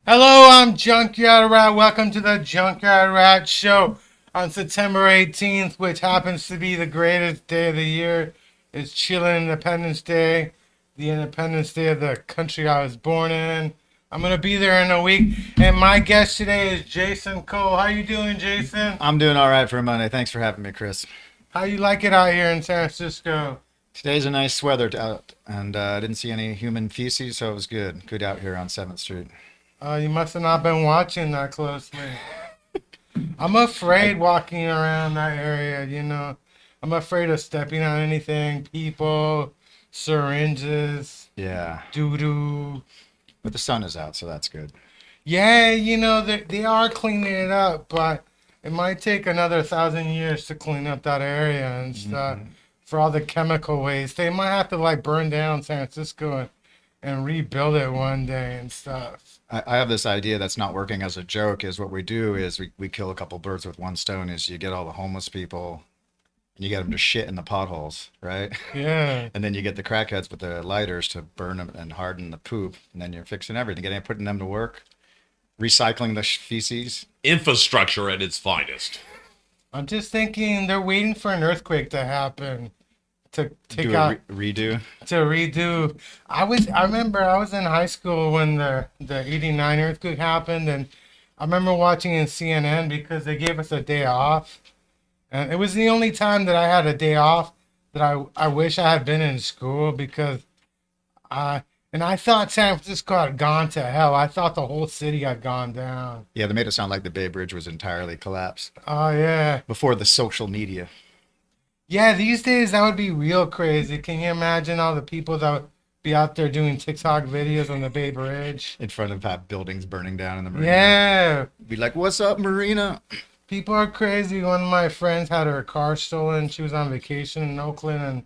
Hello, I'm JunkYard Rat. Welcome to the JunkYard Rat Show on September 18th, which happens to be the greatest day of the year. It's Chile Independence Day, the Independence Day of the country I was born in. I'm going to be there in a week, and my guest today is Jason Cole. How you doing, Jason? I'm doing all right for a Monday. Thanks for having me, Chris. How you like it out here in San Francisco? Today's a nice weather out, and I didn't see any human feces, so it was good. Good out here on 7th Street. You must have not been watching that closely. I'm afraid walking around that area, you know. I'm afraid of stepping on anything, people, syringes, Yeah, doo-doo. but the sun is out, so that's good. Yeah, you know, they are cleaning it up, but it might take another 1,000 years to clean up that area and stuff for all the chemical waste. They might have to, like, burn down San Francisco and rebuild it one day and stuff. I have this idea that's not working as a joke. Is what we do is we kill a couple birds with one stone. Is you get all the homeless people, and you get them to shit in the potholes, right? Yeah. And then you get the crackheads with the lighters to burn them and harden the poop, and then you're fixing everything, putting them to work, recycling the feces. Infrastructure at its finest. I'm just thinking they're waiting for an earthquake to happen to take Do a out redo. to redo. I remember I was in high school when the 89 earthquake happened, and I remember watching in CNN because they gave us a day off, and it was the only time that I had a day off that I wish I had been in school because I thought San Francisco had gone to hell. I thought the whole city had gone down. Yeah, they made it sound like the Bay Bridge was entirely collapsed Oh yeah. before the social media. Yeah, these days that would be real crazy. Can you imagine all the people that would be out there doing TikTok videos on the Bay Bridge? In front of buildings burning down in the marina. Yeah, Be like, what's up, Marina? people are crazy. One of my friends had her car stolen. She was on vacation in Oakland,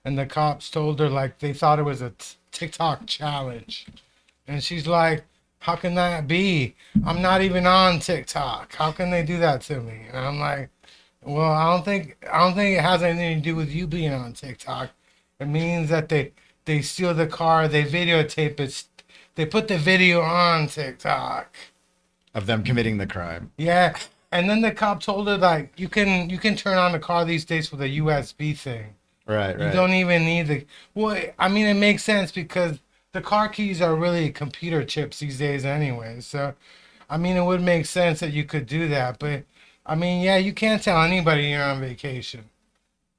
and the cops told her, like, they thought it was a TikTok challenge. And she's like, how can that be? I'm not even on TikTok. How can they do that to me? And I'm like, well, I don't think it has anything to do with you being on TikTok. It means that they steal the car, they videotape it, they put the video on TikTok. Of them committing the crime. Yeah, and then the cop told her, like, you can turn on the car these days with a USB thing. Right. You don't even need the. Well, I mean, it makes sense because the car keys are really computer chips these days anyway. So, I mean, it would make sense that you could do that, but. I mean, yeah, you can't tell anybody you're on vacation.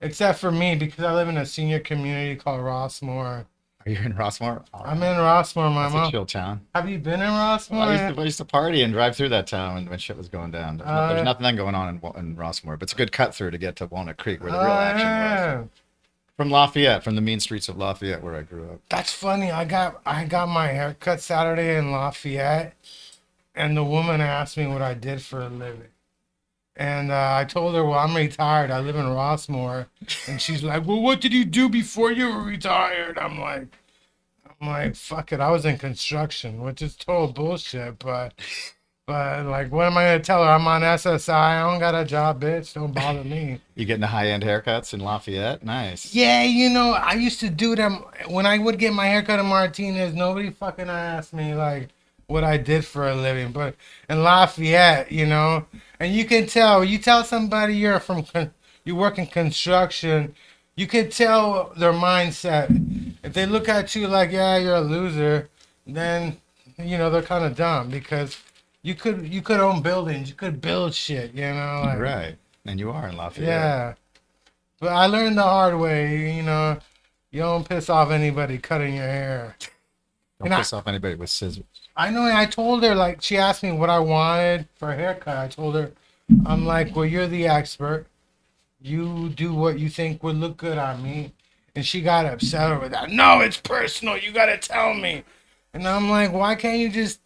Except for me, because I live in a senior community called Rossmore. Are you in Rossmore? Oh, I'm in Rossmore, my that's mom. a chill town. Have you been in Rossmore? I used to party and drive through that town when shit was going down. There's nothing going on in Rossmore, but it's a good cut through to get to Walnut Creek where the real action was. From Lafayette, from the mean streets of Lafayette where I grew up. That's funny. I got my hair cut Saturday in Lafayette, and the woman asked me what I did for a living. And I told her, well, I'm retired. I live in Rossmore. And she's like, well, what did you do before you were retired? I'm like, fuck it. I was in construction, which is total bullshit. But like, what am I going to tell her? I'm on SSI. I don't got a job, bitch. Don't bother me. You getting the high-end haircuts in Lafayette? Nice. Yeah, you know, I used to do them. When I would get my haircut in Martinez, nobody fucking asked me, like, what I did for a living. But in Lafayette, you know, and you can tell, you tell somebody you work in construction, you can tell their mindset. If they look at you like, yeah, you're a loser, then, you know, they're kind of dumb because you could own buildings, you could build shit, you know. Like, Right. And you are in Lafayette. yeah. But I learned the hard way, you know. You don't piss off anybody cutting your hair. Don't And piss off anybody with scissors. I know. I told her, like, she asked me what I wanted for a haircut. I told her, I'm like, well, you're the expert. You do what you think would look good on me. And she got upset over that. No, it's personal. You got to tell me. And I'm like, why can't you just,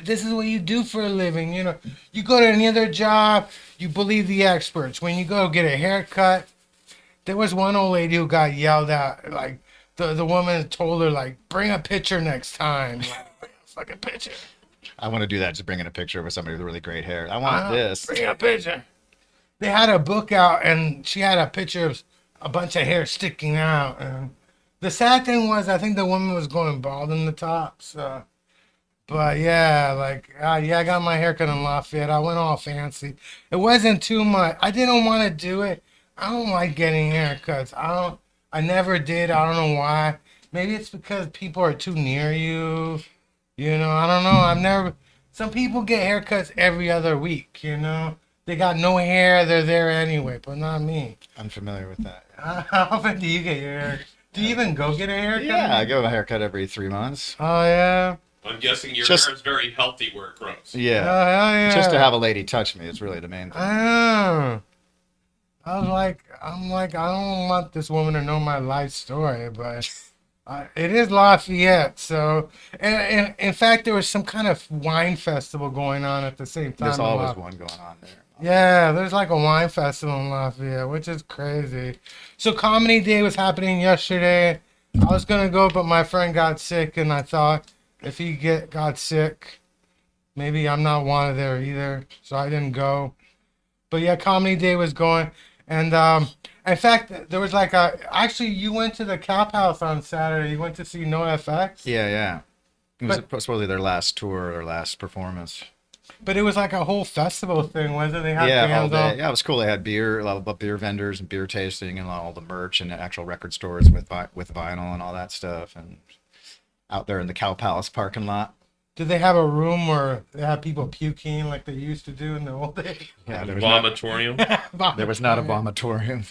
this is what you do for a living. You know, you go to any other job, you believe the experts. When you go get a haircut, there was one old lady who got yelled at. Like, the woman told her, like, bring a picture next time. Like, bring a fucking picture. I want to do that. Just bringing a picture with somebody with really great hair. I want this. Bring a picture. They had a book out, and she had a picture of a bunch of hair sticking out. And the sad thing was, I think the woman was going bald in the top. So, but yeah, like, yeah, I got my haircut in Lafayette. I went all fancy. It wasn't too much. I didn't want to do it. I don't like getting haircuts. I never did. I don't know why. Maybe it's because people are too near you. You know, I don't know. I've never. Some people get haircuts every other week. You know. They got no hair, they're there anyway, but not me. I'm familiar with that. How often do you get your hair? Do you even go get a haircut? Yeah, I go a haircut every 3 months. Oh, yeah? I'm guessing your Just- hair is very healthy where it grows. Yeah. Oh, hell yeah. Just to have a lady touch me is really the main thing. I was like, I don't want this woman to know my life story, but it is Lafayette, so, and in fact, there was some kind of wine festival going on at the same time. There's always one going on there. Yeah, there's like a wine festival in Lafayette, which is crazy. So Comedy Day was happening yesterday. I was gonna go, but my friend got sick, and I thought if he got sick, maybe I'm not wanted there either, so I didn't go. But yeah, Comedy Day was going, and in fact, there was like actually, you went to the Cap House on Saturday. You went to see NoFX. Yeah, yeah. It was supposedly their last tour, their last performance. But it was like a whole festival thing, wasn't it? They had Yeah, all bands day. on. Yeah, it was cool. They had beer, a lot of beer vendors and beer tasting, and all the merch and actual record stores with vinyl and all that stuff, and out there in the Cow Palace parking lot. Did they have a room where they had people puking like they used to do in the old days? Yeah, there was not, Vomitorium. there was not a vomitorium.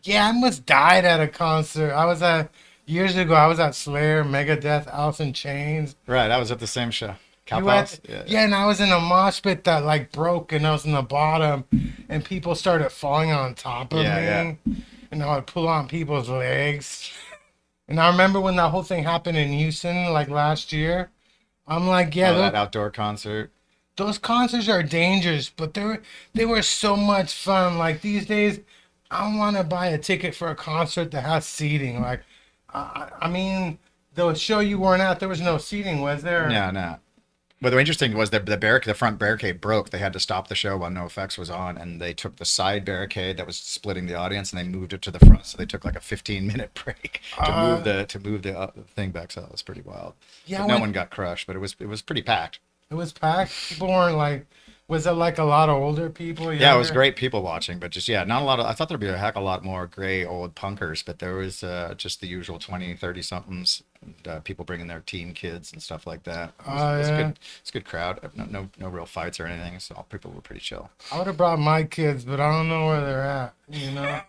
Yeah, I almost died at a concert. Years ago, I was at Slayer, Megadeth, Alice in Chains. Right, I was at the same show. Cow You Palace. yeah, and I was in a mosh pit that like broke, and I was in the bottom, and people started falling on top of me, and I would pull on people's legs. And I remember when that whole thing happened in Houston, like last year. I'm like, yeah, That outdoor concert. those concerts are dangerous, but they were so much fun. Like these days, I don't want to buy a ticket for a concert that has seating. Like, I mean, the show you weren't at, there was no seating, was there? No. But the interesting was that the front barricade broke. They had to stop the show while NoFX was on, and they took the side barricade that was splitting the audience, and they moved it to the front. So they took like a 15-minute break to move the thing back. So that was pretty wild. Yeah, But no one got crushed, but it was pretty packed. It was packed. People weren't like, was it like a lot of older people? Yeah, it was younger? great people watching, but just, not a lot of, I thought there'd be a heck of a lot more gray old punkers, but there was just the usual 20, 30 somethings, and, people bringing their teen kids and stuff like that. It was Yeah. it's a good crowd. No real fights or anything, so all people were pretty chill. I would have brought my kids, but I don't know where they're at. You know,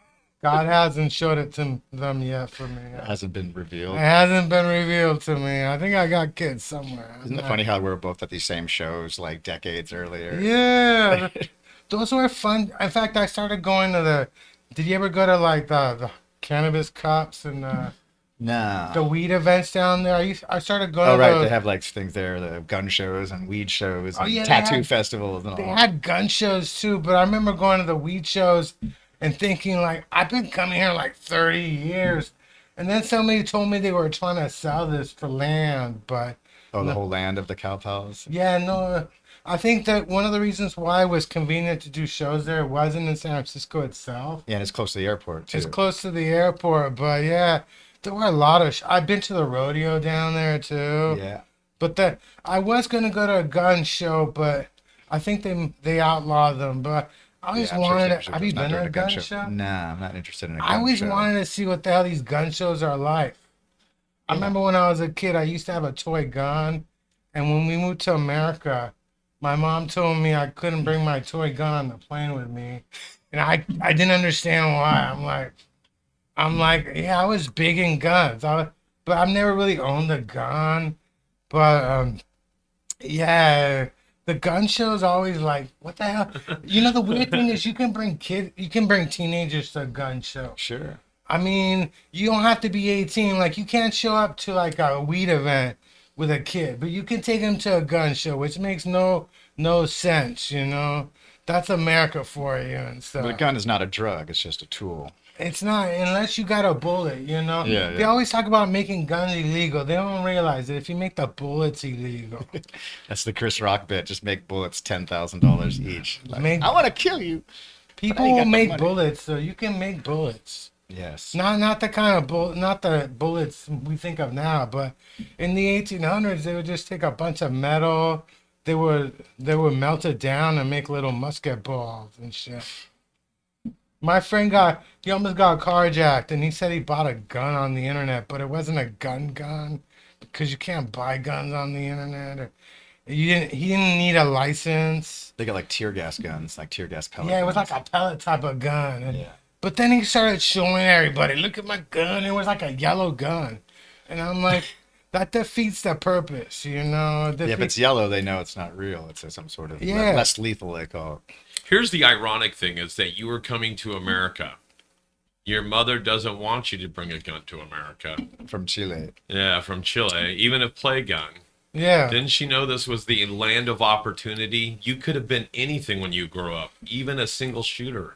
God hasn't showed it to them yet for me. It hasn't been revealed. It hasn't been revealed to me. I think I got kids somewhere. Isn't it funny how we were both at these same shows like decades earlier? Yeah, those were fun. In fact, I started going to Did you ever go to like the cannabis cups and Nah. the weed events down there? I started going. Oh, to right. those. They have like things there, the gun shows and weed shows and yeah, they tattoo had- festivals and all. They had gun shows too, but I remember going to the weed shows and thinking like, I've been coming here like 30 years. And then somebody told me they were trying to sell this for land, but Oh, the whole land of the Cow Palace. yeah, no, I think that one of the reasons why it was convenient to do shows there wasn't in San Francisco itself. Yeah, and it's close to the airport too. It's close to the airport, but yeah, there were a lot of, I've been to the rodeo down there too. Yeah. But I was gonna go to a gun show, but I think they outlawed them. But I always Yeah, I'm sure wanted San to. Have you Francisco's not been to doing a gun show? Nah, I'm not interested in a gun I always show. wanted to see what the hell these gun shows are like. I remember when I was a kid, I used to have a toy gun, and when we moved to America, My mom told me I couldn't bring my toy gun on the plane with me, and I didn't understand why. I'm like, yeah, I was big in guns. But I've never really owned a gun. But yeah, the gun show is always like, what the hell? You know, the weird thing is you can bring teenagers to a gun show. Sure. I mean, you don't have to be 18. Like, you can't show up to like a weed event with a kid, but you can take them to a gun show, which makes no sense. You know, that's America for you and But a stuff. gun is not a drug. It's just a tool. It's not unless you got a bullet. You know, Yeah, they yeah. always talk about making guns illegal. They don't realize that if you make the bullets illegal, That's the Chris Rock bit. Just make bullets $10,000 each. Like, Make- I want to kill you. people ain't will got the make money. bullets. So you can make bullets. Yes. Not the kind of not the bullets we think of now, but in the 1800s they would just take a bunch of metal, they would melt it down and make little musket balls and shit. My friend he almost got carjacked, and he said he bought a gun on the internet, but it wasn't a gun because you can't buy guns on the internet. Or he didn't need a license. They got like tear gas guns, like tear gas pellet Yeah, it was guns. like a pellet type of gun. Yeah. But then he started showing everybody, look at my gun. It was like a yellow gun. And I'm like, that defeats the purpose, you know? Yeah, if it's yellow, they know it's not real. It's some sort of Yeah. less lethal, they call it. Here's the ironic thing is that you were coming to America. Your mother doesn't want you to bring a gun to America. From Chile. Yeah, from Chile, even a play gun. Yeah. Didn't she know this was the land of opportunity? You could have been anything when you grew up, even a single shooter.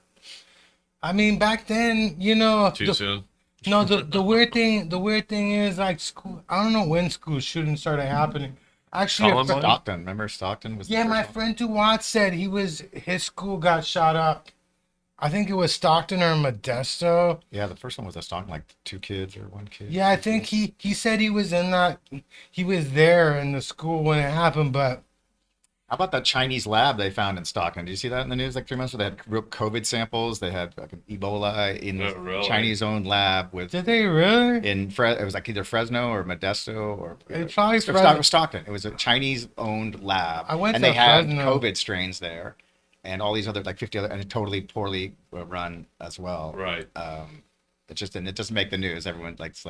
I mean, back then, you know, Too soon? no, the weird thing is like school. I don't know when school shooting started happening. Actually, Columbine? Stockton. Remember Stockton was the yeah, first my one? friend Duwat said his school got shot up. I think it was Stockton or Modesto. Yeah, the first one was a Stockton, like 2 kids or 1 kid. Yeah, I think he said he was there in the school when it happened, but How about that Chinese lab they found in Stockton? Did you see that in the news like 3 months ago? They had real COVID samples. They had like Ebola in the Oh, really? Chinese-owned lab with did they really? it was like either Fresno or Modesto or It's probably it Fresno. was Stockton. It was a Chinese-owned lab, I went and to they had Fresno. COVID strains there, and all these other like 50 other, and totally poorly run as well. Right. It doesn't make the news. Everyone likes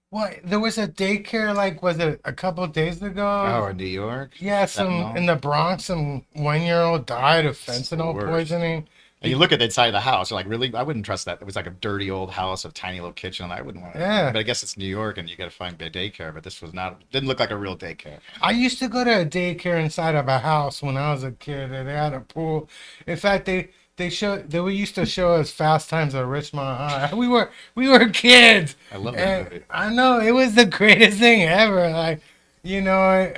What? There was a daycare, like, was it a couple of days ago? oh, in New York. Yeah, Fentanyl. in the Bronx, some 1-year-old died of fentanyl worst. poisoning. And you look at the inside of the house, you're like, really? I wouldn't trust that. It was like a dirty old house, a tiny little kitchen. I wouldn't want to. Yeah. But I guess it's New York, and you got to find a daycare. But this was not. Didn't look like a real daycare. I used to go to a daycare inside of a house when I was a kid, and they had a pool. In fact, they used to show us Fast Times at Richmond High. We were kids. I love that And movie. I know it was the greatest thing ever. Like, you know,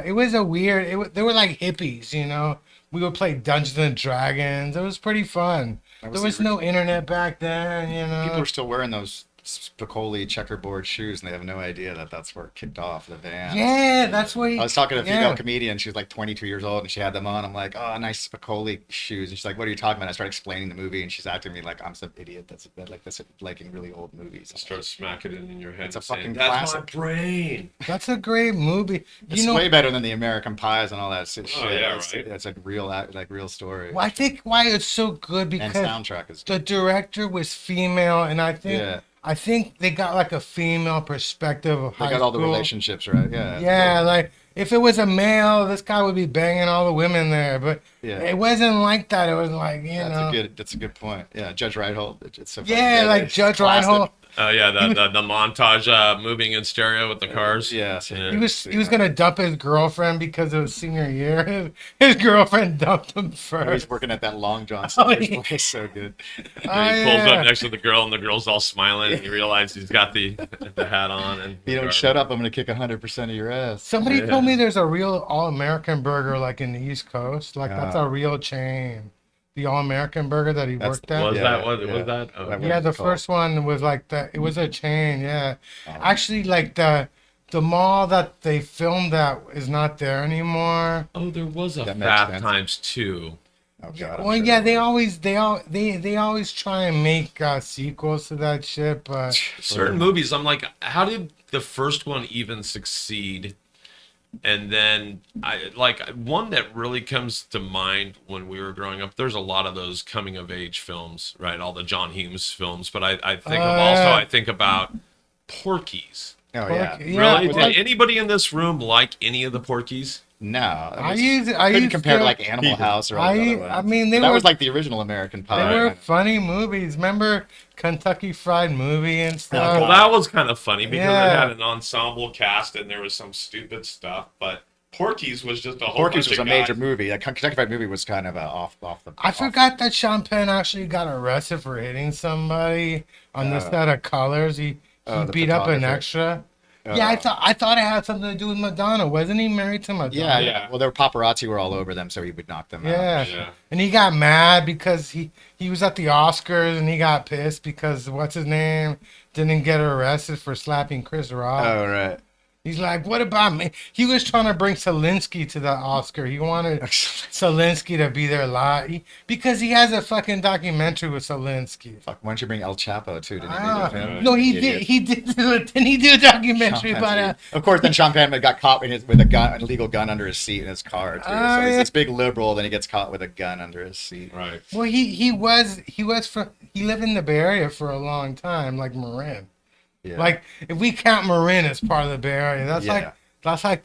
it was a weird. They were like hippies, you know. We would play Dungeons and Dragons. It was pretty fun. That There the was no internet back then, you People know. are still wearing those Spicoli checkerboard shoes, and they have no idea that that's where it kicked off the van. Yeah, that's what. I was talking to a yeah. female comedian. She was like 22 years old, and she had them on. I'm like, oh, nice Spicoli shoes. And she's like, what are you talking about? I started explaining the movie, and she's acting to me like I'm some idiot that's liking really old movies. Start smacking it in your head. It's a and saying, fucking That's classic." my brain. That's a great movie. It's You know, way better than the American Pies and all that shit. Oh, yeah, it's, right. it's a real story. well, I think why it's so good And because soundtrack is the director was female, and Yeah. I think they got like a female perspective of They high got all the school. relationships right. Yeah. Yeah, like if it was a male, this guy would be banging all the women there, but Yeah. it wasn't like that. It was like, you know, That's a good point. Yeah, Judge Reinhold. It's so yeah, like it's Judge classic. Reinhold. Oh yeah, the montage moving in stereo with the cars. Yeah. He was gonna dump his girlfriend because it was senior year. His girlfriend dumped him He's first. working at that Long John Oh, Silver's yeah. place. So good. And Oh, he pulls yeah. up next to the girl, and the girl's all smiling, and you realize he's got the hat on. And If you don't shut up, I'm gonna kick 100% of your ass. Somebody Yeah. told me there's a real All American Burger like in the East Coast. Like that's Yeah. a real chain. The All American Burger that he That's- worked at. Was Yeah, that what? yeah. Was that? Oh. That Yeah, was the called. first one was like that. It was a chain. Yeah, Oh. actually, like the mall that they filmed at is not there anymore. Oh, there was a That makes Fast sense. Times 2. Oh, God, I'm Well, sure yeah, there was. they always try and make sequels to that shit, but Certain movies, I'm like, how did the first one even succeed And then I like one that really comes to mind when we were growing up. There's a lot of those coming of age films, right? All the John Hughes films, but I think of also I think about Porky's. Oh yeah. Really? well, Did anybody in this room like any of the Porky's? No, I couldn't used compare to to- like Animal House or all the other ones. I mean, But that was like the original American they Pie. were funny movies. Remember Kentucky Fried Movie and stuff? Well, that was kind of funny because it Yeah. had an ensemble cast and there was some stupid stuff, but Porky's was just a whole Porky's bunch was a of major guys. movie. That Kentucky Fried Movie was kind of off the. I forgot that Sean Penn actually got arrested for hitting somebody on the set of Colors. He the beat up an photographer. extra. Yeah, I thought it had something to do with Madonna. Wasn't he married to Madonna? Yeah, Yeah. Well, there were paparazzi were all over them, so he would knock them out. Yeah. Yeah. And he got mad because he was at the Oscars and he got pissed because what's his name didn't get arrested for slapping Chris Rock. Oh right. He's like, what about me? He was trying to bring Zelensky to the Oscar. He wanted Zelensky to be there live because he has a fucking documentary with Zelensky. Fuck, why don't you bring El Chapo too? Didn't Ah, he do him? no, he Idiot. did. He did. Didn't he do a documentary Sean about Penn, it? Of course, then Sean Penn got caught with a gun, an illegal gun under his seat in his car too. So he's yeah. this big liberal, then he gets caught with a gun under his seat. Right. Well, he lived in the Bay Area for a long time, like Marin. Yeah. Like if we count Marin as part of the Bay Area, that's Yeah. like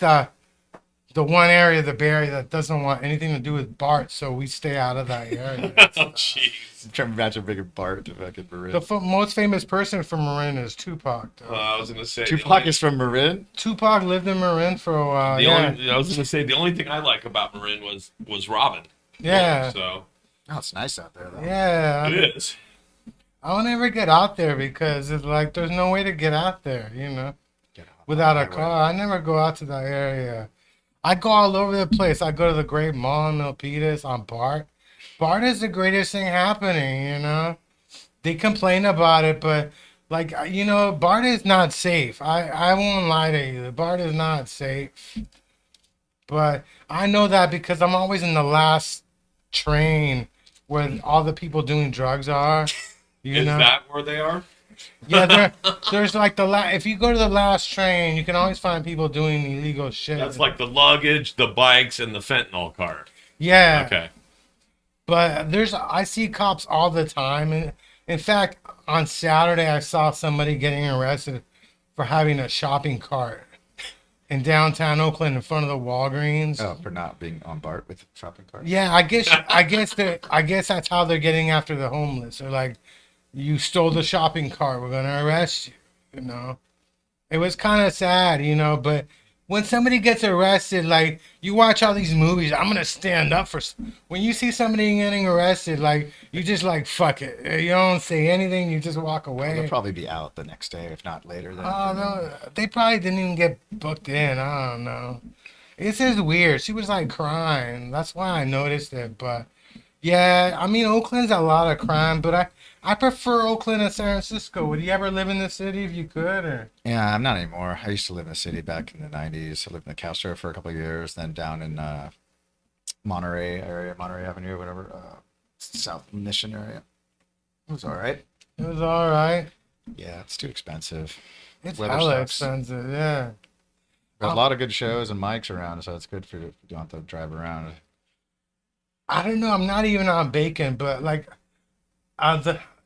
the one area of the Bay Area that doesn't want anything to do with Bart, so we stay out of that area. Oh, jeez. I'm trying to imagine bigger Bart to fucking Marin. The most famous person from Marin is Tupac. Though. I was gonna say the Tupac only- is from Marin. Tupac lived in Marin for a while. The Yeah, only, I was gonna say the only thing I like about Marin was Robin. yeah, So Oh, it's nice out there though. yeah. it is. I'll never get out there because it's like there's no way to get out there, Get out. without a Highway. car. I never go out to that area. I go all over the place. I go to the Great Mall in Milpitas on Bart. Bart is the greatest thing happening. They complain about it, but like Bart is not safe. I won't lie to you. Bart is not safe. But I know that because I'm always in the last train where all the people doing drugs are. Is that where they are? Yeah, there's like if you go to the last train, you can always find people doing illegal shit. That's like the luggage, the bikes, and the fentanyl cart. Yeah. Okay. But I see cops all the time, and in fact, on Saturday I saw somebody getting arrested for having a shopping cart in downtown Oakland in front of the Walgreens. Oh, for not being on Bart with shopping cart. Yeah, I guess that's how they're getting after the homeless. They're like, you stole the shopping cart, we're gonna arrest you. It was kind of sad, but when somebody gets arrested, like you watch all these movies, I'm gonna stand up for. When you see somebody getting arrested, like you just like fuck it. You don't say anything. You just walk away. They'll probably be out the next day, if not later. Then. Oh no, they probably didn't even get booked in. I don't know. It's just weird. She was like crying. That's why I noticed it. But yeah, I mean Oakland's a lot of crime, but I prefer Oakland and San Francisco. Would you ever live in the city if you could? Or Yeah, I'm not anymore. I used to live in the city back in the 90s. I lived in Castro for a couple of years, then down in Monterey Avenue, whatever, South Mission area. It was all right. it was all right. Yeah, it's too expensive. It's Weather hella sucks. expensive. Yeah. There's a lot of good shows and mics around, so it's good for you if you don't have to drive around. I don't know. I'm not even on bacon, but like,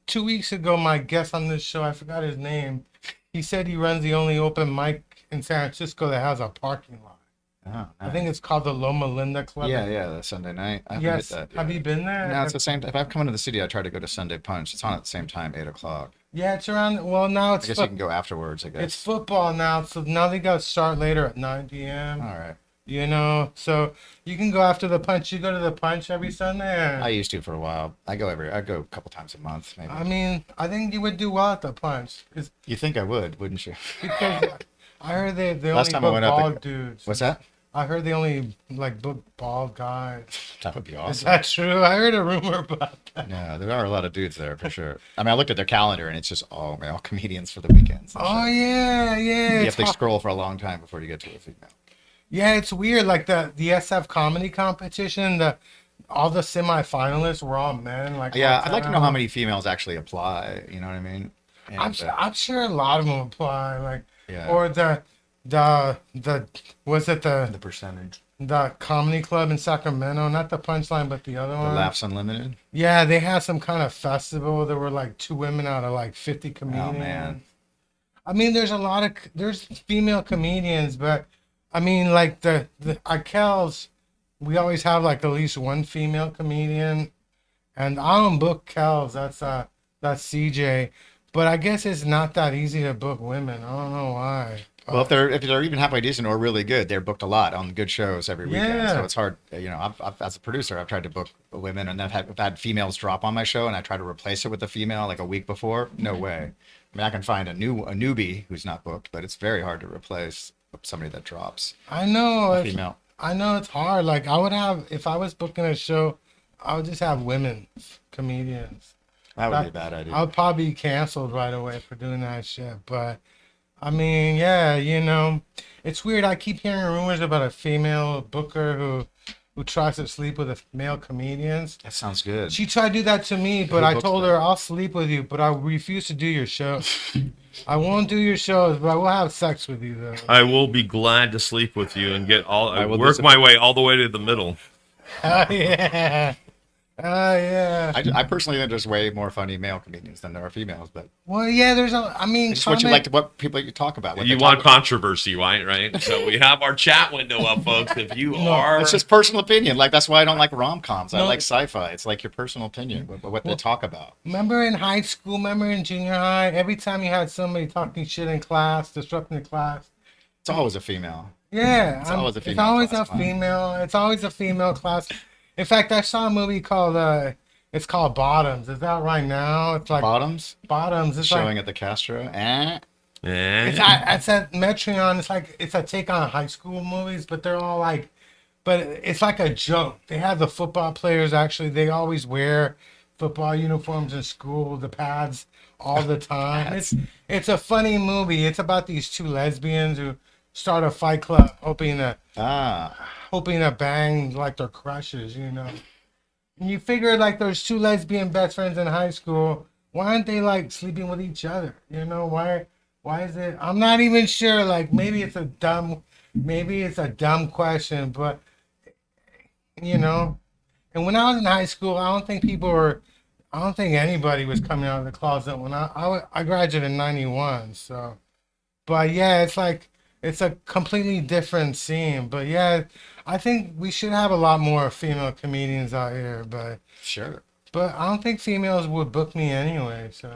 2 weeks ago, my guest on this show, I forgot his name. He said he runs the only open mic in San Francisco that has a parking lot. Oh, I think it's called the Loma Linda Club. yeah, the Sunday night. I haven't Yes. hit that Have yet. you been there? No, it's the same. If I've come into the city, I try to go to Sunday Punch. It's on at the same time, 8 o'clock. Yeah, it's around. Well, now I it's guess you can go afterwards. I guess. it's football now, so now they got to start later at 9 p.m. All right. So you can go after the punch. You go to the punch every Sunday. I used to for a while. I go a couple times a month, maybe. I mean, I think you would do well at the punch, You think I would, wouldn't you? because I heard they Last only time I book went up, bald dudes. What's that? I heard they only like book bald guys. That would be Is awesome. that true? I heard a rumor about that. No, there are a lot of dudes there for sure. I mean, I looked at their calendar and it's just all male comedians for the weekends. and Oh shit. yeah. You have It's to hot. scroll for a long time before you get to a female. Yeah, it's weird. Like the SF comedy competition, all the semifinalists were all men. Like Yeah, all I'd like to time. know how many females actually apply. You know what I mean? And, I'm sure a lot of them apply. Like yeah. or the was it The percentage. the comedy club in Sacramento? Not the Punchline, but the other The one. Laughs Unlimited. Yeah, they had some kind of festival. There were like two women out of like 50 comedians. Oh man. I mean, there's female comedians, but I mean, like the Kells, we always have like at least one female comedian, and I don't book Kells. That's CJ, but I guess it's not that easy to book women. I don't know why. Well, if they're even halfway decent or really good, they're booked a lot on good shows every weekend. Yeah. So it's hard. I've as a producer, I've tried to book women, and I've had females drop on my show, and I try to replace it with a female like a week before. No way. I mean, I can find a newbie who's not booked, but it's very hard to replace somebody that drops I know. a female. I know it's hard. Like I would have if I was booking a show, I would just have women comedians. That would be a bad idea. I would probably be canceled right away for doing that shit. But I mean, yeah, it's weird. I keep hearing rumors about a female booker who tries to sleep with male comedians. That sounds good. She tried to do that to me, but Who I books told that? her I'll sleep with you, but I refuse to do your show. I won't do your shows, but I will have sex with you though. I will be glad to sleep with you and get I will work my way all the way to the middle. Oh yeah. Oh yeah. I personally think there's way more funny male comedians than there are females, but Well, yeah. I mean, it's what you like to what people you talk about. What You they talk want about. controversy, right? So we have our chat window up, folks. If you are, It's just personal opinion. Like that's why I don't like rom-coms. I No. like sci-fi. It's like your personal opinion, what they talk about. Remember in high school? Remember in junior high? Every time you had somebody talking shit in class, disrupting the class. It's always a female. Yeah, It's always a It's female always class a clown. female. It's always a female class. In fact, I saw a movie called it's called Bottoms. Is that right now? It's like Bottoms Bottoms. It's showing like at the Castro. it's at Metreon. It's like it's a take on high school movies, but they're all like, but it's like a joke. They have the football players actually. They always wear football uniforms in school, the pads all the time. It's a funny movie. It's about these two lesbians who start a fight club, hoping to bang like their crushes. And you figure like there's two lesbian best friends in high school. Why aren't they like sleeping with each other? Why is it? I'm not even sure. Like maybe it's a dumb question, but And when I was in high school, I don't think anybody was coming out of the closet when I graduated in '91. So, but yeah, it's a completely different scene. But yeah, I think we should have a lot more female comedians out here. Sure. But I don't think females would book me anyway. So,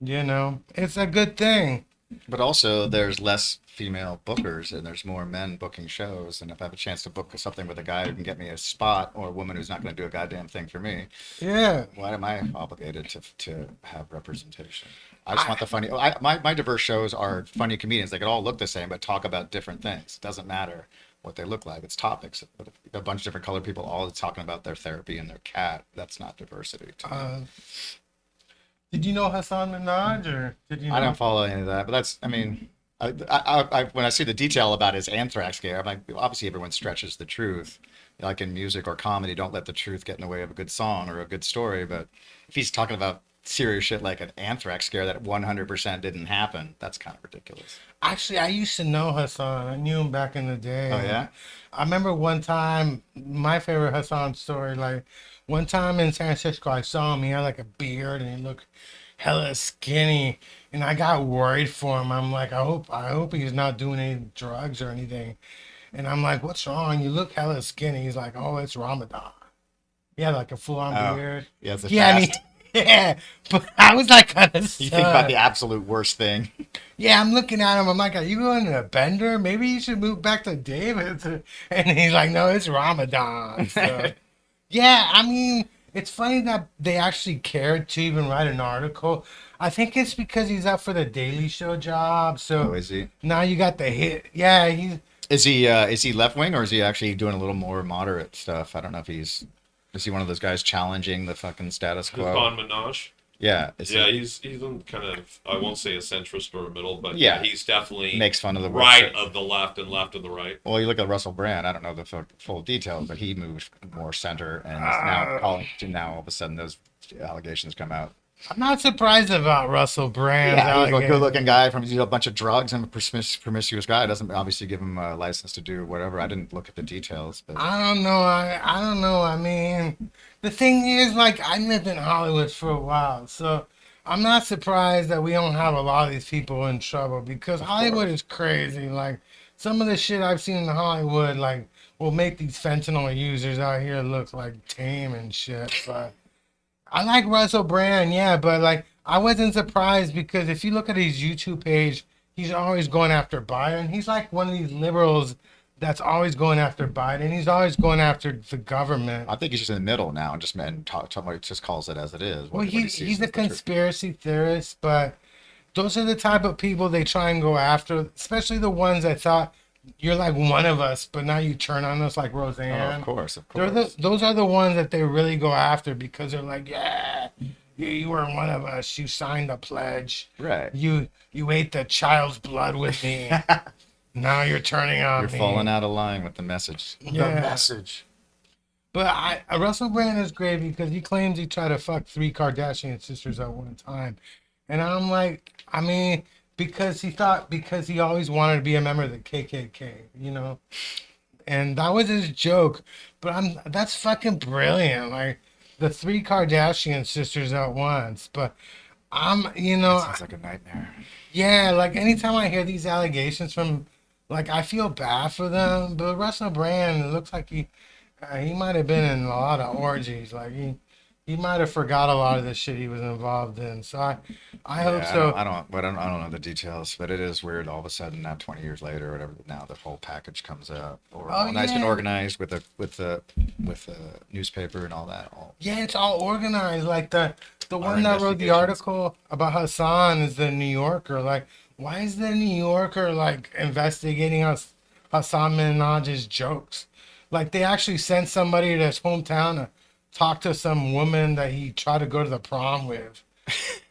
it's a good thing. But also, there's less female bookers and there's more men booking shows. And if I have a chance to book something with a guy who can get me a spot or a woman who's not going to do a goddamn thing for me, Yeah. why am I obligated to have representation? I just want the funny. My diverse shows are funny comedians. They could all look the same, but talk about different things. It doesn't matter what they look like. It's topics. But if a bunch of different colored people all talking about their therapy and their cat, that's not diversity to me. Did you know Hassan Minaj, or did you know? I don't follow any of that, but that's. I mean, when I see the detail about his anthrax scare, I'm like, obviously everyone stretches the truth. Like in music or comedy, don't let the truth get in the way of a good song or a good story. But if he's talking about serious shit like an anthrax scare that 100% didn't happen, that's kind of ridiculous. Actually, I used to know Hassan. I knew him back in the day. Oh yeah? I remember one time, my favorite Hassan story, like one time in San Francisco, I saw him. He had like a beard and he looked hella skinny. And I got worried for him. I'm like, I hope he's not doing any drugs or anything. And I'm like, what's wrong? You look hella skinny. He's like, oh, it's Ramadan. He had like a full-on Oh, beard. yeah, it's a Yeah, fast. yeah. But I was like kind of You think about the absolute worst thing. Yeah, I'm looking at him. I'm like, are you going to a bender? Maybe you should move back to David's. And he's like, no, it's Ramadan. So, yeah, I mean, it's funny that they actually cared to even write an article. I think it's because he's up for the Daily Show job. So Oh, is he? now you got the hit. Yeah, Is he left wing or is he actually doing a little more moderate stuff? I don't know if is he one of those guys challenging the fucking status quo? Hassan Minaj. Yeah. Yeah, he's in kind of, I won't say a centrist or a middle, but Yeah. he's definitely Makes fun of the right of the left and left of the right. Well, you look at Russell Brand. I don't know the full details, but he moved more center and is now calling. Now all of a sudden those allegations come out. I'm not surprised about Russell Brand's Yeah, he's a allegation. good-looking guy from a bunch of drugs and a promiscuous guy. It doesn't obviously give him a license to do whatever. I didn't look at the details, but I don't know. I don't know. I mean, the thing is, like, I lived in Hollywood for a while, so I'm not surprised that we don't have a lot of these people in trouble because of Hollywood course. is crazy. Like, some of the shit I've seen in Hollywood, like, will make these fentanyl users out here look like tame and shit. But I like Russell Brand, yeah, but like, I wasn't surprised because if you look at his YouTube page, he's always going after Biden. He's like one of these liberals that's always going after Biden. He's always going after the government. I think he's just in the middle now and just calls it as it is. Well, What he sees he's as a the truth. conspiracy theorist, but those are the type of people they try and go after, especially the ones that thought you're like one of us, but now you turn on us like Oh, Roseanne. of They're course. those are the ones that they really go after because they're like, yeah, you were one of us. You signed the pledge. Right. You ate the child's blood with me. Now you're turning on You're me. falling out of line with the message. Yeah. The message. But Russell Brand is great because he claims he tried to fuck 3 Kardashian sisters at one time. And I'm like, I mean, because he always wanted to be a member of the KKK, you know? And that was his joke. But that's fucking brilliant. Like the 3 Kardashian sisters at once. But That sounds like a nightmare. yeah, like anytime I hear these allegations from, like, I feel bad for them. But Russell Brand, it looks like he might have been in a lot of orgies. Like he might have forgot a lot of the shit he was involved in. So I hope Yeah, so. I don't know the details, but it is weird. All of a sudden, now 20 years later, or whatever, now the whole package comes out, or Oh nice and yeah, organized with the newspaper and all that. All yeah, it's all organized. Like the our one that wrote the investigations. article about Hassan is the New Yorker. Like, why is the New Yorker like investigating Hassan Minaj's jokes? Like they actually sent somebody to his hometown to talk to some woman that he tried to go to the prom with.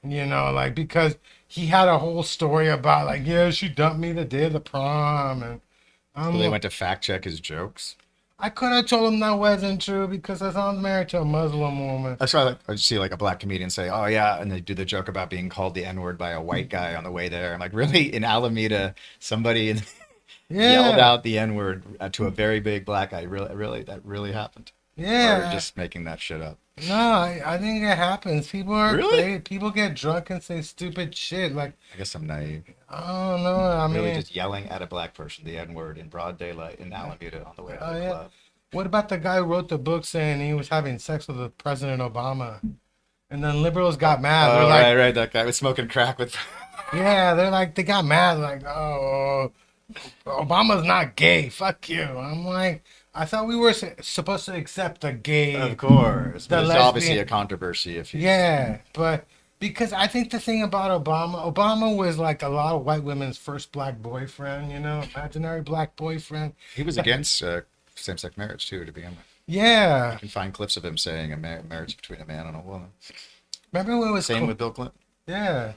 You know, like because he had a whole story about like, yeah, she dumped me the day of the prom, and So they I'm went to fact check his jokes. I could have told him that wasn't true because Hassan's married to a Muslim woman. I saw I see like a black comedian say, "Oh yeah," and they do the joke about being called the N word by a white guy on the way there. I'm like, really? In Alameda, somebody yelled Yeah, out the N word to a very big black guy. Really, that really happened? Or yeah. just making that shit up? No, I think it happens. People are Really? crazy. People get drunk and say stupid shit. Like, I guess I'm naive. I don't know. I Really, mean, just yelling at a black person the N word in broad daylight in Alameda on the way to oh the yeah. club. What about the guy who wrote the book saying he was having sex with President Obama? And then liberals got mad. They're Oh, like, right. That guy was smoking crack with. yeah, they got mad. Like, oh, Obama's not gay. Fuck you. I'm like, I thought we were supposed to accept the Of gay, course, the but it's obviously lesbian. a controversy if he's. Yeah, but because I think the thing about Obama was like a lot of white women's first black boyfriend, you know, imaginary black boyfriend. He was against same-sex marriage too, to begin with. Yeah. You can find clips of him saying a marriage between a man and a woman. Remember when it was Same cool? with Bill Clinton. Yeah.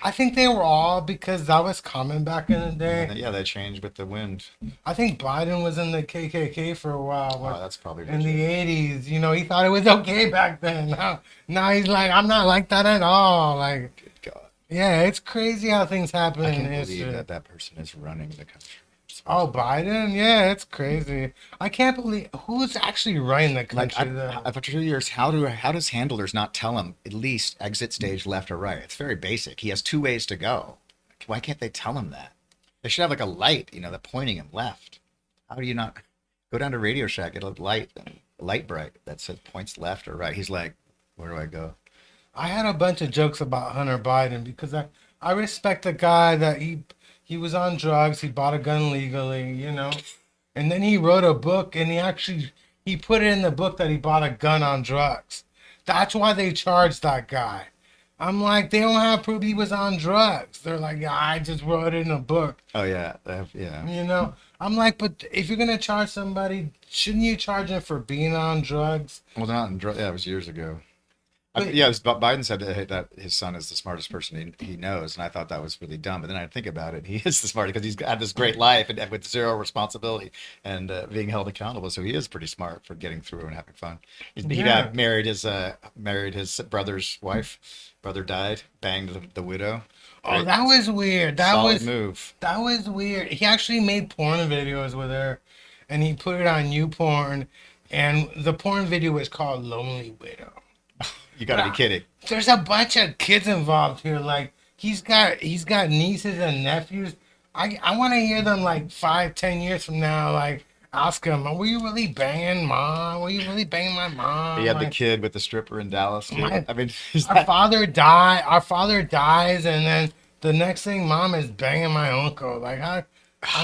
I think they were all because that was common back in the And day. then, yeah, they changed with the wind. I think Biden was in the KKK for a while. Oh, Like, that's probably in the legit. 80s, you know, he thought it was okay back then. Now he's like, I'm not like that at all. Like, Good God, yeah, it's crazy how things happen I in can't history. believe that that person is running the country. Oh, Biden? Yeah, it's crazy. I can't believe who's actually running the Like country though. after 2 years, how does handlers not tell him at least exit stage left or right? It's very basic. He has 2 ways to go. Why can't they tell him that? They should have like a light, that pointing him left. How do you not go down to Radio Shack, get a light bright that says points left or right? He's like, where do I go? I had a bunch of jokes about Hunter Biden because I respect the guy that he was on drugs, he bought a gun legally, you know. And then he wrote a book and he put it in the book that he bought a gun on drugs. That's why they charged that guy. I'm like, they don't have proof he was on drugs. They're like, yeah, I just wrote it in a book. Oh yeah, yeah. You know, I'm like, but if you're gonna charge somebody, shouldn't you charge them for being on drugs? Well, they're not in drug. Yeah, it was years ago. But Yeah, Biden said that his son is the smartest person he knows, and I thought that was really dumb. But then I think about it, he is the smartest because he's had this great life and with zero responsibility and being held accountable. So he is pretty smart for getting through and having fun. He yeah. got married his brother's wife. Brother died, banged the widow. Oh, Great. that was weird. Solid move. That was weird. He actually made porn videos with her, and he put it on YouPorn, and the porn video was called "Lonely Widow." You got to be kidding. There's a bunch of kids involved here. Like he's got nieces and nephews. I want to hear them like 5-10 years from now. Like ask them, were you really banging mom? Were you really banging my mom? He had the Like, kid with the stripper in Dallas. Too. I mean, our father dies, and then the next thing, mom is banging my uncle. Like I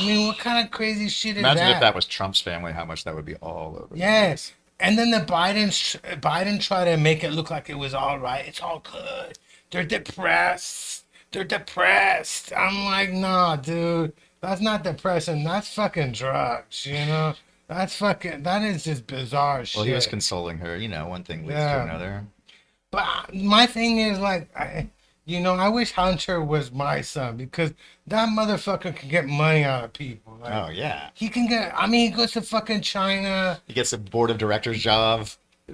mean, what kind of crazy shit is imagine that? if that was Trump's family, how much that would be all over. Yes. And then the Biden tried to make it look like it was all right. It's all good. They're depressed. They're depressed. I'm like, nah, dude. That's not depression. That's fucking drugs, you know? That is just bizarre shit. Well, he was consoling her. One thing leads to another. But my thing is, like, I wish Hunter was my son because that motherfucker can get money out of people. Like, Oh, yeah. he can get, he goes to fucking China. He gets a board of directors job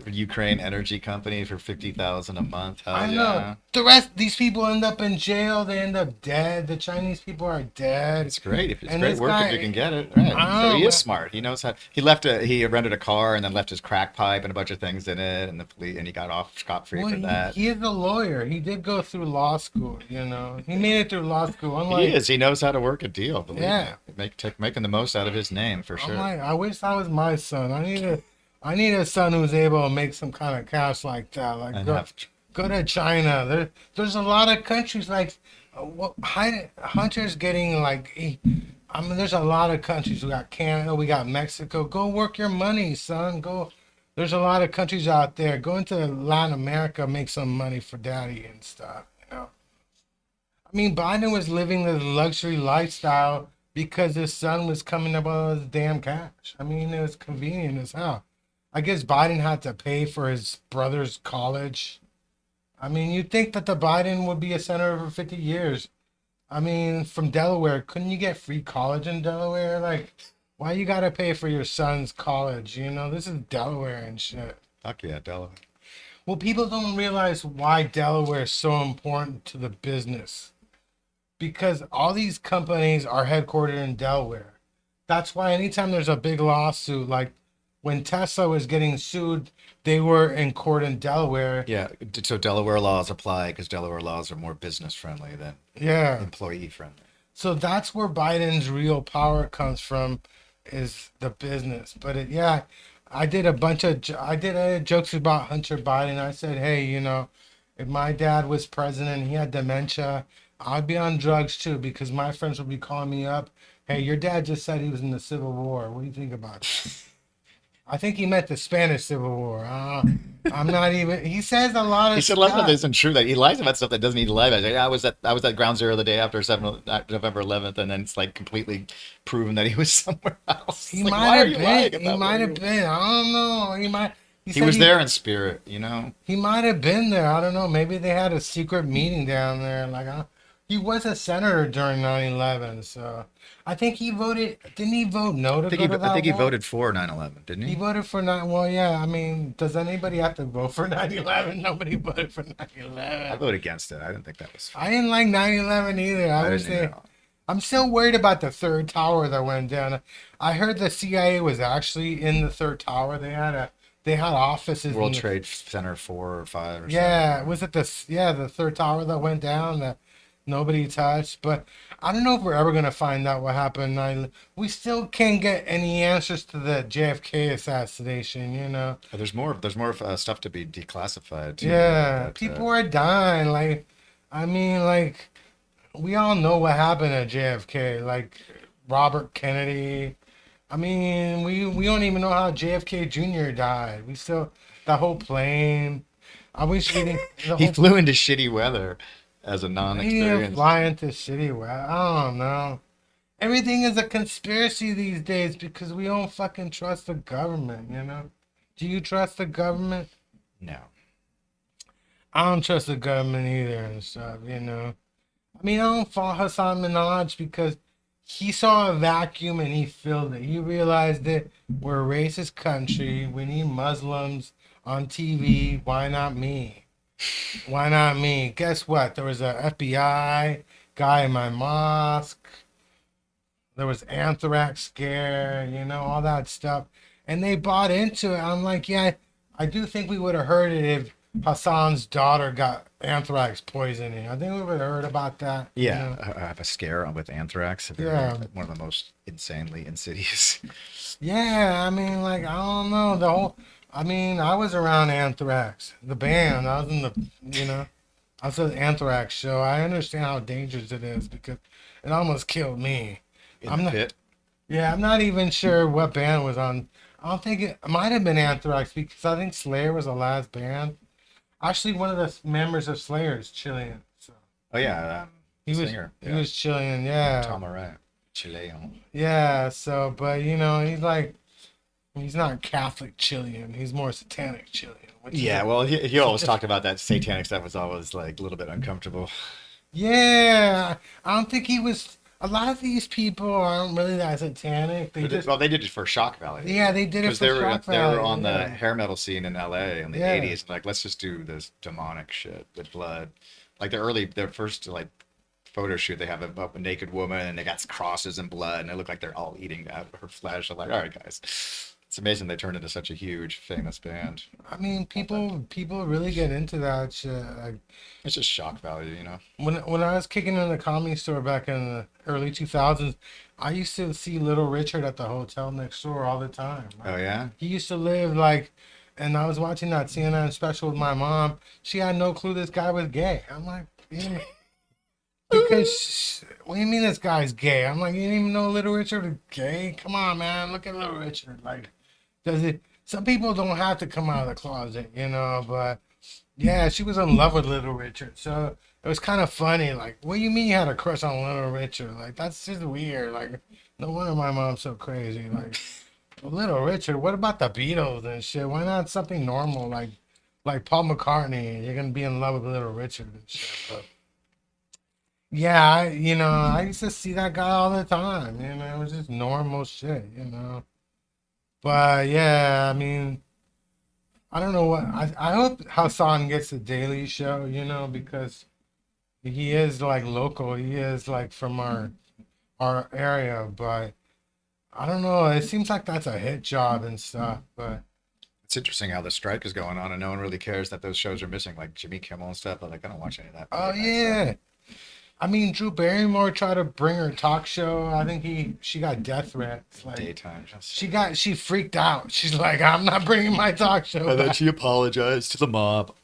for Ukraine Energy Company for $50,000 a month. Hell I yeah. know. The rest, these people end up in jail. They end up dead. The Chinese people are dead. It's great. It's And great this work guy- if you can get it. Right. I So know, he is but- smart. He knows how. He rented a car and then left his crack pipe and a bunch of things in it, and the police, and he got off scot-free Well, for that. he is a lawyer. He did go through law school, you know. He made it through law school. He is. He knows how to work a deal. Believe Yeah. me. Making the most out of his name for sure. I wish that was my son. I need a son who's able to make some kind of cash like that. Like And go to China. There's a lot of countries like Hunter's getting like. There's a lot of countries. We got Canada. We got Mexico. Go work your money, son. Go. There's a lot of countries out there. Go into Latin America, make some money for daddy and stuff. You know. Biden was living the luxury lifestyle because his son was coming up with his damn cash. It was convenient as hell. I guess Biden had to pay for his brother's college. You'd think that the Biden would be a senator for 50 years. From Delaware, couldn't you get free college in Delaware? Like, why you gotta pay for your son's college? This is Delaware and shit. Fuck yeah, Delaware. Well, people don't realize why Delaware is so important to the business. Because all these companies are headquartered in Delaware. That's why anytime there's a big lawsuit, like when Tesla was getting sued, they were in court in Delaware. Yeah, so Delaware laws apply because Delaware laws are more business friendly than Yeah. employee friendly. So that's where Biden's real power comes from, is the business. But I did jokes about Hunter Biden. I said, hey, if my dad was president and he had dementia, I'd be on drugs too because my friends would be calling me up. Hey, your dad just said he was in the Civil War. What do you think about that? I think he meant the Spanish Civil War. I'm not even. He says a lot of. He said a lot of that isn't true. That he lies about stuff that doesn't need to lie about. I was at Ground Zero the day after November 11th, and then it's like completely proven that he was somewhere else. He Like, might why are have you lying been. He about might where have you- been. I don't know. He He said was there in spirit, He might have been there. I don't know. Maybe they had a secret meeting down there. He was a senator during 9/11, so I think he voted. Didn't he vote no to go to that I think he war? voted for 9/11, didn't He he? voted for 9. Well, yeah. Does anybody have to vote for 9/11? Nobody voted for I 9/11. voted against it. I didn't think that was. I didn't like 9/11 either. I didn't either. I'm still worried about the third tower that went down. I heard the CIA was actually in the third tower. They had offices. World in the, Trade Center 4 or 5 or Yeah, was it the third tower that went down that nobody touched? But I don't know if we're ever gonna find out what happened. We still can't get any answers to the JFK assassination. something. There's more stuff to be declassified too. Yeah, That, people are dying. We all know what happened at JFK. Like Robert Kennedy. We don't even know how JFK Jr. died. We still that whole plane. I wish we didn't. he flew into shitty weather as a He didn't non-experience. fly into city. I don't know. Everything is a conspiracy these days because we don't fucking trust the government. Do you trust the government? No. I don't trust the government either and stuff, I mean, I don't follow Hassan Minaj because he saw a vacuum and he filled it. He realized that we're a racist country. We need Muslims on TV. Why not me? Why not me? Guess what? There was a FBI guy in my mosque. There was anthrax scare, all that stuff. And they bought into it. I'm like, yeah, I do think we would have heard it if Hassan's daughter got anthrax poisoning. I think we would have heard about that. Yeah, I have a scare with anthrax. Yeah. One of the most insanely insidious. Yeah, I mean, like, I don't know. I was around Anthrax, the band. I was in I was at the Anthrax show. I understand how dangerous it is because it almost killed me. In I'm the not, pit. yeah, I'm not even sure what band was on. I don't think it might have been Anthrax because I think Slayer was the last band. Actually, one of the members of Slayer is Chilean. So Oh yeah, singer. he was Chilean, yeah. Tom Araya, Chilean. Yeah, so but he's not Catholic Chilean. He's more satanic Chilean. Yeah, well, he always talked about that satanic stuff was always like a little bit uncomfortable. Yeah, I don't think he was. A lot of these people aren't really that satanic. They just, Well, they did it for shock value. yeah, they did it Because for shock they value. were on the Yeah. hair metal scene in LA in the Yeah. 80s. Like, let's just do this demonic shit with blood. Like their first like photo shoot, they have a naked woman and they got crosses and blood and they look like they're all eating out her flesh. I'm like, all right, guys, it's amazing they turned into such a huge famous band. I mean, people really get into that shit. Like It's just shock value, you know. when I was kicking in the comedy store back in the early 2000s, I used to see Little Richard at the hotel next door all the time. Oh yeah. He used to live like, and I was watching that CNN special with my mom. She had no clue this guy was gay. I'm like, yeah. Because, what do you mean this guy's gay? I'm like, you didn't even know Little Richard was gay? Come on, man. Look at Little Richard. Like, some people don't have to come out of the closet, but yeah, she was in love with Little Richard. So it was kind of funny. Like, what do you mean you had a crush on Little Richard? Like, that's just weird. Like, no wonder my mom's so crazy. Like, Little Richard, what about the Beatles and shit? Why not something normal like Paul McCartney? You're gonna be in love with Little Richard and shit. But yeah, I used to see that guy all the time. It was just normal shit. But yeah, I mean, I don't know what I hope Hassan gets the Daily Show. Because he is like local. He is like from our area, but I don't know. It seems like that's a hit job and stuff, but. It's interesting how the strike is going on and no one really cares that those shows are missing, like Jimmy Kimmel and stuff. But like, I don't watch any of that. Oh late night yeah. stuff. I mean, Drew Barrymore tried to bring her talk show. I think she got death threats. Like Daytime. Just... she freaked out. She's like, I'm not bringing my talk show And then back. she apologized to the mob.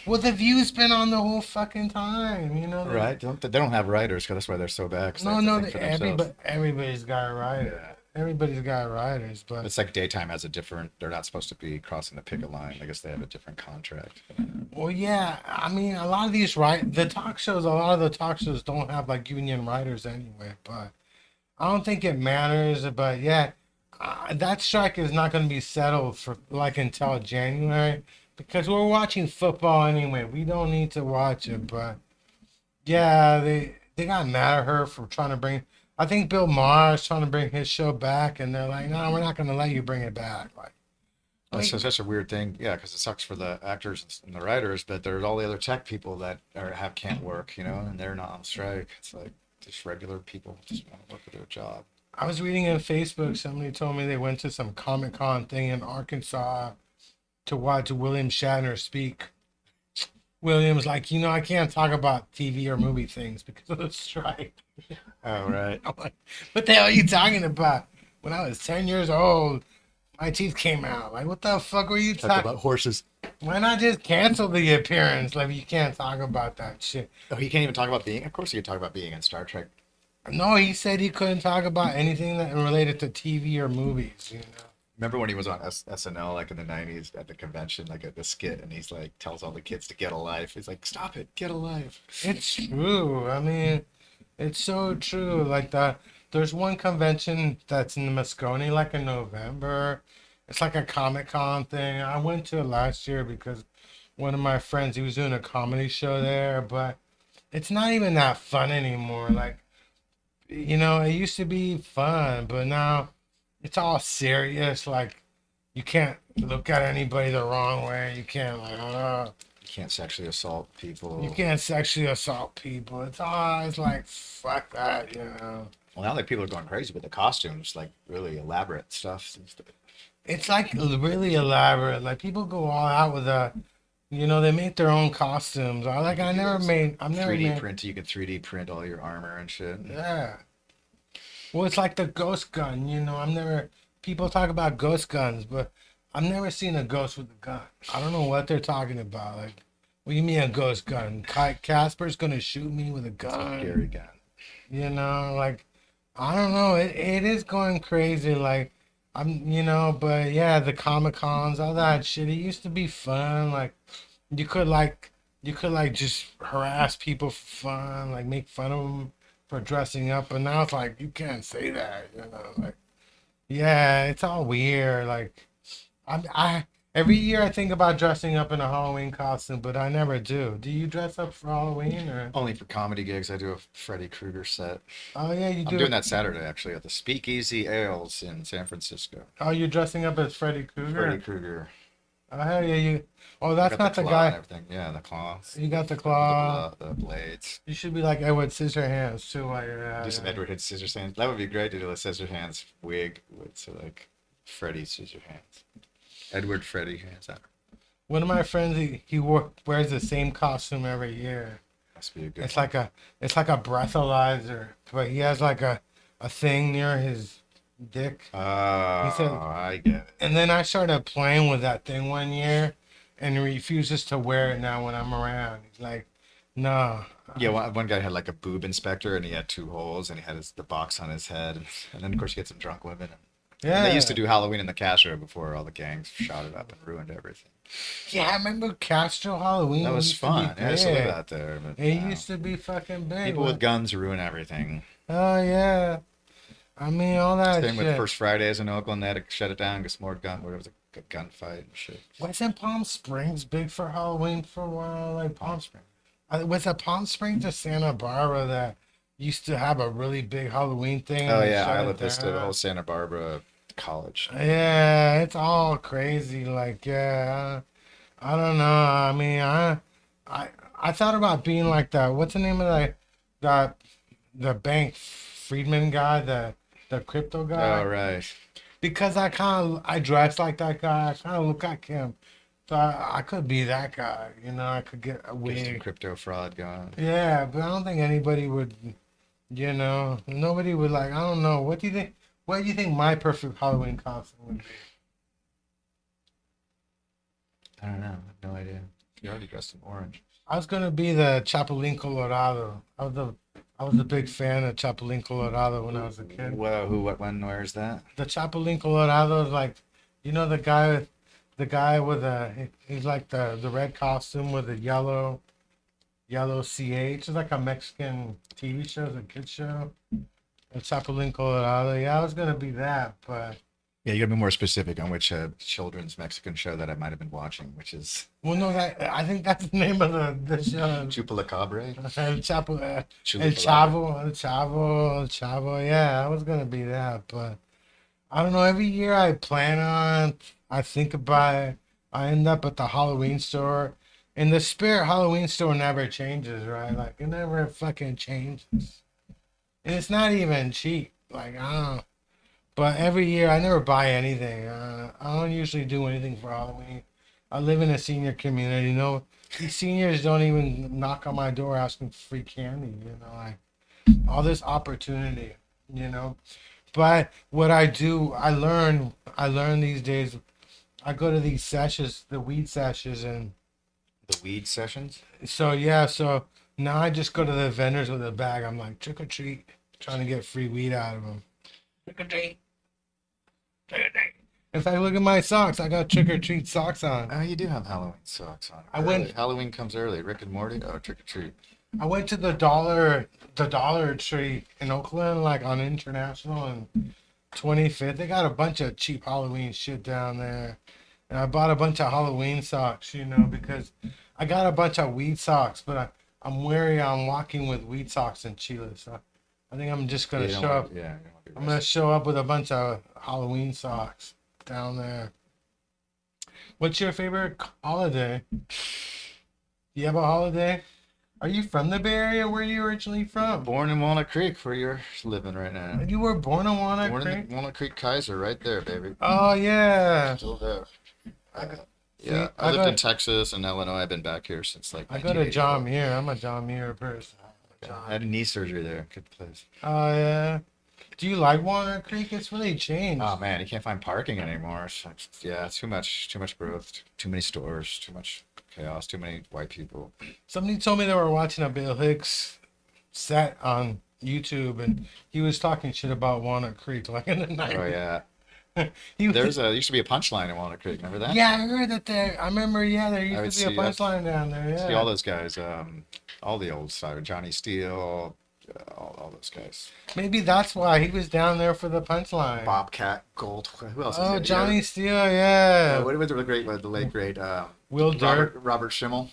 Well, the View's been on the whole fucking time. Right? They don't have writers because that's why they're so bad. 'Cause they No, have to no, think for themselves. everybody's got writers. Yeah. Everybody's got writers, but It's like daytime has a different. They're not supposed to be crossing the picket line. I guess they have a different contract. well, yeah. I mean, a lot of the talk shows. A lot of the talk shows don't have like union writers anyway. But I don't think it matters. But yeah, that strike is not going to be settled for like until January because we're watching football anyway. We don't need to watch it. But yeah, they got mad at her for trying to bring. I think Bill Maher is trying to bring his show back, and they're like, "No, we're not going to let you bring it back." That's such a weird thing. Yeah, because it sucks for the actors and the writers, but there's all the other tech people that can't work, and they're not on strike. It's like just regular people just want to work at their job. I was reading on Facebook. Somebody told me they went to some Comic-Con thing in Arkansas to watch William Shatner speak. William's like, I can't talk about TV or movie things because of the strike. Oh right. I'm like, what the hell are you talking about? When I was 10 years old, my teeth came out. Like, what the fuck were you Talk talking about horses. Why not just cancel the appearance? Like, you can't talk about that shit. Oh, you can't even talk about being. Of course, you can talk about being in Star Trek. No, he said he couldn't talk about anything that related to TV or movies, Remember when he was on SNL like in the '90s at the convention, like at the skit, and he's like tells all the kids to get a life. He's like, "Stop it, get a life." It's true. I mean, it's so true. Like there's one convention that's in Moscone, like in November. It's like a Comic-Con thing. I went to it last year because one of my friends. He was doing a comedy show there, but it's not even that fun anymore. Like, it used to be fun, but now it's all serious. Like, you can't look at anybody the wrong way. You can't You can't sexually assault people. you can't sexually assault people. It's always like fuck that. Well, now that people are going crazy with the costumes, like really elaborate stuff. It's like really elaborate. Like people go all out with they make their own costumes. I've never 3D made. print. You can 3D print all your armor and shit. Yeah. Well, it's like the ghost gun. People talk about ghost guns, but I've never seen a ghost with a gun. I don't know what they're talking about. Like, what do you mean a ghost gun? Casper's gonna shoot me with a gun. Scary gun. Like, I don't know. It is going crazy. Like, but yeah, the Comic Cons, all that shit. It used to be fun. Like, you could like just harass people for fun, like make fun of them for dressing up. But now it's like you can't say that. Like, yeah, it's all weird. Like, I every year I think about dressing up in a Halloween costume, but I never do. Do you dress up for Halloween or? Only for comedy gigs. I do a Freddy Krueger set. Oh yeah, you do. I'm doing that Saturday actually at the Speakeasy Ales in San Francisco. Oh, you're dressing up as Freddy Krueger. Freddy Krueger. Oh hell yeah, you. Oh, I that's got not the claw guy. and everything. Yeah, the claws. You got the claw. The blades. You should be like Edward Scissorhands too while you're at Do some it. Edward Hit Scissorhands. That would be great to do a Scissorhands wig with like Freddy Scissorhands. Edward Freddy hands out. One of my friends, he wears the same costume every year. Must be a good. It's like a breathalyzer, but he has like a thing near his dick. Oh, He said- I get it. And then I started playing with that thing one year, and he refuses to wear it now when I'm around. He's like, no. Yeah, one guy had like a boob inspector, and he had 2 holes, and he had the box on his head, and then of course you get some drunk women. Yeah. And they used to do Halloween in the Castro before all the gangs shot it up and ruined everything. Yeah, I remember Castro Halloween. That was used to fun. be Yeah, I still live big. out there. But, It used to be fucking big. people with guns ruin everything. Oh yeah. I mean all that Same shit. with First Fridays in Oakland. They had to shut it down because more where it was a gunfight and shit. Wasn't Palm Springs big for Halloween for a while? Like Palm Springs. Was it Palm Springs or Santa Barbara that used to have a really big Halloween thing? Oh and yeah, shut it Isla Vista, the down? whole Santa Barbara college. Yeah, it's all crazy. Like, yeah, I don't know. I mean, I thought about being like that. What's the name of that the bank Friedman guy, the crypto guy? Oh right. Because I dress like that guy. I kind of look like him. So I could be that guy. I could get a Get some wig. crypto fraud going. Yeah, but I don't think anybody would. Nobody would like. I don't know. What do you think? What do you think my perfect Halloween costume would be? I don't know. I have no idea. You're already dressed in orange. I was gonna be the Chapulín Colorado. I was a big fan of Chapulín Colorado when I was a kid. Whoa, who, what, when, where's that? The Chapulín Colorado is like, the guy with he's like the red costume with the yellow CH. It's like a Mexican TV show, it's a kid show. The Chapulín Colorado. Yeah, I was gonna be that, but Yeah, you gotta be more specific on which children's Mexican show that I might have been watching, which is well, no, I think that's the name of the show. Chupalacabre. El Chapo, El Chupacabra. El Chavo. Yeah, I was gonna be that, but I don't know. Every year I think about it. I end up at the Halloween store, and the Spirit Halloween store never changes, right? Like it never fucking changes, and it's not even cheap. Like I don't know. But every year, I never buy anything. I don't usually do anything for Halloween. I live in a senior community. No, these seniors don't even knock on my door asking for free candy. Like all this opportunity. But what I do, I learn these days. I go to these sessions, the weed sessions, and The weed sessions. so yeah. So now I just go to the vendors with a bag. I'm like trick or treat, trying to get free weed out of them. Trick or treat. In fact, look at my socks. I got trick or treat socks on. Oh, you do have Halloween socks on. I went- Halloween comes early. Rick and Morty. Oh, trick or treat. I went to the Dollar Tree in Oakland, like on International and 25th. They got a bunch of cheap Halloween shit down there. And I bought a bunch of Halloween socks, because I got a bunch of weed socks, but I'm wary on walking with weed socks in Chile. So I think I'm just Yeah, gonna you don't show want up. to, yeah, you don't want to be I'm gonna arrested. show up with a bunch of Halloween socks down there. What's your favorite holiday? Do you have a holiday? Are you from the Bay Area? Where are you originally from? Born in Walnut Creek, where you're living right now. You were born in Walnut Born in Creek? the Walnut Creek Kaiser, right there, baby. Oh yeah. Still there. I go, see, Yeah, I lived in Texas and Illinois. I've been back here since like I go to John 1984. Muir. I'm a John Muir person. I had a knee surgery there. Good place. Oh yeah. Do you like Walnut Creek? It's really changed. Oh man, you can't find parking anymore. Yeah, too much growth, too many stores, too much chaos, too many white people. Somebody told me they were watching a Bill Hicks set on YouTube, and he was talking shit about Walnut Creek, like in the 90s. Oh yeah, He was, used to be a punchline in Walnut Creek. Remember that? yeah, I heard that there. I remember, yeah, there I would used to be a see, punchline down there. see all Yeah. those guys, all the old side, Johnny Steele, all those guys. Maybe that's why he was down there for the punchline. Bobcat Gold. Who else? Oh, there? Johnny Steele, Yeah. yeah. What was the the late great Will Durst. Robert Schimmel?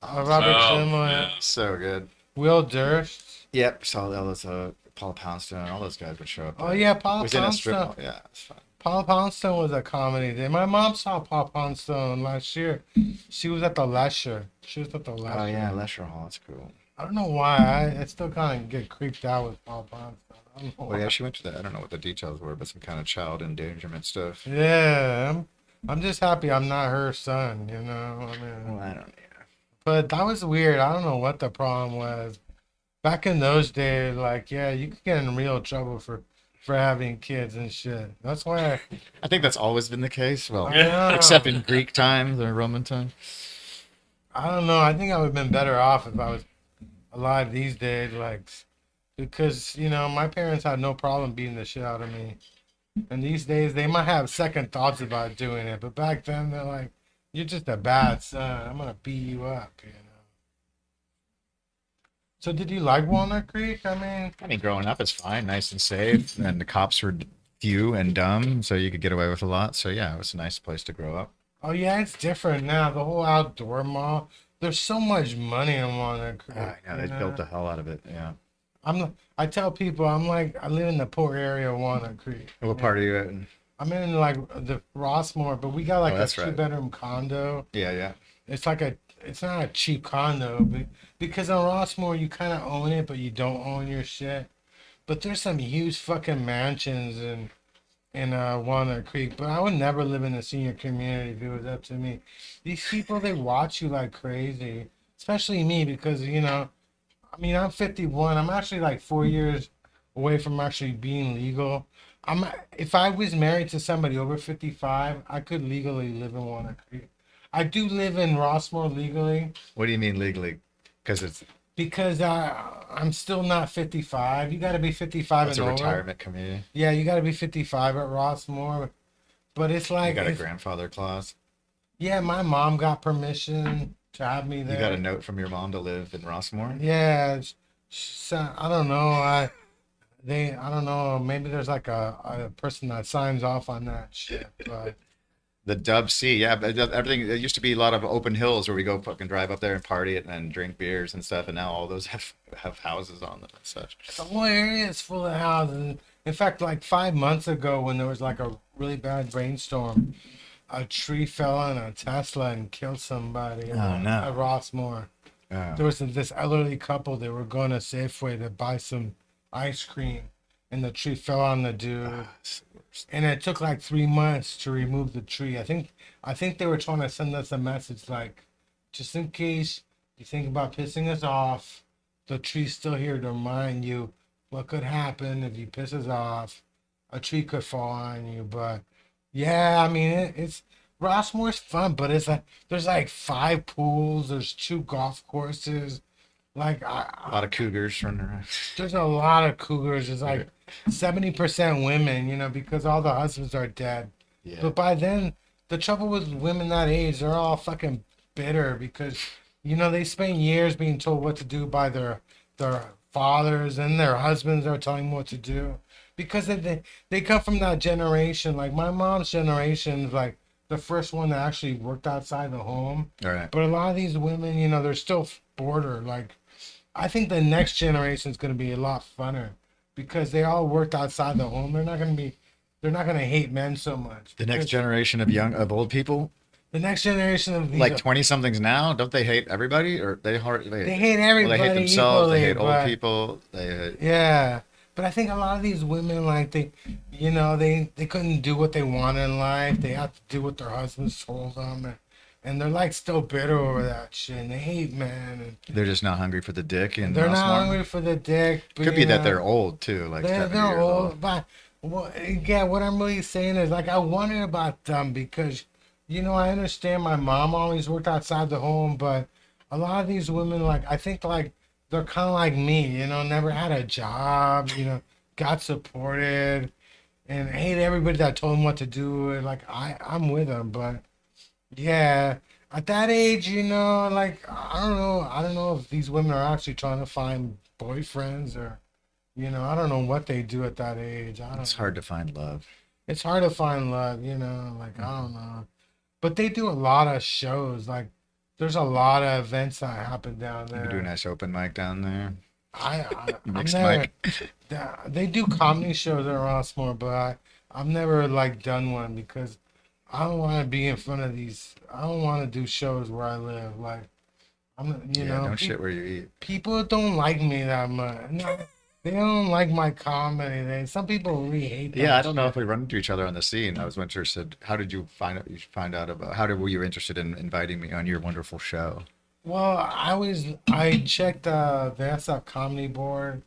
Robert Oh, Schimmel, yeah. So good. Will Durst. Yep. Saw all those Paula Poundstone, all those guys would show up. Oh there. yeah, It Paula was in a strip Poundstone. mall. Yeah, it's fun. Paula Poundstone was a comedy day. My mom saw Paula Poundstone last year. She was at the Lesher. She was at the Lesher. Oh yeah, Lesher Hall. That's cool. I don't know why. I still kind of get creeped out with Paula Poundstone. I don't know Well, yeah, why. she went to the. I don't know what the details were, but some kind of child endangerment stuff. Yeah, I'm just happy I'm not her son. I mean, Well, I don't. but that was weird. I don't know what the problem was. Back in those days, like, yeah, you could get in real trouble for having kids and shit. That's why I think that's always been the case. Well, I know. except in Greek times or Roman times. I don't know. I think I would have been better off if I was alive these days, like, because my parents had no problem beating the shit out of me, and these days they might have second thoughts about doing it, but back then they're like, "You're just a bad son. I'm gonna beat you up." So did you like Walnut Creek? I mean, growing up is fine, nice and safe, and the cops were few and dumb, so you could get away with a lot. So yeah, it was a nice place to grow up. Oh yeah, it's different now. The whole outdoor mall. There's so much money in Walnut Creek. I know they built the hell out of it. Yeah. I tell people I'm like I live in the poor area of Walnut Creek. What part are you in? I'm in like the Rossmore, but we got like Oh, a that's right. two-bedroom condo. Yeah, yeah. It's not a cheap condo, but because on Rossmore you kind of own it, but you don't own your shit. But there's some huge fucking mansions in Walnut Creek. But I would never live in a senior community if it was up to me. These people they watch you like crazy, especially me because I'm 51. I'm actually like 4 years away from actually being legal. If I was married to somebody over 55, I could legally live in Walnut Creek. I do live in Rossmore legally What do you mean legally? Because it's because I'm still not 55. You got to be 55 it's and a over. retirement community. Yeah, you got to be 55 at Rossmore. But it's You like, got a grandfather clause. yeah, my mom got permission to have me there. You got a note from your mom to live in Rossmore. Yeah, I don't know. I don't know. Maybe there's like a person that signs off on that shit. But The Dub C, yeah, but everything. There used to be a lot of open hills where we go fucking drive up there and party it and drink beers and stuff, and now all those have houses on them and such. the whole area is full of houses. In fact, like 5 months ago, when there was like a really bad rainstorm, a tree fell on a Tesla and killed somebody Oh, no. at Rossmore. There was this elderly couple. They were going to Safeway to buy some ice cream, and the tree fell on the dude. And it took like 3 months to remove the tree. I think they were trying to send us a message like, just in case you think about pissing us off, the tree's still here to remind you what could happen if you piss us off. A tree could fall on you. But yeah, I mean it's Rossmore's fun, but it's like there's like 5 pools, there's 2 golf courses. Like A lot of cougars running around. there's a lot of cougars. It's like 70% women, because all the husbands are dead. Yeah. But by then, the trouble with women that age, they're all fucking bitter because, they spend years being told what to do by their fathers, and their husbands are telling them what to do. Because they come from that generation. Like my mom's generation, like the first one that actually worked outside the home. All right. But a lot of these women, you know, they're still border. Like, I think the next generation is going to be a lot funner because they all worked outside the home. They're not going to hate men so much. The next Because generation of old people, the next generation of these, like 20-somethings now, don't they hate everybody, or they hate well, everybody they hate themselves, equally, they hate old but- people, they hate, Yeah, but I think a lot of these women, like you know, they couldn't do what they wanted in life. They have to do what their husbands told them, and they're like still bitter over that shit. And they hate men, and they're just not hungry for the dick, and they're not hungry for the dick. But, Could be you that know, they're old too, like 70 they're years old. But well, yeah, what I'm really saying is like I wonder about them because, you know, I understand my mom always worked outside the home, but a lot of these women, like I think like they're kind of like me, you know, never had a job, you know, got supported, and hate everybody that told them what to do. And like I'm with them, but yeah, at that age, you know, like I don't know if these women are actually trying to find boyfriends or, you know, I don't know what they do at that age. I don't. It's hard to find love. It's hard to find love, you know, like I don't know. But they do a lot of shows. Like there's a lot of events that happen down You could do a there. nice open mic down there. I'm Mixed never. mic. They do comedy shows at Rossmore, but I've never like done one because I don't want to be in front of these. I don't want to do shows where I live. Like you Yeah, know, don't shit where you eat. people don't like me that much. No, they don't like my comedy. Some people really hate that. Yeah, I don't know shit. if we run into each other on the scene. I was interested. How did you find out? You find out about were you interested in inviting me on your wonderful show? Well, I checked the SF comedy board.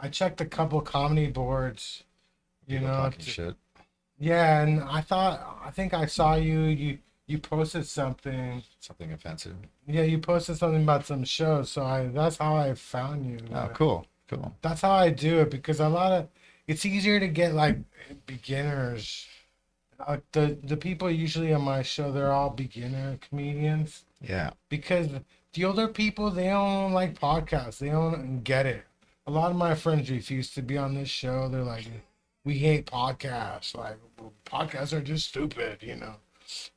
I checked a couple comedy boards, you People know. talking shit. Yeah, and I think I saw you posted something. Something offensive. Yeah, you posted something about some shows, so that's how I found you. Oh, cool, cool. That's how I do it because it's easier to get like beginners. The people usually on my show, they're all beginner comedians. Yeah, Because the older people, they don't like podcasts. They don't get it. A lot of my friends refuse to be on this show. They're like, we hate podcasts. Like, well, podcasts are just stupid, you know.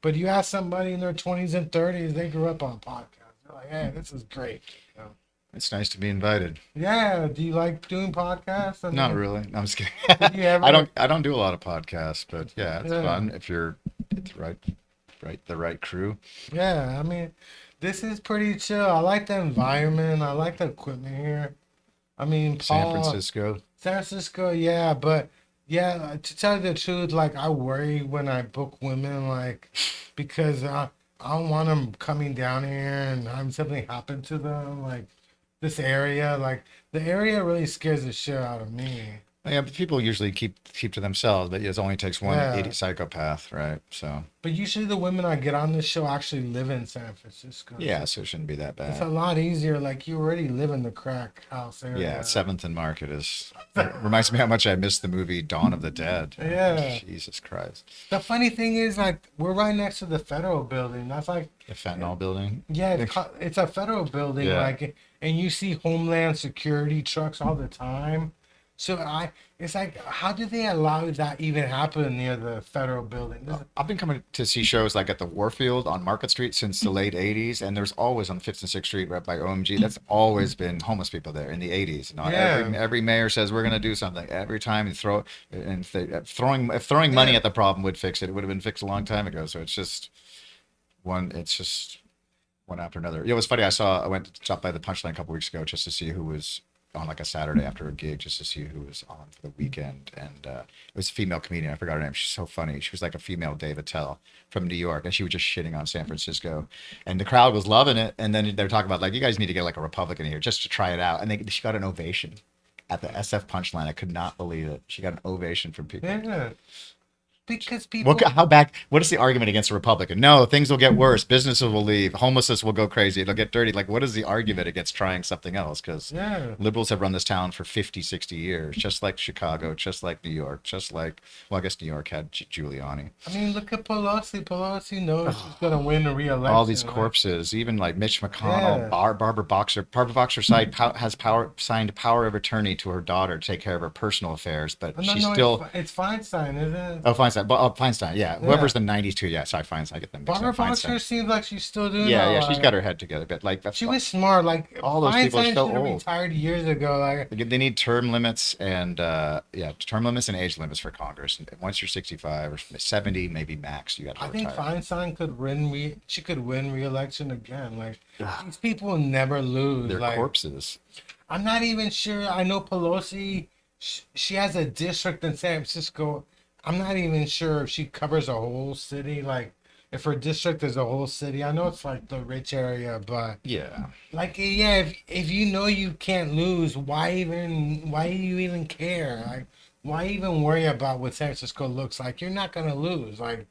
But you ask somebody in their 20s and 30s, they grew up on podcasts. They're like, hey, this is great. You know? it's nice to be invited. Yeah. Do you like doing podcasts? I Not mean, really. No, I'm just kidding. Did you ever- I don't do a lot of podcasts, but yeah, it's Yeah. fun if you're it's the right crew. Yeah. I mean, this is pretty chill. I like the environment. I like the equipment here. I mean, San Paul, Francisco. San Francisco, yeah, but yeah, to tell you the truth, like I worry when I book women, like because I don't want them coming down here and having something happen to them, like this area, like the area really scares the shit out of me. Yeah, but people usually keep to themselves, but it only takes one Yeah. idiot psychopath, right? So But usually the women I get on this show actually live in San Francisco. yeah, so it shouldn't be that It's a bad. lot easier. Like you already live in the crack house area. Yeah, Seventh and Market reminds me how much I missed the movie Dawn of the Dead. Yeah. Jesus Christ. The funny thing is, like, we're right next to the federal building. That's like, The fentanyl building. yeah, it's a federal building, Yeah. like, and you see Homeland Security trucks all the time. So it's like, how did they allow that even happen near the federal building? I've been coming to see shows like at the Warfield on Market Street since the late 80s, and there's always on 5th and 6th Street right by OMG. That's always been homeless people there in the 80s. You know, Yeah. every mayor says we're going to do something. Every time you throw and if throwing money at the problem would fix it, it would have been fixed a long time ago. So it's just one after another. You know, it was funny. I went to stop by the Punchline a couple weeks ago just to see who was on like a Saturday after a gig, just to see who was on for the weekend. And it was a female comedian. I forgot her name. She's so funny. She was like a female Dave Attell from New York, and she was just shitting on San Francisco. And the crowd was loving it. And then they were talking about like, you guys need to get like a Republican here just to try it out. And she got an ovation at the SF Punchline. I could not believe it. She got an ovation from people. Yeah. Because people. What is the argument against a Republican? No, things will get worse. Businesses will leave. Homelessness will go crazy. It'll get dirty. Like, what is the argument against trying something else? Because Yeah. liberals have run this town for 50, 60 years, just like Chicago, just like New York, just like, well, I guess New York had Giuliani. I mean, look at Pelosi. Pelosi knows she's gonna win the re-election. All these right? corpses, even like Mitch McConnell, Yeah. Barbara Boxer. Barbara Boxer signed power of attorney to her daughter to take care of her personal affairs, but No, she's no, still. it's Feinstein, isn't it? Oh, fine. Feinstein. But, Feinstein, yeah. Whoever's the 90s too. Yeah, sorry, Feinstein. I get them mixed Barbara up. Boxer Feinstein. seems like she's still doing Yeah, all yeah. She's right. got her head together. But like, that's She was smart. Like all those people are Feinstein so should have old. retired years ago. Like They need term limits and term limits and age limits for Congress. And once you're 65 or 70, maybe max, you got to I retire. think Feinstein could win. She could win re-election again. Like these people never lose. They're like corpses. I'm not even sure. I know Pelosi. She has a district in San Francisco. I'm not even sure if she covers a whole city. Like if her district is a whole city. I know it's like the rich area, but Yeah. like yeah, if you know you can't lose, why do you even care? Like why even worry about what San Francisco looks like? You're not gonna lose. Like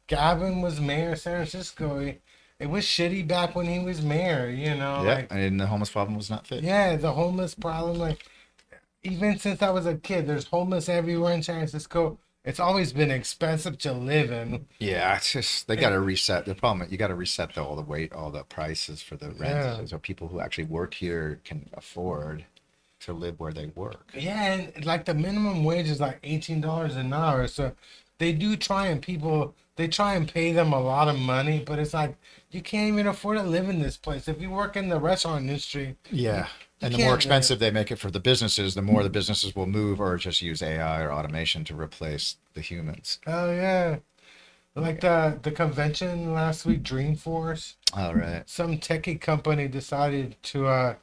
Gavin was mayor of San Francisco. It was shitty back when he was mayor, you know. Yeah. Like And the homeless problem was not fixed. yeah, the homeless problem. Like even since I was a kid, there's homeless everywhere in San Francisco. It's always been expensive to live in. Yeah, it's just they got to reset the problem. You got to reset all the prices for the rent, Yeah. so people who actually work here can afford to live where they work. Yeah, and like the minimum wage is like $18 an hour. So they do try and pay them a lot of money, but it's like you can't even afford to live in this place. If you work in the restaurant industry, Yeah, and the can't more live. expensive they make it for the businesses, the more the businesses will move or just use AI or automation to replace the humans. oh yeah. Like the convention last week, Dreamforce, All right. some techie company decided to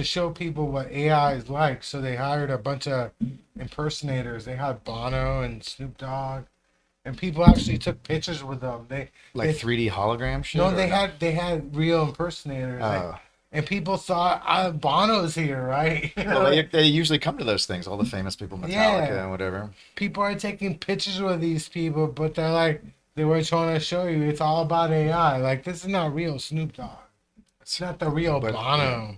show people what AI is like. So they hired a bunch of impersonators. They had Bono and Snoop Dogg, and people actually took pictures with them. Like they 3D hologram shit. no, or they not? had real impersonators, Oh. and people thought Bono's here, right? You know, Well, they usually come to those things. All the famous people, Metallica Yeah. and whatever. people are taking pictures with these people, but they're like they were trying to show you it's all about AI. Like this is not real Snoop Dogg. It's not the real But, Bono.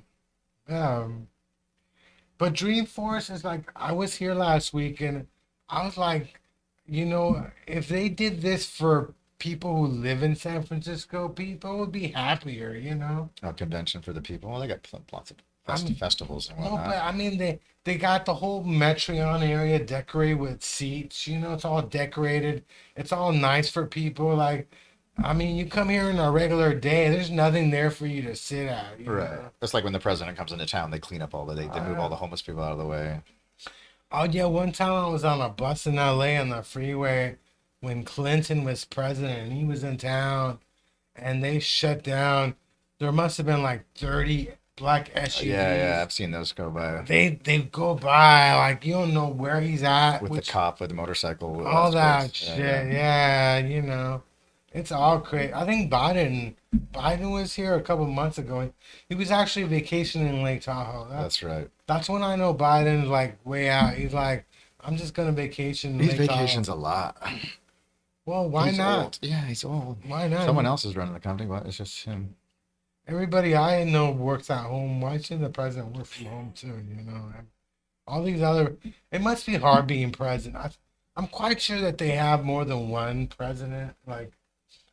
But Dreamforce is like I was here last week and I was like, you know, if they did this for people who live in San Francisco, people would be happier, you know. A convention for the people. Well, they got lots of I'm- festivals and No, whatnot. but I mean they got the whole Metreon area decorated with seats. You know, it's all decorated. It's all nice for people. Like, I mean, you come here on a regular day. There's nothing there for you to sit at. You Right. know? That's like when the president comes into town, they clean up they move all the homeless people out of the way. Oh yeah, one time I was on a bus in LA on the freeway when Clinton was president and he was in town, and they shut down. There must have been like 30 black SUVs. Yeah, I've seen those go by They go by like you don't know where he's at. with which- the cop with the motorcycle. all that sports. shit. Yeah, you know, it's all crazy. I think Biden was here a couple months ago. He was actually vacationing in Lake Tahoe. That's right. That's when I know Biden's like way out. He's like, I'm just gonna vacation. in These Lake Tahoe." vacations a lot. Well, why He's not? old. Yeah, he's old. Why not? Someone else is running the company, but it's just him. Everybody I know works at home. Why should the president work from home too? You know, and all these other. It must be hard being president. I'm quite sure that they have more than one president. Like,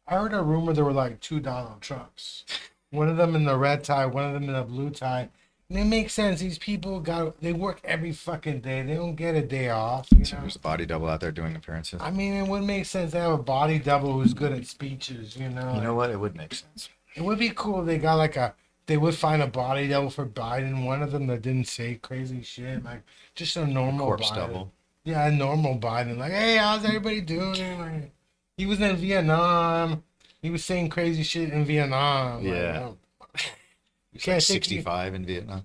I heard a rumor there were like two Donald Trumps. One of them in the red tie, one of them in the blue tie. And it makes sense. These people they work every fucking day. They don't get a day off. You So know? there's a body double out there doing appearances. I mean, it would make sense to have a body double who's good at speeches. You know, You know what? It would make sense. it would be cool if they got like they would find a body double for Biden, one of them that didn't say crazy shit, like just a normal Corpse Biden. double. Yeah, a normal Biden. Like, hey, how's everybody doing? Like, he was in Vietnam. He was saying crazy shit in Vietnam. Like, Yeah. oh, you He's like take you, 65 in Vietnam.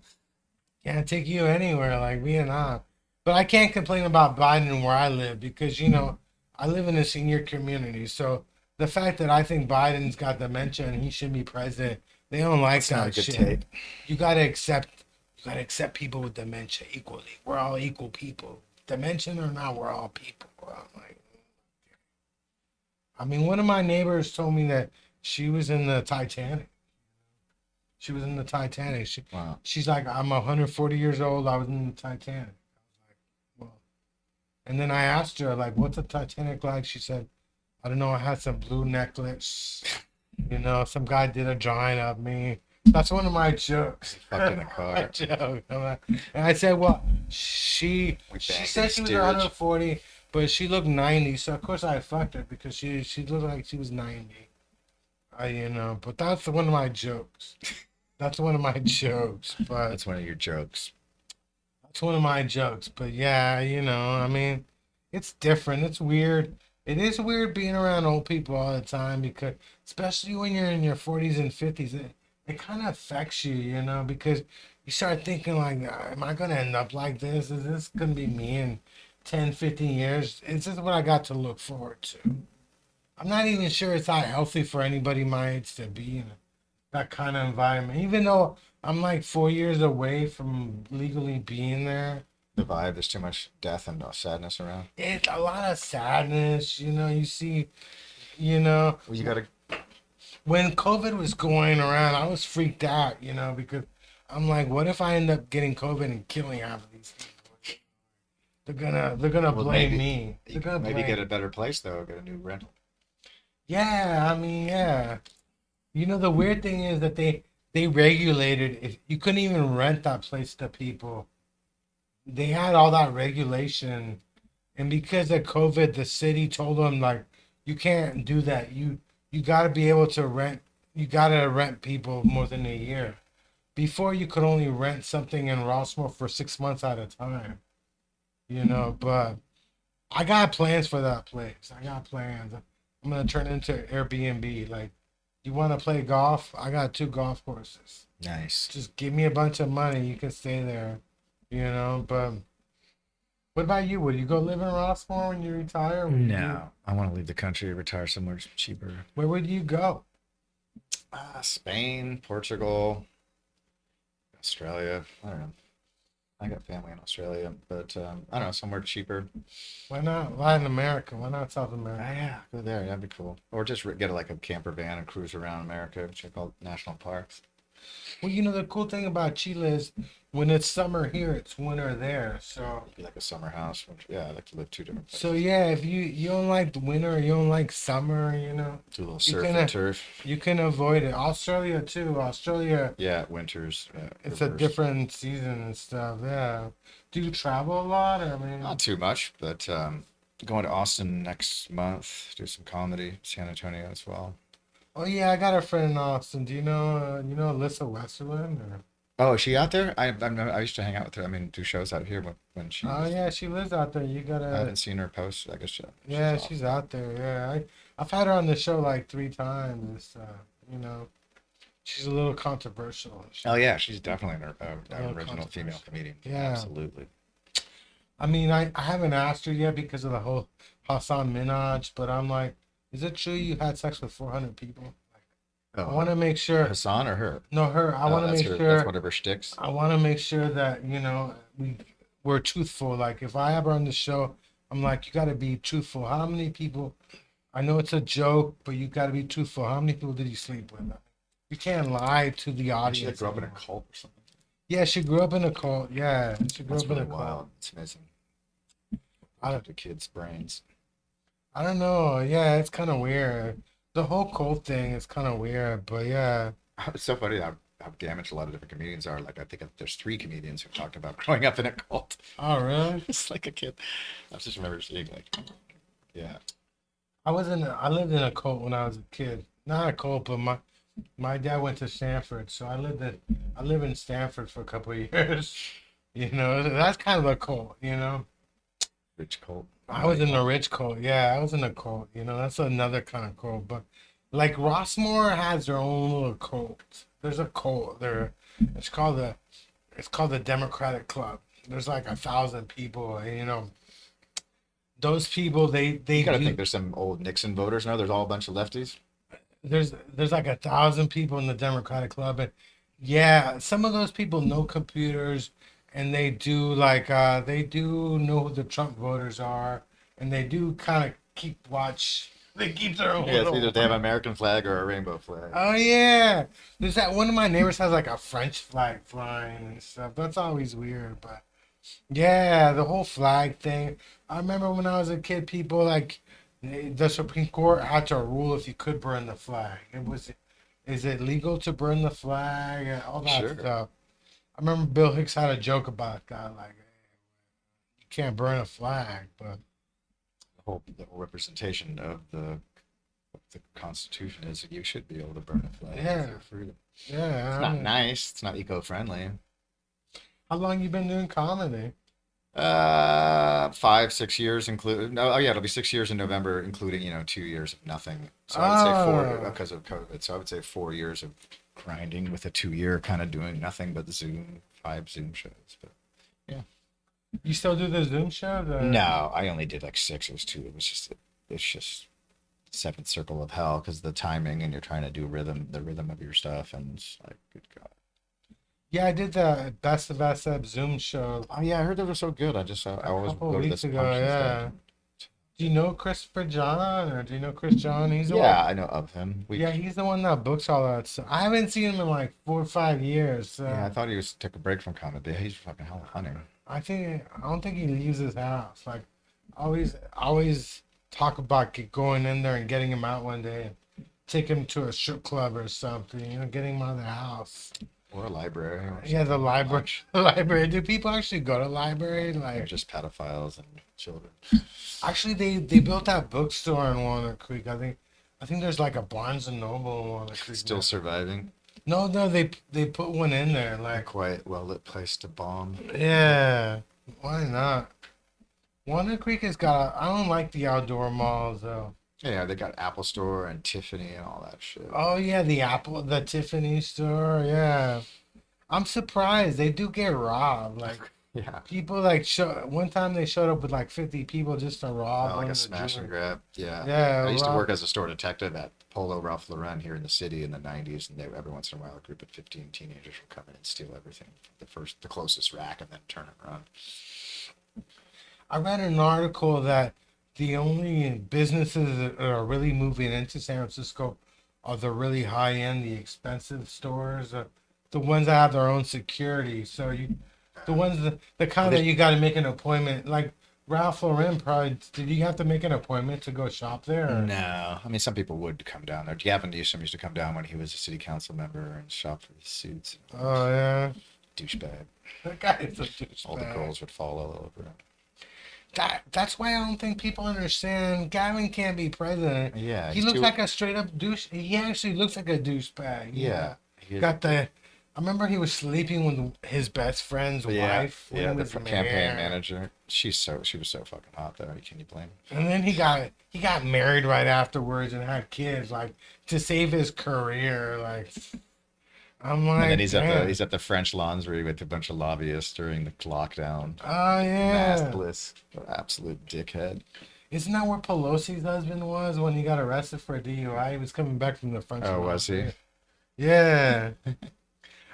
can't take you anywhere like Vietnam. But I can't complain about Biden where I live because, you know, I live in a senior community. So the fact that I think Biden's got dementia and he should be president, they don't like That's not that a good shit. take. You gotta accept people with dementia equally. We're all equal people. Dementia or not, we're all people. I'm like, I mean, one of my neighbors told me that she was in the Titanic. She was in the Titanic. Wow. She's like, I'm 140 years old. I was in the Titanic. I was like, well, and then I asked her, like, what's the Titanic like? She said, I don't know. I had some blue necklace. You know, some guy did a drawing of me. That's one of my jokes. Fucked in a car. My joke. And I said, well, she We said banged she in was steerage. 140, but she looked 90. So of course I fucked her because she looked like she was 90. But that's one of my jokes. That's one of my jokes. But That's one of your jokes. that's one of my jokes. But yeah, I mean, it's different. It's weird. It is weird being around old people all the time because, especially when you're in your 40s and 50s, it kind of affects you, because you start thinking like, am I going to end up like this? Is this going to be me in 10, 15 years? Is this what I got to look forward to? I'm not even sure it's that healthy for anybody my age to be in that kind of environment. Even though I'm like 4 years away from legally being there, The vibe. There's too much death and sadness around. it's a lot of sadness. You see, you know, Well, you gotta. when COVID was going around, I was freaked out, because I'm like, what if I end up getting COVID and killing half of these people? They're gonna Well, blame maybe me. They're gonna maybe blame. get a better place though. Get a new rental. Yeah, I mean, yeah. The weird thing is that they regulated if you couldn't even rent that place to people. They had all that regulation, and because of COVID, the city told them like you can't do that. You got to be able to rent. You got to rent people more than a year. Before you could only rent something in Rossmore for 6 months at a time. But I got plans for that place. I got plans. I'm gonna turn it into Airbnb. Like, you want to play golf? I got 2 golf courses. Nice. Just give me a bunch of money. You can stay there. But what about you? Would you go live in Rossmore when you retire? No, I want to leave the country, retire somewhere cheaper. Where would you go? Spain, Portugal, Australia. I don't know. I got family in Australia, but I don't know, somewhere cheaper. Why not Latin America? Why not South Ah, America? yeah, go there. That'd be cool. Or just get like a camper van and cruise around America, check out national parks. Well, the cool thing about Chile is when it's summer here, it's winter there. So, Be like a summer house. Yeah, I like to live two different places. so yeah, if you don't like the winter, you don't like summer, Do a little you surf can, and turf. you can avoid it. Australia too. Australia, Yeah, winters. it's a reverse. different season and stuff. Yeah. Do you travel a lot? I mean, Not too much, but going to Austin next month, do some comedy, San Antonio as well. oh yeah, I got a friend in Austin. Do you know Alyssa Westerland? Or? Oh, is she out there? I used to hang out with her. I mean, do shows out here when she Oh was, yeah, she lives out there. You I gotta. haven't seen her post. I guess Yeah, she's she's awesome. out there. Yeah, I've had her on the show like 3 times. You know, she's a little controversial. Oh yeah, she's definitely an little original female controversial. comedian. Yeah. Absolutely. I mean, I haven't asked her yet because of the whole Hassan Minaj, but I'm like, is it true you had sex with 400 people? I Oh, want to make sure. Hassan or her? No, her. I Oh, want to that's make her. sure. That's one of her shticks. I want to make sure that we're truthful. Like if I have her on the show, I'm like, you got to be truthful. How many people? I know it's a joke, but you got to be truthful. How many people did you sleep with? You can't lie to the She audience. like grew up in a anymore. cult or something. Yeah, she grew up in a cult. Yeah, she grew That's up in really a cult. wild. It's amazing. I Out the kids' brains. I don't know. Yeah, it's kind of weird. The whole cult thing is kind of weird, but yeah. It's so funny how damaged a lot of different comedians are. Like I think there's 3 comedians who talked about growing up in a cult. Oh, really? It's like a kid. I just remember seeing like, yeah. I lived in a cult when I was a kid. Not a cult, but my dad went to Stanford, so I lived in Stanford for a couple of years. That's kind of a cult. Rich cult. I was in a rich cult. Yeah, I was in a cult. That's another kind of cult. But like Rossmore has their own little cult. There's a cult there. It's called the Democratic Club. There's like 1,000 people. And, those people they You gotta do- think there's some old Nixon voters now. There's all a bunch of lefties. there's like 1,000 people in the Democratic Club, and yeah, some of those people know computers, and they do they do know who the Trump voters are, and they do kind of keep watch. They keep their own. Yeah, it's little- either they have an American flag or a rainbow flag. Oh yeah, there's that one of my neighbors has like a French flag flying and stuff. That's always weird, but yeah, the whole flag thing. I remember when I was a kid, people like the Supreme Court had to rule if you could burn the flag. Is it legal to burn the flag and all that Sure. stuff. I remember Bill Hicks had a joke about that, like, hey, you can't burn a flag, but the whole representation of the Constitution is that you should be able to burn a flag Yeah. for freedom. Yeah. It's I not mean, nice. It's not eco-friendly. how long you been doing comedy? 5, 6 years include. No, oh yeah, it'll be 6 years in November, including 2 years of nothing. So I would say four Oh. because of COVID. So I would say 4 years of grinding with a 2 year kind of doing nothing but Zoom, 5 Zoom shows. But yeah, You still do the Zoom show? no, I only did like 6. It was 2. It's just seventh circle of hell because the timing and you're trying to do the rhythm of your stuff, and it's like, good God. Yeah, I did the Best of SF Zoom show Oh yeah, I heard they were so good. I always couple go to weeks this ago, function yeah. stuff. Do you know Christopher John, or do you know Chris John? He's the Yeah, one. I know of him. Yeah, he's the one that books all that stuff. I haven't seen him in like 4 or 5 years. So Yeah, I thought he took a break from comedy. He's fucking hell funny. I don't think he leaves his house. Like, always talk about going in there and getting him out one day and take him to a strip club or something. Getting him out of the house. Or a library. Or Yeah, the something. library. The library. Do people actually go to library? They're Like, just pedophiles and children. actually, they built that bookstore in Walnut Creek. I think there's like a Barnes and Noble in Walnut Creek. Still now. surviving. No, they put one in there. A Like, quiet, well-lit place to bomb. yeah, why not? Walnut Creek has got. I don't like the outdoor malls though. Yeah, they got Apple Store and Tiffany and all that shit. Oh yeah, the Tiffany store. Yeah, I'm surprised they do get robbed. Like, Yeah. people like one time they showed up with like 50 people just to rob Oh, one like a of the smash and jewelry. grab. Yeah. Yeah, I used to rob. work as a store detective at Polo Ralph Lauren here in the city in the 90s, and every once in a while a group of 15 teenagers would come in and steal everything from the closest rack and then turn it around. I read an article that the only businesses that are really moving into San Francisco are the really high end, the expensive stores, the ones that have their own security. So the ones the kind that you got to make an appointment. Like Ralph Lauren, probably did you have to make an appointment to go shop there? Or- No, I mean some people would come down there. Gavin Newsom used to come down when he was a city council member and shop for his suits. Oh yeah, Douchebag. that guy is a All the douchebag. girls would fall all over him. That's why I don't think people understand Gavin can't be president. Yeah, He he's looks too- like a straight up douche. He actually looks like a douchebag. Yeah, he is- Got the. I remember he was sleeping with his best friend's yeah, wife. when yeah. he The was campaign mayor. manager. She was so fucking hot though. Can you blame her? And then he got married right afterwards and had kids, like to save his career. Like, I'm like, And then damn. he's at the French Laundry with a bunch of lobbyists during the lockdown. Oh yeah. Maskless, absolute dickhead. Isn't that where Pelosi's husband was when he got arrested for a DUI? He was coming back from the French. Oh, was he? Laundry. Yeah.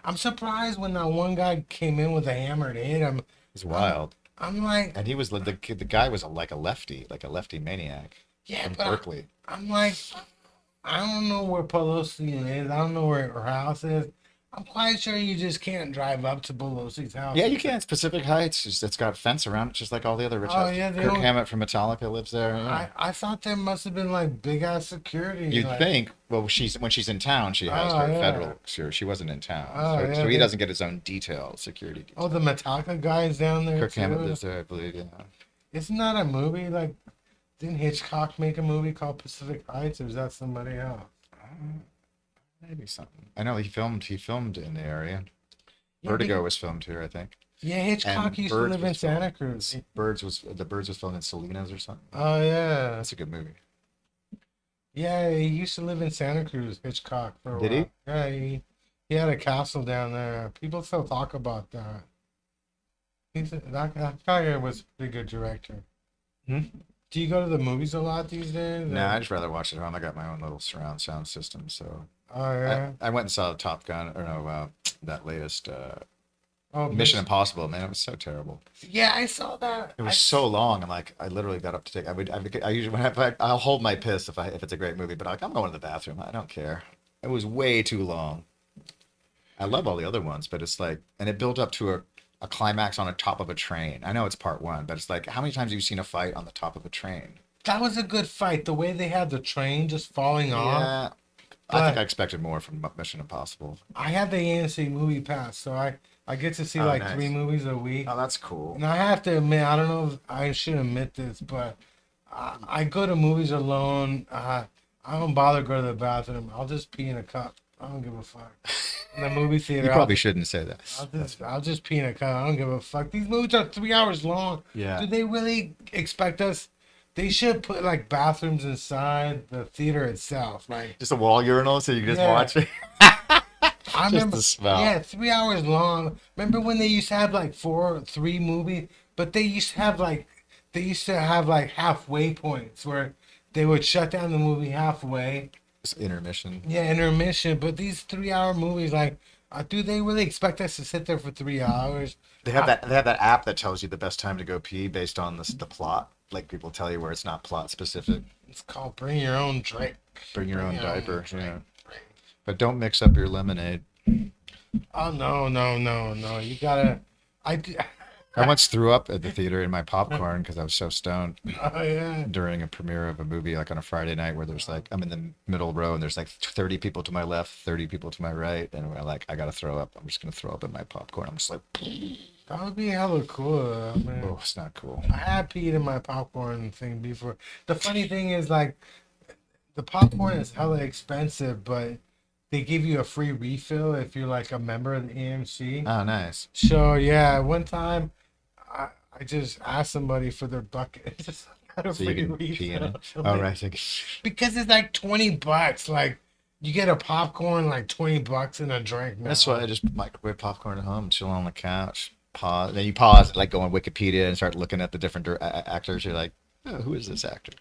I'm surprised when that one guy came in with a hammer to hit him. He's wild. I'm like, And he was the guy was like a lefty maniac yeah, from but Berkeley. I'm like, I don't know where Pelosi is. I don't know where her house is. I'm quite sure you just can't drive up to Pelosi's house. Yeah, you can. It's Pacific Heights. It's got a fence around it, just like all the other rich Oh, houses. yeah, they Kirk don't- Hammett from Metallica lives there. Yeah. I thought there must have been like big ass security. You'd like, think. Well, when she's in town, she has Oh, her yeah. federal. Sure, she wasn't in town, Oh, so, yeah, so he they- doesn't get his own security detail. Oh, the Metallica guy's down there Kirk too. Hammett lives there, I believe. Yeah. Isn't that a movie? Like, didn't Hitchcock make a movie called Pacific Heights, or is that somebody else? Maybe something. I know he filmed in the area. Yeah, Vertigo was filmed here, I think. Yeah, Hitchcock And used to Birds live in was filmed- Santa Cruz. The Birds was filmed in Salinas or something. Oh yeah, That's a good movie. yeah. He used to live in Santa Cruz. Hitchcock for a Did he? while. Yeah, he had a castle down there. People still talk about that. That guy was a pretty good director. Hmm? Do you go to the movies a lot these days? No, or- I just rather watch it at home. I got my own little surround sound system, so Oh yeah. I went and saw Top Gun, or no, that latest Oh, Mission Impossible. Man, it was so terrible. Yeah, I saw that. It was so long. I'm like, I literally got up to take. I usually I'll hold my piss if it's a great movie, but I'm going to the bathroom. I don't care. It was way too long. I love all the other ones, but it's like, and it built up to a climax on the top of a train. I know it's part one, but it's like, how many times have you seen a fight on the top of a train? That was a good fight. The way they had the train just falling off. Yeah, I think But- I expected more from Mission Impossible. I have the AMC Movie Pass, so I get to see Oh, like nice. 3 movies a week. Oh, that's cool. And I have to admit, I don't know if I should admit this, but I go to movies alone. I don't bother going to the bathroom. I'll just pee in a cup. I don't give a fuck. In the movie theater, You probably shouldn't say that. I'll just pee in a cup. I don't give a fuck. These movies are 3 hours long. Yeah. Do they really expect us? They should put like bathrooms inside the theater itself. Like Just a wall urinal so you can just Yeah. watch it. I Just remember, the smell. yeah, 3 hours long. Remember when they used to have like 3 movies, but they used to have like halfway points where they would shut down the movie halfway. Just intermission. Yeah, intermission. But these 3 hour movies, like, do they really expect us to sit there for 3 hours? They have that app that tells you the best time to go pee based on the plot. Like people tell you where it's not plot specific. It's called Bring Your Own Drink. Bring your own diaper. drink. Yeah. But don't mix up your lemonade. Oh no! You gotta. I. do- I once threw up at the theater in my popcorn because I was so stoned Oh yeah. during a premiere of a movie, like on a Friday night, where there's like I'm in the middle row and there's like 30 people to my left, 30 people to my right, and we're like, I gotta throw up. I'm just gonna throw up in my popcorn. I'm just like, That would be hella cool, man. oh, it's not cool. I have peed in my popcorn thing before. The funny thing is, like, the popcorn is hella expensive, but they give you a free refill if you're like a member of the AMC. Oh, nice. So yeah, one time I just asked somebody for their bucket. Just got a So you free can pee in refill. it. Oh, right. So Because it's like $20. Like you get a popcorn like $20 and a drink. Now. that's why I just microwave popcorn at home, chill on the couch, pause. Then you pause, like go on Wikipedia and start looking at the different actors. You're like, oh, who is this actor?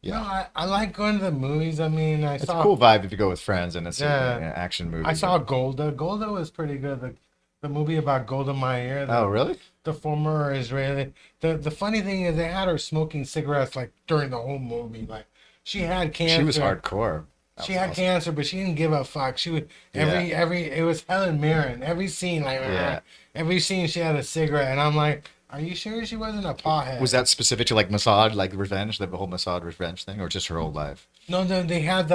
No, Yeah. I like going to the movies. I mean, I It's saw a cool vibe if you go with friends and it's Yeah. an action movie. I saw Golda. Golda was pretty good. The movie about Golda Meir. Oh, really? The former Israeli. The funny thing is they had her smoking cigarettes like during the whole movie. Like she had cancer. She was hardcore. That She was had awesome. cancer, but she didn't give a fuck. She would Yeah. every it was Helen Mirren. Every scene like Yeah. every scene she had a cigarette, and I'm like, are you sure she wasn't a pothead? Was that specific to like Mossad, like revenge, the whole Mossad revenge thing, or just her whole life? No, they had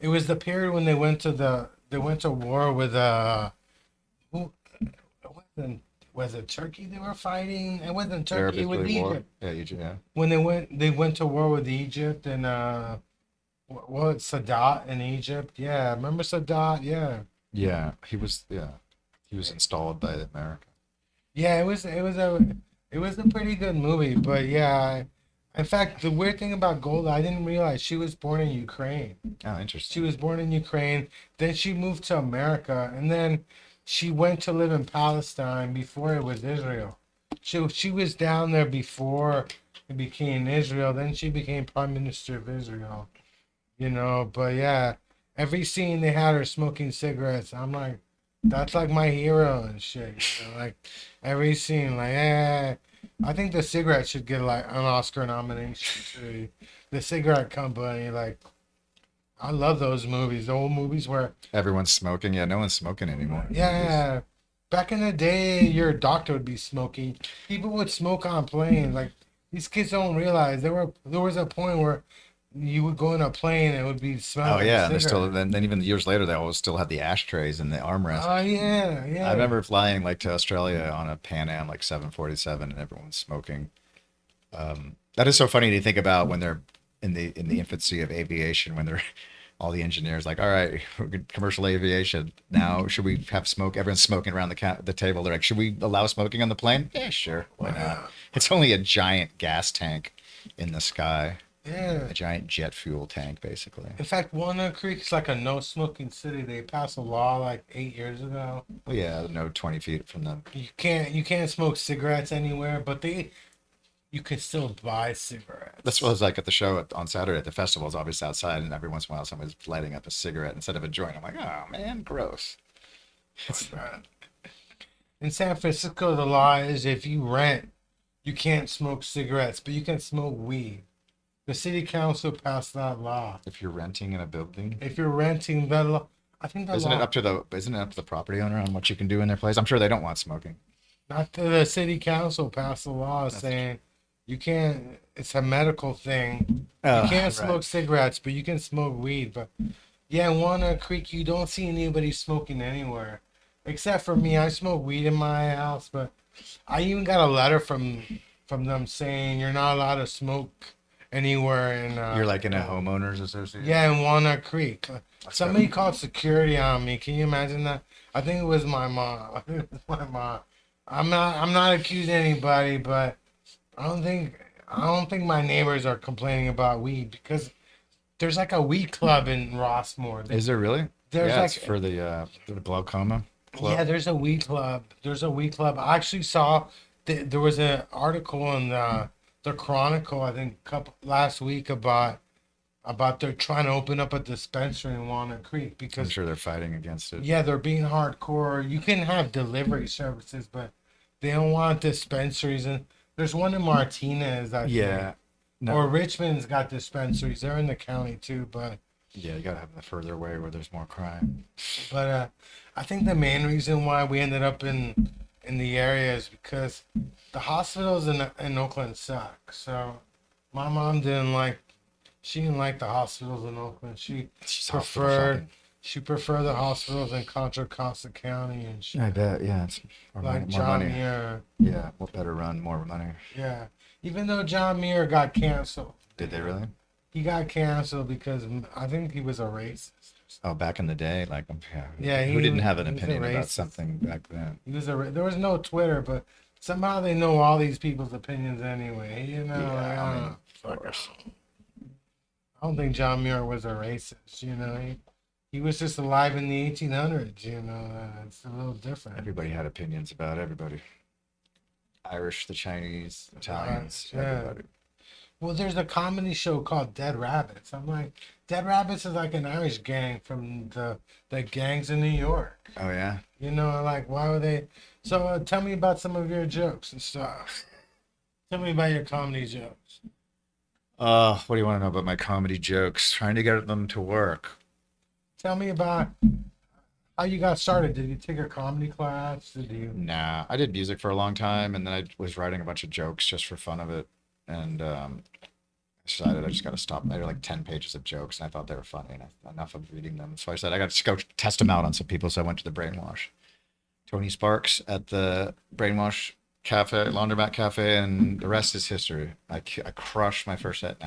it was the period when they went to war with who was it Turkey they were fighting? It wasn't Turkey, it was Arab-Israeli war. Egypt. Yeah, Egypt. Yeah. When they went to war with Egypt and what Sadat in Egypt? Yeah, remember Sadat? Yeah. Yeah, he was. Yeah, he was installed by America. Yeah, it was a pretty good movie, but yeah, in fact, the weird thing about Golda, I didn't realize she was born in Ukraine. Oh, She interesting. was born in Ukraine, then she moved to America, and then she went to live in Palestine before it was Israel. She was down there before it became Israel, then she became Prime Minister of Israel. You know, but yeah, every scene they had her smoking cigarettes. I'm like, that's like my hero and shit. You know, like every scene, like, I think the cigarette should get like an Oscar nomination too. The cigarette company, like, I love those movies. The old movies where, Everyone's smoking. Yeah, no one's smoking anymore. yeah, back in the day, your doctor would be smoking. People would smoke on planes. Like these kids don't realize there was a point where you would go in a plane and it would be smelling. Oh like yeah, and they cigarette. still then even years later they always still had the ashtrays and the armrests. Oh yeah. I remember flying like to Australia on a Pan Am like 747 and everyone's smoking. That is so funny to think about when they're in the infancy of aviation, when they're all the engineers like, all right, we're good commercial aviation now. Should we have smoke? Everyone's smoking around the table. They're like, should we allow smoking on the plane? Yeah, sure, why not? It's only a giant gas tank in the sky, Yeah. a giant jet fuel tank, basically. In fact, Walnut Creek is like a no smoking city. They passed a law like 8 years ago. Well, yeah, no 20 feet from them. You can't smoke cigarettes anywhere, but you can still buy cigarettes. That's what it was like at the show on Saturday at the festival. It's obviously outside, and every once in a while someone's lighting up a cigarette instead of a joint. I'm like, oh man, gross. In San Francisco, the law is if you rent, you can't smoke cigarettes, but you can smoke weed. The city council passed that law. If you're renting in a building, If you're renting, the law, I think the isn't law, it up to the property owner on what you can do in their place? I'm sure they don't want smoking. not the city council passed a law saying you can't. It's a medical thing. You can't smoke cigarettes, but you can smoke weed. But yeah, in Walnut Creek, you don't see anybody smoking anywhere, except for me. I smoke weed in my house, but I even got a letter from them saying you're not allowed to smoke anywhere in. You're like in a homeowners association. Yeah, in Walnut Creek. Somebody good. called security on me. Can you imagine that? I think it was my mom. I think it was my mom. I'm not accusing anybody, but I don't think my neighbors are complaining about weed because there's like a weed club in Rossmore. Is there really? There's Yeah, it's like for the glaucoma club. yeah, there's a weed club. There's a weed club. I actually saw there was an article in the Chronicle, I think, last week about they're trying to open up a dispensary in Walnut Creek I'm because sure they're fighting against it. yeah, they're being hardcore. You can have delivery services, but they don't want dispensaries. And there's one in Martinez, I think. Yeah. No. Or Richmond's got dispensaries. They're in the county too, but Yeah, you gotta have the further away where there's more crime. I think the main reason why we ended up in the area is because the hospitals in Oakland suck. So my mom she didn't like the hospitals in Oakland. She's hospital Preferred shopping. she preferred the hospitals in Contra Costa County and shit. I bet. Yeah, it's more, Like more John money. Muir. Yeah, well, better run, more money. Yeah. Even though John Muir got canceled. Did they really? He got canceled because I think he was a racist. Oh, back in the day, like yeah. Yeah, Who didn't have an he was a opinion about racist. something back then? There was no Twitter, but somehow they know all these people's opinions anyway. You know, Yeah, like, I I, mean, don't, of course. I don't think John Muir was a racist. You know, he was just alive in the 1800s. You know, it's a little different. Everybody had opinions about everybody. Irish, the Chinese, Italians, Yeah. everybody. Well, there's a comedy show called Dead Rabbits. I'm like, Dead Rabbits is like an Irish gang from the gangs in New York. Oh yeah. You know, like why would they? So tell me about some of your jokes and stuff. Tell me about your comedy jokes. What do you want to know about my comedy jokes? Trying to get them to work. Tell me about how you got started. Did you take a comedy class? Did you? Nah, I did music for a long time, and then I was writing a bunch of jokes just for fun of it, and I decided I just got to stop. I had like 10 pages of jokes, and I thought they were funny, and enough of reading them. So I said I got to go test them out on some people. So I went to the Brainwash, Tony Sparks at the Brainwash Cafe, Laundromat Cafe, and the rest is history. I crushed my first set.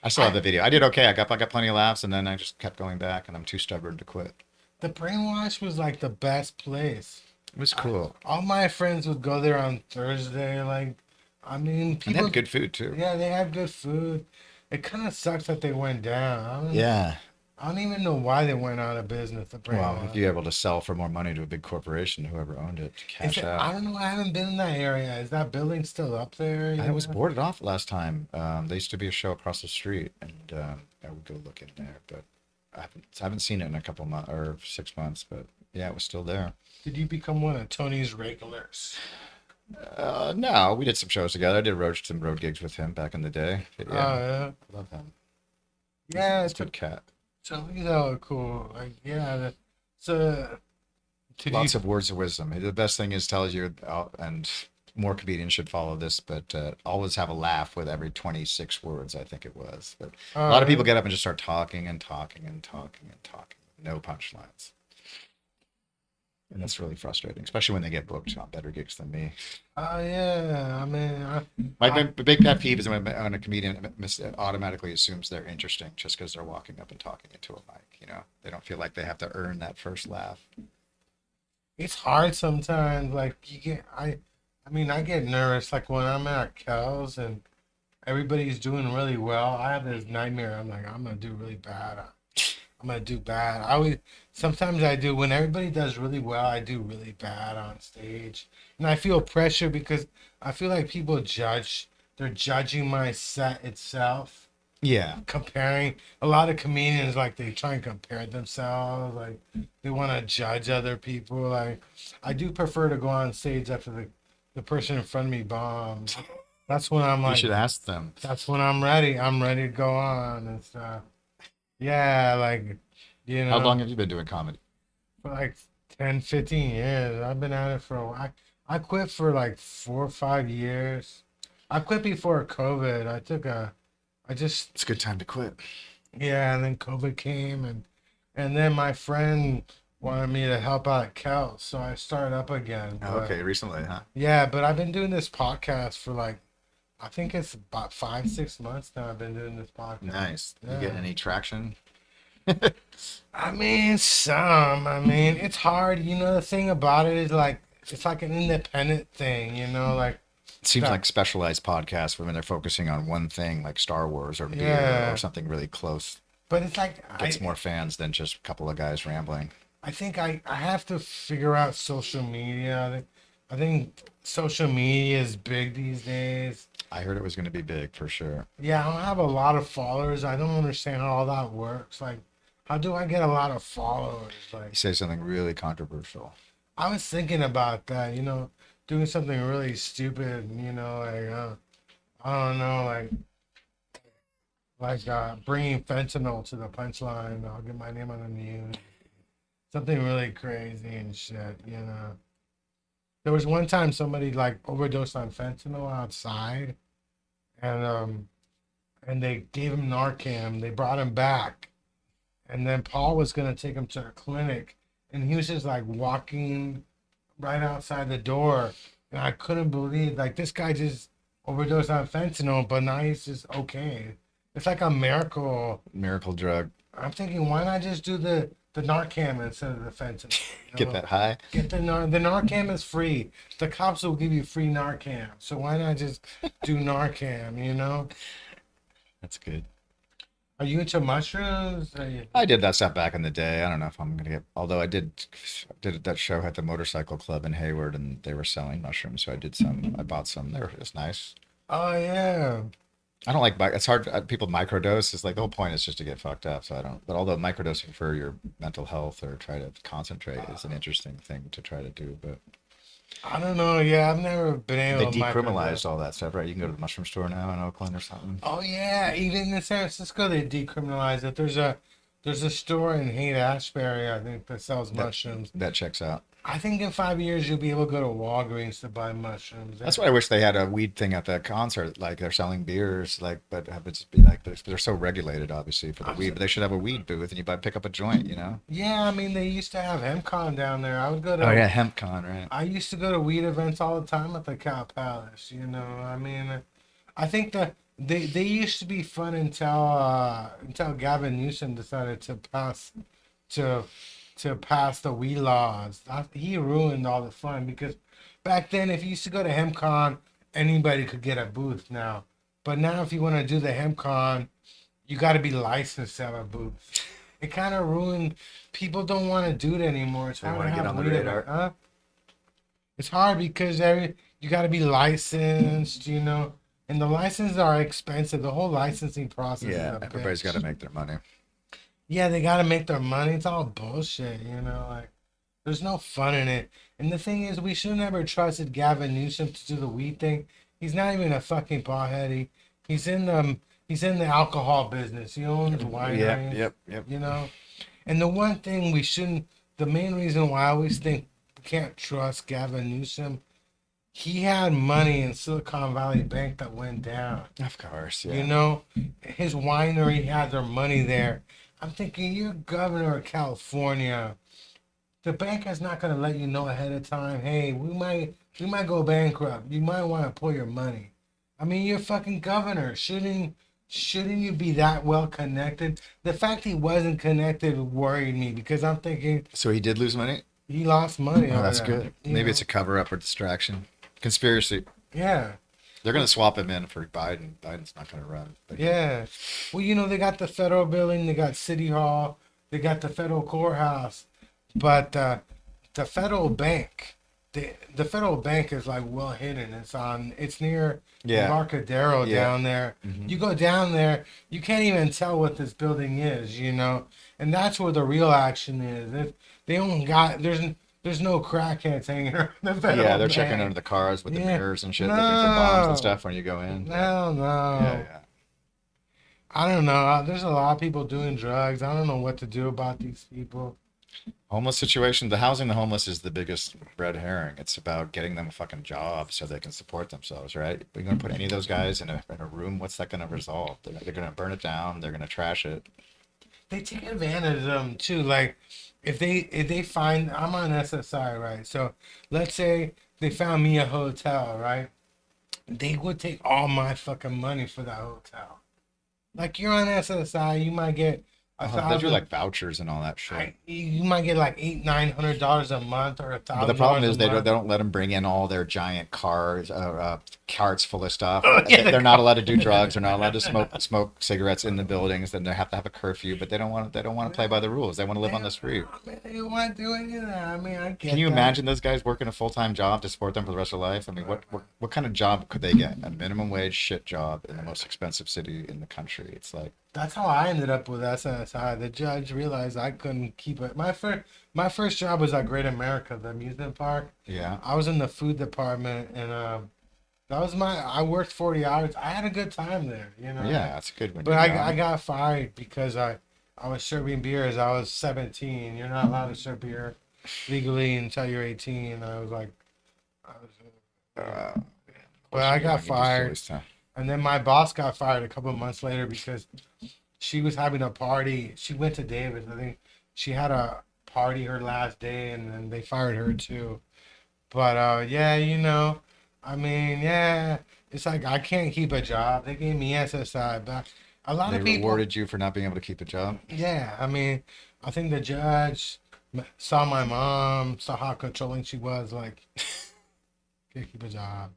I still have the video. I did okay. I got plenty of laughs, and then I just kept going back, and I'm too stubborn to quit. The Brainwash was like the best place. It was cool. All my friends would go there on Thursday. Like, I mean, And they people. had good food too. Yeah, they had good food. It kind of sucks that they went down. Yeah. I don't even know why they went out of business. The Well, Brainwash. if you're able to sell for more money to a big corporation, whoever owned it, to cash I out. don't know. I haven't been in that area. Is that building still up there? You I was know? boarded off last time. There used to be a show across the street, and I would go look in there, but I haven't seen it in a couple months or 6 months. But yeah, it was still there. Did you become one of Tony's regulars? No, we did some shows together. I did some road gigs with him back in the day. But Oh, yeah, yeah. I love him. Yeah, He's a good cat. Tony's hella cool. Like, yeah. So, did Lots you, of words of wisdom. The best thing is tells you, and more comedians should follow this, but always have a laugh with every 26 words, I think it was. But a lot of people get up and just start talking and talking and talking and talking. No punchlines. And that's really frustrating, especially when they get booked on better gigs than me. Oh, yeah. I mean, My big pet peeve is when a comedian automatically assumes they're interesting just because they're walking up and talking into a mic. You know, they don't feel like they have to earn that first laugh. it's hard sometimes. Like, I mean, I get nervous. Like, when I'm at Kel's and everybody's doing really well, I have this nightmare. I'm like, I'm going to do really bad. I'm gonna do bad. Sometimes I do when everybody does really well, I do really bad on stage. And I feel pressure because I feel like they're judging my set itself, Yeah. comparing a lot of comedians like they try and compare themselves, like they want to judge other people. Like I do prefer to go on stage after the person in front of me bombs. That's when I'm You like should ask them. that's when I'm ready. I'm ready to go on and stuff. Yeah, like, you know, How long have you been doing comedy? for like 10, 15 years. I've been at it for a while. I quit for like 4 or 5 years. I quit before COVID. It's a good time to quit. Yeah, and then COVID came and then my friend wanted me to help out at Cal, so I started up again. Oh, But, okay, recently, huh? yeah, but I've been doing this podcast for like I think it's about 5, 6 months now I've been doing this podcast. Nice. You Yeah. get any traction? I mean, some. I mean, it's hard. You know, the thing about it is like it's like an independent thing. You know, like It seems that- like specialized podcasts when they're focusing on one thing, like Star Wars or beer Yeah. or something really close, But it's like gets more fans than just a couple of guys rambling. I think I have to figure out social media. I think social media is big these days. I heard it was going to be big for sure. Yeah, I don't have a lot of followers. I don't understand how all that works. Like, how do I get a lot of followers? Like, You say something really controversial. I was thinking about that, you know, doing something really stupid, you know, I don't know, bringing fentanyl to the punchline. I'll get my name on the news. Something really crazy and shit, you know. There was one time somebody like overdosed on fentanyl outside, and they gave him Narcan. They brought him back, and then Paul was gonna take him to a clinic, and he was just like walking right outside the door, and I couldn't believe like this guy just overdosed on fentanyl, but now he's just okay. It's like a miracle. Miracle drug. I'm thinking, why not just do the Narcan instead of the fentanyl? You Get know? that high. Get the Narcan is free. The cops will give you free Narcan. So why not just do Narcan? You know? That's good. Are you into mushrooms? Are you... I did that stuff back in the day. I don't know if I'm gonna get. Although I did that show at the motorcycle club in Hayward, and they were selling mushrooms, so I did some. I bought some. They were just nice. Oh yeah. I don't like. It's hard. People microdose. It's like the whole point is just to get fucked up. So I don't. But although microdosing for your mental health or try to concentrate is an interesting thing to try to do. But I don't know. Yeah, I've never been able. they to decriminalized all that stuff, right? You can go to the mushroom store now in Oakland or something. Oh yeah, even in San Francisco they decriminalized it. There's a store in Haight-Ashbury, I think, that sells mushrooms. That checks out. I think in 5 years you'll be able to go to Walgreens to buy mushrooms. That's why I wish they had a weed thing at the concert. Like they're selling beers, like, but have it just be like they're so regulated, obviously, for the weed. But they should have a weed booth, and you pick up a joint, you know? Yeah, I mean they used to have HempCon down there. I would go to. Oh yeah, HempCon, right? I used to go to weed events all the time at the Cow Palace. You know, I mean, I think that they used to be fun until Gavin Newsom decided to pass the weed laws. He ruined all the fun because back then, if you used to go to HempCon, anybody could get a booth now. But now, if you want to do the HempCon, you got to be licensed to have a booth. It kind of ruined. People don't want to do it anymore. It's They hard wanna to get have on the weed radar. event, huh? It's hard because you got to be licensed, you know, and the licenses are expensive. The whole licensing process. Yeah, is a everybody's bitch. got to make their money. Yeah, they got to make their money. It's all bullshit, you know. Like, there's no fun in it. And the thing is, we should have never trusted Gavin Newsom to do the weed thing. He's not even a fucking pothead. He's in the alcohol business. He owns wineries. Yep. You know, and the one thing we shouldn't. The main reason why I always think we can't trust Gavin Newsom. He had money in Silicon Valley Bank that went down. Of course, yeah. You know, his winery had their money there. I'm thinking, you're governor of California. The bank is not going to let you know ahead of time. Hey, we might go bankrupt. You might want to pull your money. I mean, you're fucking governor. Shouldn't you be that well connected? The fact he wasn't connected worried me because I'm thinking So he did lose money? he lost money. Oh, over that's that, good. you Maybe know? it's a cover up or distraction. Conspiracy. Yeah. They're going to swap him in for Biden. Biden's not going to run. But Yeah. Well, you know, they got the federal building, they got City Hall, they got the federal courthouse, but the federal bank, the federal bank is like well hidden. It's near Yeah. Embarcadero Yeah. down there. Mhm. You go down there, you can't even tell what this building is, you know, and that's where the real action is. If they don't got there's no crackheads hanging around the federal Yeah, they're bank. checking under the cars with the Yeah. mirrors and shit, looking for bombs No. and stuff when you go in. No, no. Yeah. I don't know. There's a lot of people doing drugs. I don't know what to do about these people. Homeless situation. The housing the homeless is the biggest red herring. It's about getting them a fucking job so they can support themselves, right? You're going to put any of those guys in a room, what's that going to resolve? They're going to burn it down. They're going to trash it. They take advantage of them too. Like if they find I'm on SSI, right? So let's say they found me a hotel, right? they would take all my fucking money for that hotel. Like you're on SSI, you might get a They do thousand. like vouchers and all that shit. You might get like $800-900 a month or But the problem $1,000 is a they month. don't let them bring in all their giant cars, carts full of stuff. Yeah, They're not allowed to do drugs. They're not allowed to smoke cigarettes in the buildings. Then they have to have a curfew. But they don't want to play by the rules. They want to live on the street. They don't want to do any of that. I mean, I get Can you that. imagine those guys working a full-time job to support them for the rest of their life? I mean, what kind of job could they get? A minimum wage shit job in the most expensive city in the country. It's like, That's how I ended up with SSI. The judge realized I couldn't keep it. My first job was at Great America, the amusement park. yeah, I was in the food department, and that was I worked 40 hours. I had a good time there, you know. yeah, that's a good one. But I got fired because I was serving beer as I was 17. You're not allowed to serve beer legally until you're 18. I was like, but I got fired. And then my boss got fired a couple of months later because she was having a party. She went to Davis. I think she had a party her last day, and then they fired her too. But yeah, you know, I mean, yeah, it's like I can't keep a job. They gave me SSI, but a lot They of people. rewarded you for not being able to keep a job. Yeah, I mean, I think the judge saw my mom, saw how controlling she was. Like, can't keep a job.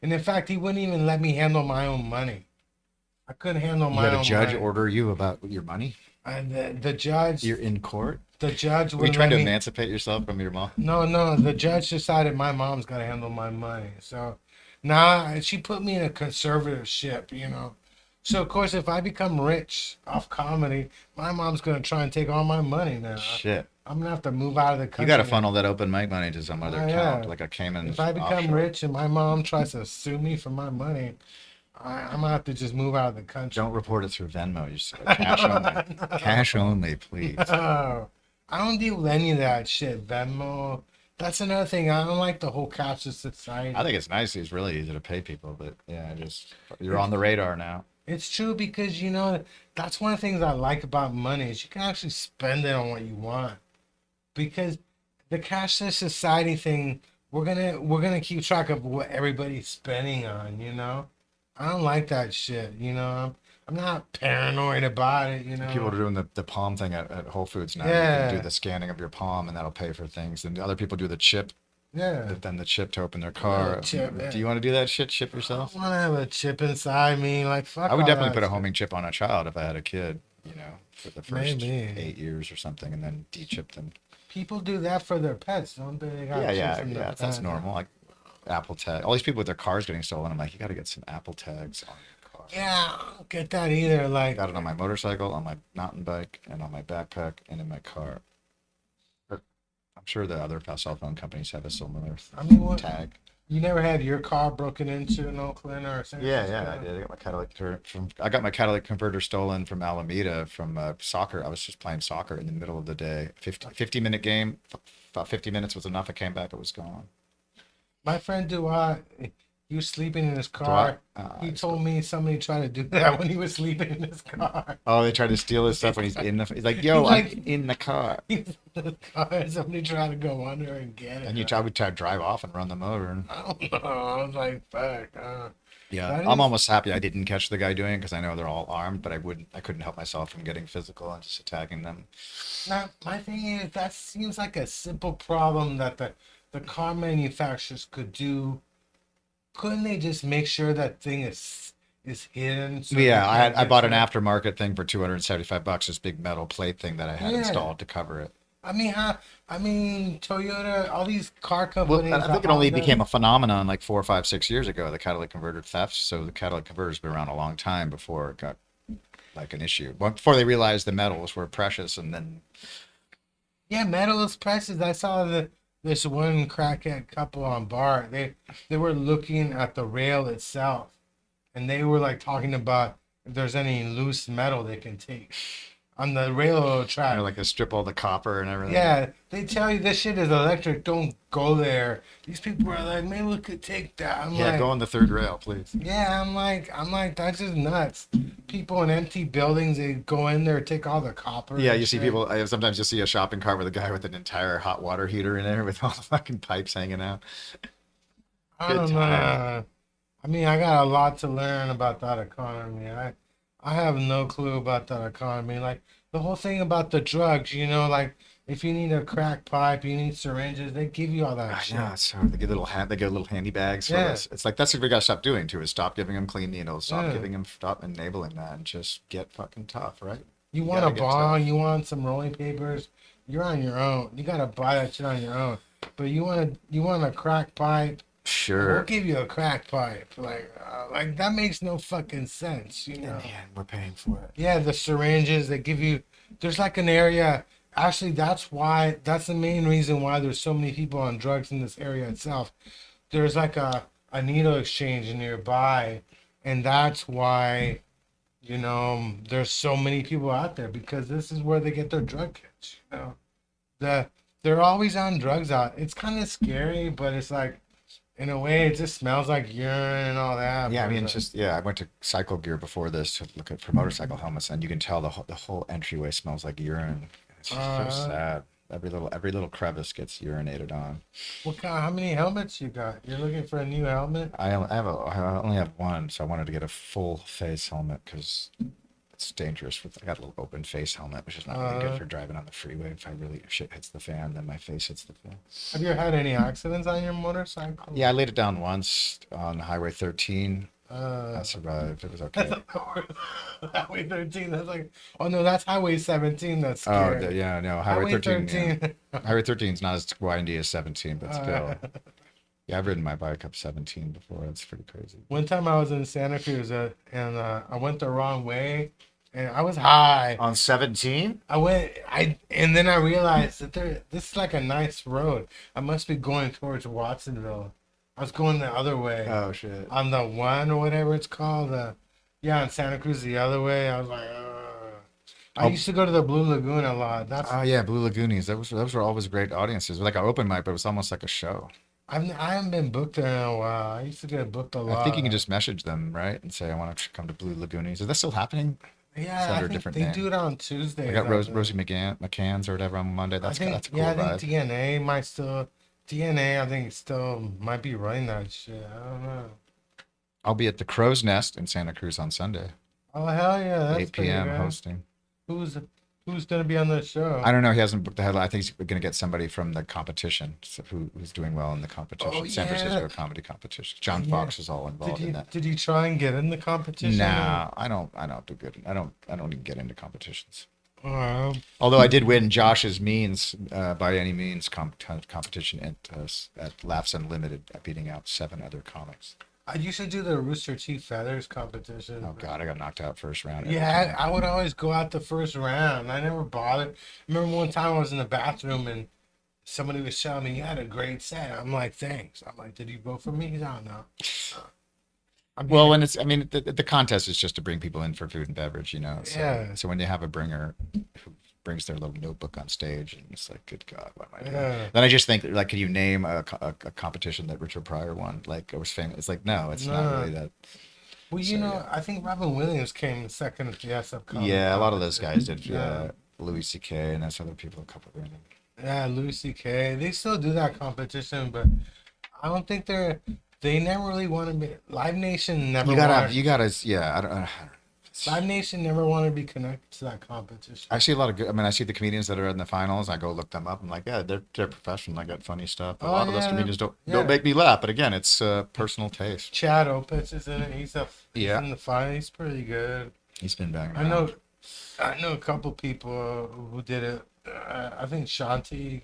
And in fact, he wouldn't even let me handle my own money. I couldn't handle You my had own a judge money. order you about your money. And the judge, You're in court. the judge Were you wouldn't trying let to me. emancipate yourself from your mom? No, the judge decided my mom's got to handle my money. So now she put me in a conservative ship, you know. So of course, if I become rich off comedy, my mom's gonna try and take all my money now. Shit. I'm gonna have to move out of the country. You got to funnel that open mic money to some other Oh, account, yeah. like a Cayman. If I become offshore. rich and my mom tries to sue me for my money, I'm gonna have to just move out of the country. Don't report it through Venmo. You just cash only. Cash only, please. Oh, I don't deal with any of that shit. Venmo. That's another thing. I don't like the whole cashless society. I think it's nice. It's really easy to pay people, but yeah, you're on the radar now. It's true because you know that's one of the things I like about money is you can actually spend it on what you want. Because the cashless society thing, we're gonna keep track of what everybody's spending on. You know, I don't like that shit. You know, I'm not paranoid about it. You know, People are doing the palm thing at Whole Foods now. You Yeah. can do the scanning of your palm, and that'll pay for things. And the other people do the chip, yeah. then the chip to open their car. chip, yeah. Do you want to do that shit? Chip yourself? I want to have a chip inside me. Like fuck. I would all definitely that put a shit. homing chip on a child if I had a kid. You know, for the first Maybe. 8 years or something, and then de-chip them. People do that for their pets, don't they? They got Yeah, chips in their that's pets. normal. Like Apple tag. All these people with their cars getting stolen. I'm like, you got to get some Apple tags on your car. Yeah, I don't get that either. I Like, got it on my motorcycle, on my mountain bike, and on my backpack, and in my car. But I'm sure the other cell phone companies have a similar I mean, what, tag. you never had your car broken into in Oakland or San Yeah, Francisco? I did. I got my catalytic converter stolen from Alameda from soccer. I was just playing soccer in the middle of the day. 50-minute game. About 50 minutes was enough. I came back. It was gone. My friend Duat, he was sleeping in his car. He told me somebody tried to do that when he was sleeping in his car. Oh, they tried to steal his stuff when he's in the. He's like, "Yo, He's like- I'm in the car." He was in the car and somebody tried to go under and get it. And I would try to drive off and run them over. And I don't know. I was like, fuck. yeah, That I'm is- almost happy I didn't catch the guy doing it because I know they're all armed, but I couldn't help myself from getting physical and just attacking them. Now, my thing is, that seems like a simple problem that the car manufacturers could do. Couldn't they just make sure that thing is hidden? So Yeah, they can't I get bought an to it? aftermarket thing for $275, this big metal plate thing that I had Yeah. installed to cover it. I mean, Toyota, all these car Well, companies. I think it only became a phenomenon like 4, 5, 6 years ago, the catalytic converter thefts. So the catalytic converter's been around a long time before it got like an issue. Before they realized the metals were precious, and then Yeah, metal is precious. I saw this one crackhead couple on bar. They were looking at the rail itself, and they were like talking about if there's any loose metal they can take on the railroad track. like they strip all the copper and everything. Yeah, they tell you this shit is electric. Don't go there. These people are like, maybe we could take that. I'm Yeah, like, go on the third rail, please. yeah, I'm like, that's just nuts. People in empty buildings, they go in there, take all the copper. Yeah, and you see shit. people. Sometimes you'll see a shopping cart with a guy with an entire hot water heater in there with all the fucking pipes hanging out. I Good don't know. time. I mean, I got a lot to learn about that economy. I have no clue about that economy. Like the whole thing about the drugs, like if you need a crack pipe, you need syringes, they give you all that I know. shit. It's hard. They get little handy bags for Yeah, this. It's like that's what we gotta stop doing too. Is stop giving them clean needles. yeah. Stop enabling that, and just get fucking tough, right? You You want a gotta get bong, tough. you want some rolling papers, you're on your own. You gotta buy that shit on your own. But you want a crack pipe, we'll Sure. give you a crack pipe. Like that makes no fucking sense, In the end, we're paying for it. Yeah, the syringes they give you. There's like an area. Actually, that's the main reason why there's so many people on drugs in this area itself. There's like a needle exchange nearby, and that's why, there's so many people out there because this is where they get their drug kits. The they're always on drugs out. It's kind of scary, but it's like in a way it just smells like urine and all that. Yeah, I But mean, it's just yeah. I went to Cycle Gear before this to look at for motorcycle helmets, and you can tell the whole entryway smells like urine. It's just so uh, sad. Every little crevice gets urinated on. how many helmets you got? You're looking for a new helmet? I only have one, so I wanted to get a full face helmet because it's dangerous. I got a little open face helmet, which is not really good Uh, for driving on the freeway. If shit hits the fan, then my face hits the fan. have you had any accidents on your motorcycle? Yeah, I laid it down once on Highway 13. I Uh, survived. It was that's okay. Highway 13. That's like, oh no, that's Highway 17. That's Oh, scary. yeah, no, Highway Highway 13. Yeah, 13. Highway 13 is not as windy as 17, but Uh, still. Yeah, I've ridden my bike up 17 before. It's pretty crazy. one time I was in Santa Cruz and I went the wrong way and I was high. On 17? And then I realized that this is like a nice road. I must be going towards Watsonville. I was going the other way. Oh shit. On the one or whatever it's called. Yeah, in Santa Cruz the other way. I was like, I Oh, used to go to the Blue Lagoon a lot. That's oh yeah, Blue Lagoonies. Those were always great audiences. Like an open mic, but it was almost like a show. I haven't been booked there in a while. I used to get booked a I think you can lot. just message them, right, and say I want to come to Blue Lagoonies. Is that still happening? It's Yeah, I under a think different they do name. it on I Tuesdays. got I think. Rosie McCann's or whatever on Monday. That's a cool I think vibe. DNA might still DNA. I think still might be running that shit. I don't know. I'll be at the Crow's Nest in Santa Cruz on Sunday, Oh hell yeah, that's 8 pretty p.m. good. hosting. Who's who's gonna be on the show? I don't know. He hasn't booked the headline. I think he's going to get somebody from the competition who's doing well in the Oh competition, San yeah, Francisco comedy competition. John yeah. Fox is all Did involved in you that. did you try and get in the competition? Nah, I don't. I don't do good. I don't even get into competitions. Or, Although I did win Josh's Means by any means competition at Laughs Unlimited, beating out 7 other comics. I used to do the Rooster Teeth Feathers competition. Oh God, I got knocked out first round every Yeah, time. I would always go out the first round. I never bothered. Remember one time I was in the bathroom and somebody was telling me you had a great set. I'm like, thanks. I'm like, did you vote for me? He's, I don't know. I mean, Well, when it's, I mean, the contest is just to bring people in for food and beverage, you know. So, yeah, so when you have a bringer who brings their little notebook on stage, and it's like, good God, what am I doing? yeah. Then I just think, like, can you name a competition that Richard Pryor won? Like, it was famous. It's like, no, it's not No. really that. Well, So yeah, I think Robin Williams came second at the SF comedy yeah, a lot of those guys competition. did. Yeah, Louis C.K. and that's other people, a couple of them. yeah, Louis C.K. They still do that competition, but I don't think they never really want to be. Live Nation never wanted. Yeah. I don't. Live Nation never wanted to be connected to that competition. I see a lot of good. I mean, I see the comedians that are in the finals. I go look them up. I'm like, yeah, they're professional. I got funny stuff. But a Oh lot of those yeah, comedians yeah. don't make me laugh. But again, it's personal taste. Chad Opitz is in it. He's Yeah, in the final. He's pretty good. he's been banging I know around. I know a couple people who did it. I think Shanti.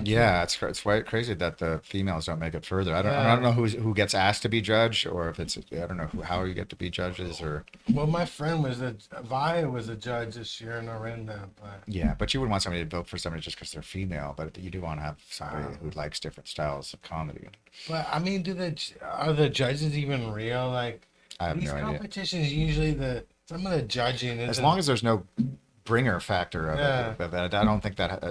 Yeah, it's quite crazy that the females don't make it further. I Yeah. don't know who gets asked to be judge, or if it's I don't know how you get to be judges, or Well, my friend Vaya was a judge this year in Orinda, but yeah. But you wouldn't want somebody to vote for somebody just because they're female. But you do want to have somebody uh, who likes different styles of comedy. I mean, are the judges even real? Like I have these no idea. competitions usually some of the judging As isn't. long as there's no bringer factor Yeah. of it, I don't think that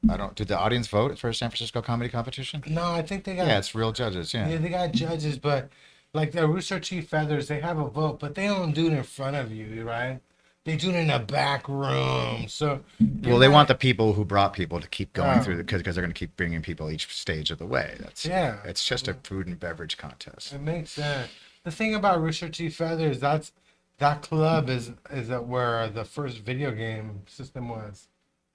I don't. Did the audience vote for a San Francisco comedy competition? No, I think they got Yeah, it's real judges. Yeah. yeah, they got judges, but like the Rooster Teeth Feathers, they have a vote, but they don't do it in front of you, right? they do it in a back room. So Well, they want the people who brought people to keep going Oh. through because they're going to keep bringing people each stage of the way. That's Yeah. It's just a food and beverage contest. It makes sense. The thing about Rooster Teeth Feathers, that club is that where the first video game system was.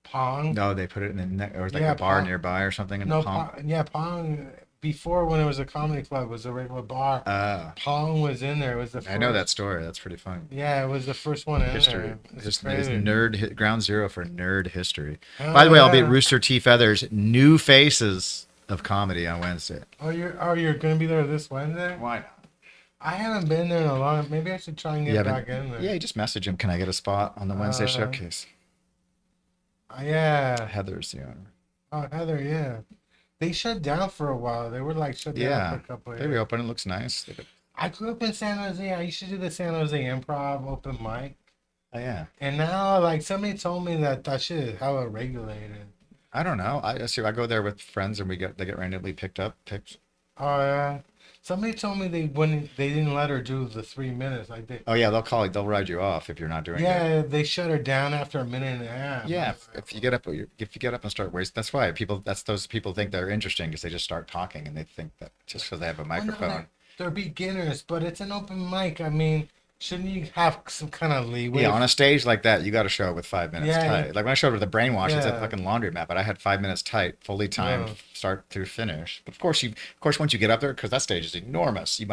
Pong. No, they put it in or like Yeah, a bar Pong. nearby or something in No, the Palm. Pong. Before, when it was a comedy club, was a regular bar. Pong was in there. It was the first. I know that story. That's pretty funny. Yeah, it was the first one in History. there. It's It's crazy. ground zero for nerd history. Oh, By the way, I'll be at yeah. Rooster T. Feathers, New Faces of Comedy on Wednesday. You're gonna be there this Wednesday? Why not? I haven't been there in a long. Maybe I should try and You get haven't- back in there. Yeah, you just message him. Can I get a spot on the Wednesday Uh, showcase? Yeah. Heather's the owner. Oh, Heather. Yeah. They shut down for a while. They were like shut down Yeah, for a couple of they years. reopened. It looks nice. I grew up in San Jose. I used to do the San Jose Improv open mic, Oh yeah. and now like somebody told me that shit is hella regulated. I don't know. I see. I go there with friends, and they get randomly picked. Oh yeah. Somebody told me they didn't let her do the 3 minutes like they. Oh yeah, they'll ride you off if you're not doing it. Yeah, they shut her down after a minute and a half. Yeah, if you get up, and start wasting, that's why those people think they're interesting because they just start talking and they think that just because they have a Well, no, microphone. they're beginners, but it's an open mic. I mean, shouldn't you have some kind of leeway? Yeah, on a stage like that, you got to show up with 5 minutes Yeah, tight. yeah. Like when I showed up with the brainwash, it's a Yeah. fucking laundromat, but I had 5 minutes tight, fully timed, Yeah. start to finish. But of course, once you get up there, because that stage is enormous, you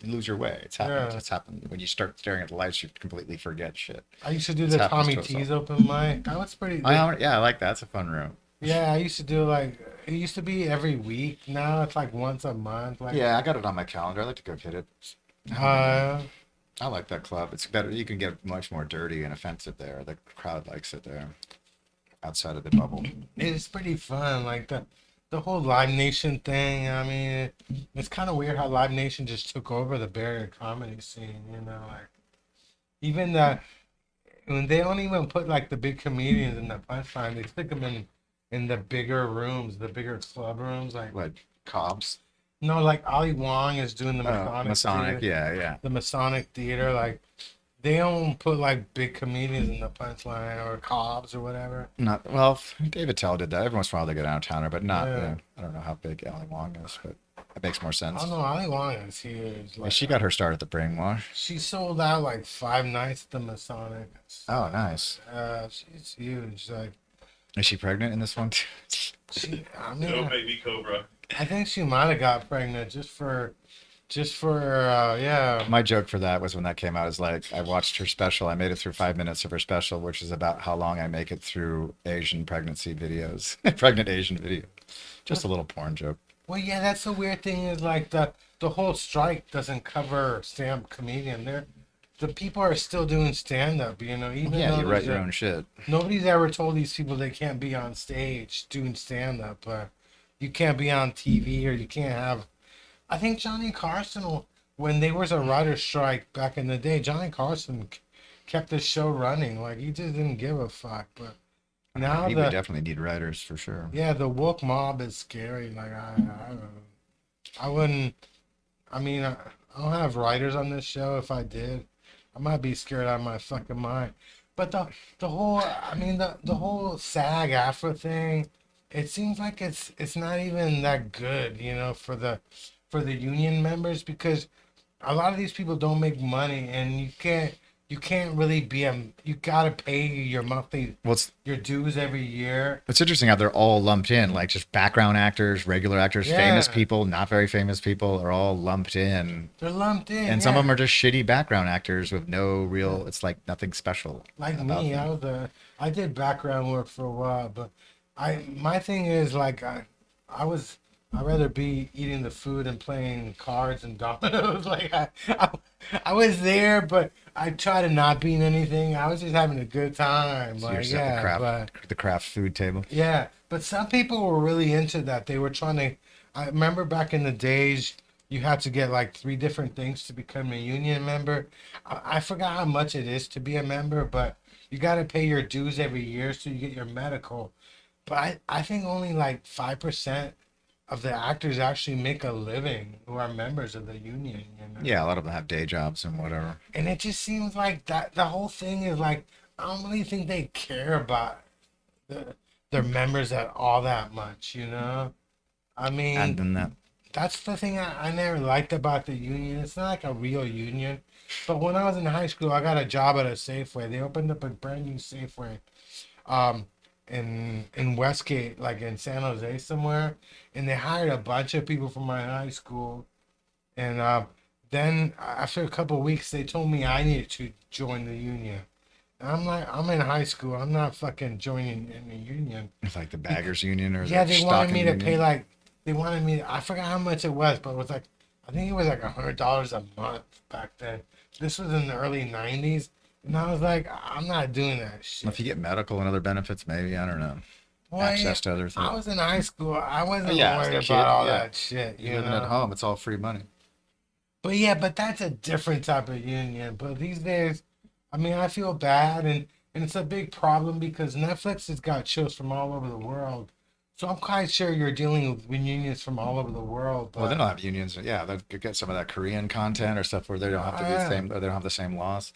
lose your way. It's happened. Yeah. It's happened. When you start staring at the lights, you completely forget shit. I used to do This the happens Tommy to us T's all. open mic. That was pretty. Yeah, I like that. It's a fun room. Yeah, I used to do like it used to be every week. Now it's like once a month. Like Yeah, I got it on my calendar. I like to go hit it. Uh, I like that club. It's better. You can get much more dirty and offensive there. The crowd likes it there, outside of the bubble. it's pretty fun. Like the whole Live Nation thing. I mean, it's kind of weird how Live Nation just took over the Barrier comedy scene. You know, like even when they don't even put like the big comedians in the punchline, they stick them in the bigger rooms, the bigger club rooms. Like What, Cobb's? no, like Ali Wong is doing the Masonic. Theater, Yeah. the Masonic Theater. Like they don't put like big comedians in the punchline or Cobbs or whatever. Not well. David Tell did that. Every once in a while they get out of towner, but not. Yeah. I don't know how big Ali Wong is, but it makes more sense. I don't know. Ali Wong is huge. Yeah, Like, she got her start at the Brainwash. she sold out like 5 nights at the Masonic. Oh, nice. She's huge. Like Is she pregnant in this one? I mean, No baby cobra. I think she might have got pregnant just for yeah. My joke for that was when that came out is like I watched her special. I made it through 5 minutes of her special, which is about how long I make it through Asian pregnancy videos, pregnant Asian video. Just a little porn joke. Well, yeah, that's the weird thing is like the whole strike doesn't cover stand-up comedian. The people are still doing stand-up, you know. Even Yeah, though you write there's your own shit. nobody's ever told these people they can't be on stage doing stand-up. You can't be on TV or you can't have. I think Johnny Carson, when there was a writer's strike back in the day, Johnny Carson kept the show running. Like he just didn't give a fuck. But now He would definitely need writers for sure. yeah, the woke mob is scary. Like I don't know. I wouldn't. I mean, I don't have writers on this show. If I did, I might be scared out of my fucking mind. But the whole, I mean, the whole SAG AFTRA thing, it seems like it's not even that good, you know, for the union members because a lot of these people don't make money and you can't really you gotta pay your monthly Well, your dues every year. it's interesting how they're all lumped in, like just background actors, regular actors, Yeah. famous people, not very famous people are all lumped in. They're lumped in. And some of yeah. them are just shitty background actors with no real, it's like nothing special. Like about me, them. I did background work for a while, but my thing is like I'd rather be eating the food and playing cards and dominoes. Like I was there, but I try to not be in anything. I was just having a good time. So you're Like just at yeah, the craft food table. yeah, but some people were really into that. They were trying to. I remember back in the days, you had to get like 3 different things to become a union member. I forgot how much it is to be a member, but you got to pay your dues every year so you get your medical. But I think only like 5% of the actors actually make a living who are members of the union. You know? Yeah, a lot of them have day jobs and whatever. And it just seems like that the whole thing is like I don't really think they care about the, their members at all that much. You know, I mean, And then that. that's the thing I never liked about the union. It's not like a real union. But when I was in high school, I got a job at a Safeway. They opened up a brand new Safeway, um, in Westgate, like in San Jose somewhere, and they hired a bunch of people from my high school. And then after a couple of weeks, they told me I needed to join the union. And I'm like, I'm in high school. I'm not fucking joining in the union. It's like the baggers union or Yeah, the they wanted stocking me to union? pay like they wanted me. I forgot how much it was, but it was like I think it was like $100 a month back then. This was in the early '90s, and I was like, I'm not doing that shit. If you get medical and other benefits, maybe, I don't know. Well, Access to other I things. was in high school. I wasn't Yeah, as a worried kid, about all yeah. that shit. You You're living know? at home, it's all free money. But yeah, but that's a different type of union. But these days, I mean, I feel bad, and it's a big problem because Netflix has got shows from all over the world. So I'm quite sure you're dealing with unions from all over the world. But Well, they don't have unions. Yeah, they could get some of that Korean content or stuff where they don't have to be the same, or they don't have the same laws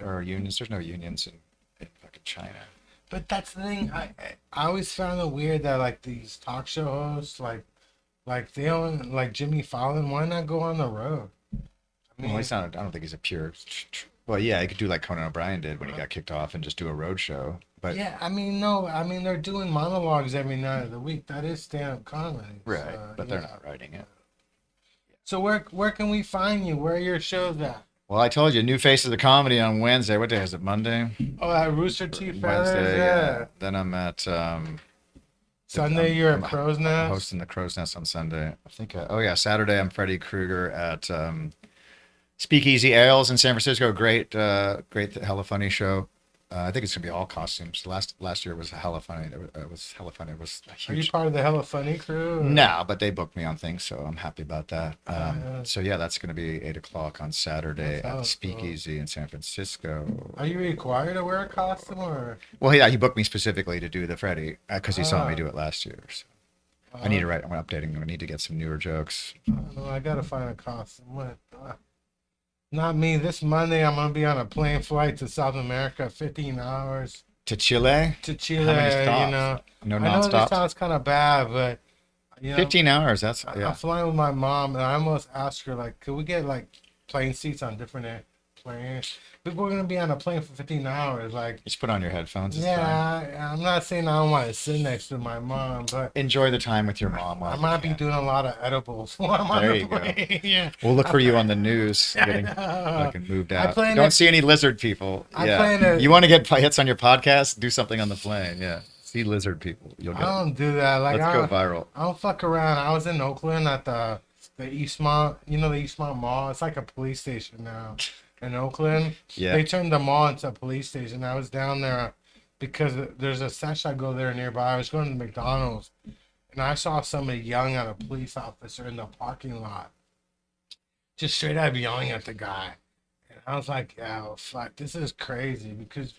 or unions. There's no unions in fucking China. But that's the thing. I always found it weird that like these talk show hosts, like they don't like Jimmy Fallon. Why not go on the road? I mean, Well, he's not. I don't think he's a pure. Well, yeah, he could do like Conan O'Brien did when he got kicked off and just do a road show. But yeah. I mean, no. I mean, they're doing monologues every night of the week. That is stand-up comedy. right, So, but they're yeah. not writing it. So where can we find you? Where are your shows at? Well, I told you, New Faces of Comedy on Wednesday. What day is it? Monday. Oh, at Rooster Teeth Feathers. Wednesday. Yeah. Then I'm at. Sunday, you're at I'm Crow's I'm Nest. hosting the Crow's Nest on Sunday. I think. Oh yeah, Saturday I'm Freddy Krueger at Speakeasy Ales in San Francisco. Great, hella funny show. I think it's gonna be all costumes. Last year was hella funny. It was hella funny. It was a Are you huge. part of the Hella Funny crew? or- No, but they booked me on things, so I'm happy about that. yeah. So yeah, that's gonna be 8 o'clock on Saturday That's at the cool. Speakeasy in San Francisco. Are you required to wear a costume or? Well, yeah, he booked me specifically to do the Freddy because he saw me Ah. do it last year. So I need to write. I'm updating. I need to get some newer jokes. I don't know. I gotta find a costume. What? Not me. This Monday, I'm gonna be on a plane flight to South America, 15 hours To Chile? to Chile. How many stops? You know, No I know this nonstop. sounds kind of bad, but you know, 15 hours. That's I'm yeah. flying with my mom, and I almost asked her like, could we get like plane seats on different planes? But we're gonna be on a plane for 15 hours. Like, Just put on your headphones. It's fine. yeah, I'm not saying I don't want to sit next to my mom, but Enjoy the time with your mom. while I you might be can. doing a lot of edibles while I'm on There the you go. plane. Yeah. We'll look for you on the news getting know. fucking moved I out. plan Don't to- see any lizard people. I Yeah. plan to- You want to get hits on your podcast? Do something on the plane. Yeah. See lizard people. You'll I get. don't do that. Like Let's go viral. I don't fuck around. I was in Oakland at the Eastmont. You know the Eastmont Mall. It's like a police station now in Oakland. Yeah. They turned the mall into a police station. I was down there because there's a sesh I go there nearby. I was going to McDonald's, and I saw somebody yelling at a police officer in the parking lot, just straight up yelling at the guy. And I was like, "Oh fuck, this is crazy." Because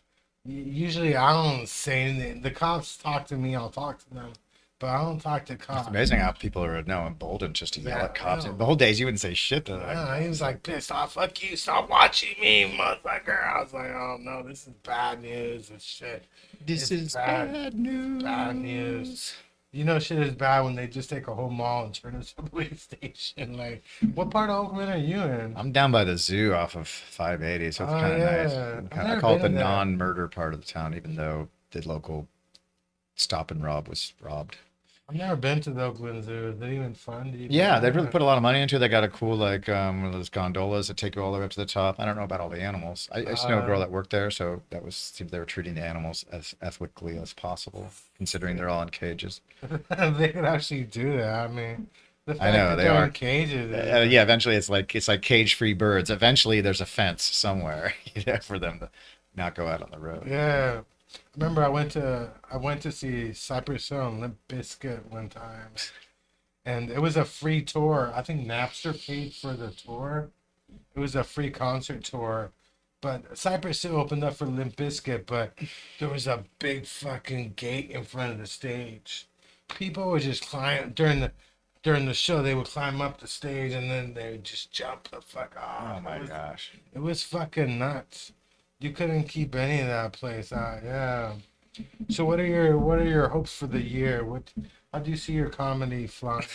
usually I don't say anything. The cops talk to me. I'll talk to them, but I don't talk to cops. It's amazing how people are now emboldened just to yell Yeah, at cops. I know. The whole days you wouldn't say shit to them. Yeah, he was like pissed off. Fuck you! Stop watching me, motherfucker! I was like, "Oh no, this is bad news and shit." This It's is bad. bad news. Bad news. You know, shit is bad when they just take a whole mall and turn it into a police station. Like, what part of Oakland are you in? I'm down by the zoo off of 580, so it's Oh, kind of yeah. nice. I've I never call it the been there. non-murder part of the town, even though the local stop and rob was robbed. I've never been to the Oakland Zoo. Is it even fun? Do you Yeah, think? they really put a lot of money into it. They got a cool one of those gondolas that take you all the way up to the top. I don't know about all the animals. I just know a girl that worked there, so seemed they were treating the animals as ethically as possible, considering they're all in cages. They could actually do that. I mean, the fact know, that they they're are. in cages. Yeah, eventually it's like cage-free birds. Eventually there's a fence somewhere, for them to not go out on the road. Yeah. I remember I went to see Cypress Hill and Limp Bizkit one time, and it was a free tour. I think Napster paid for the tour. It was a free concert tour, but Cypress Hill opened up for Limp Bizkit, but there was a big fucking gate in front of the stage. people would just climb during the show. They would climb up the stage and then they would just jump the fuck off. Oh my gosh. It was fucking nuts. You couldn't keep any of that place out. Yeah. So what are your hopes for the year? How do you see your comedy flying?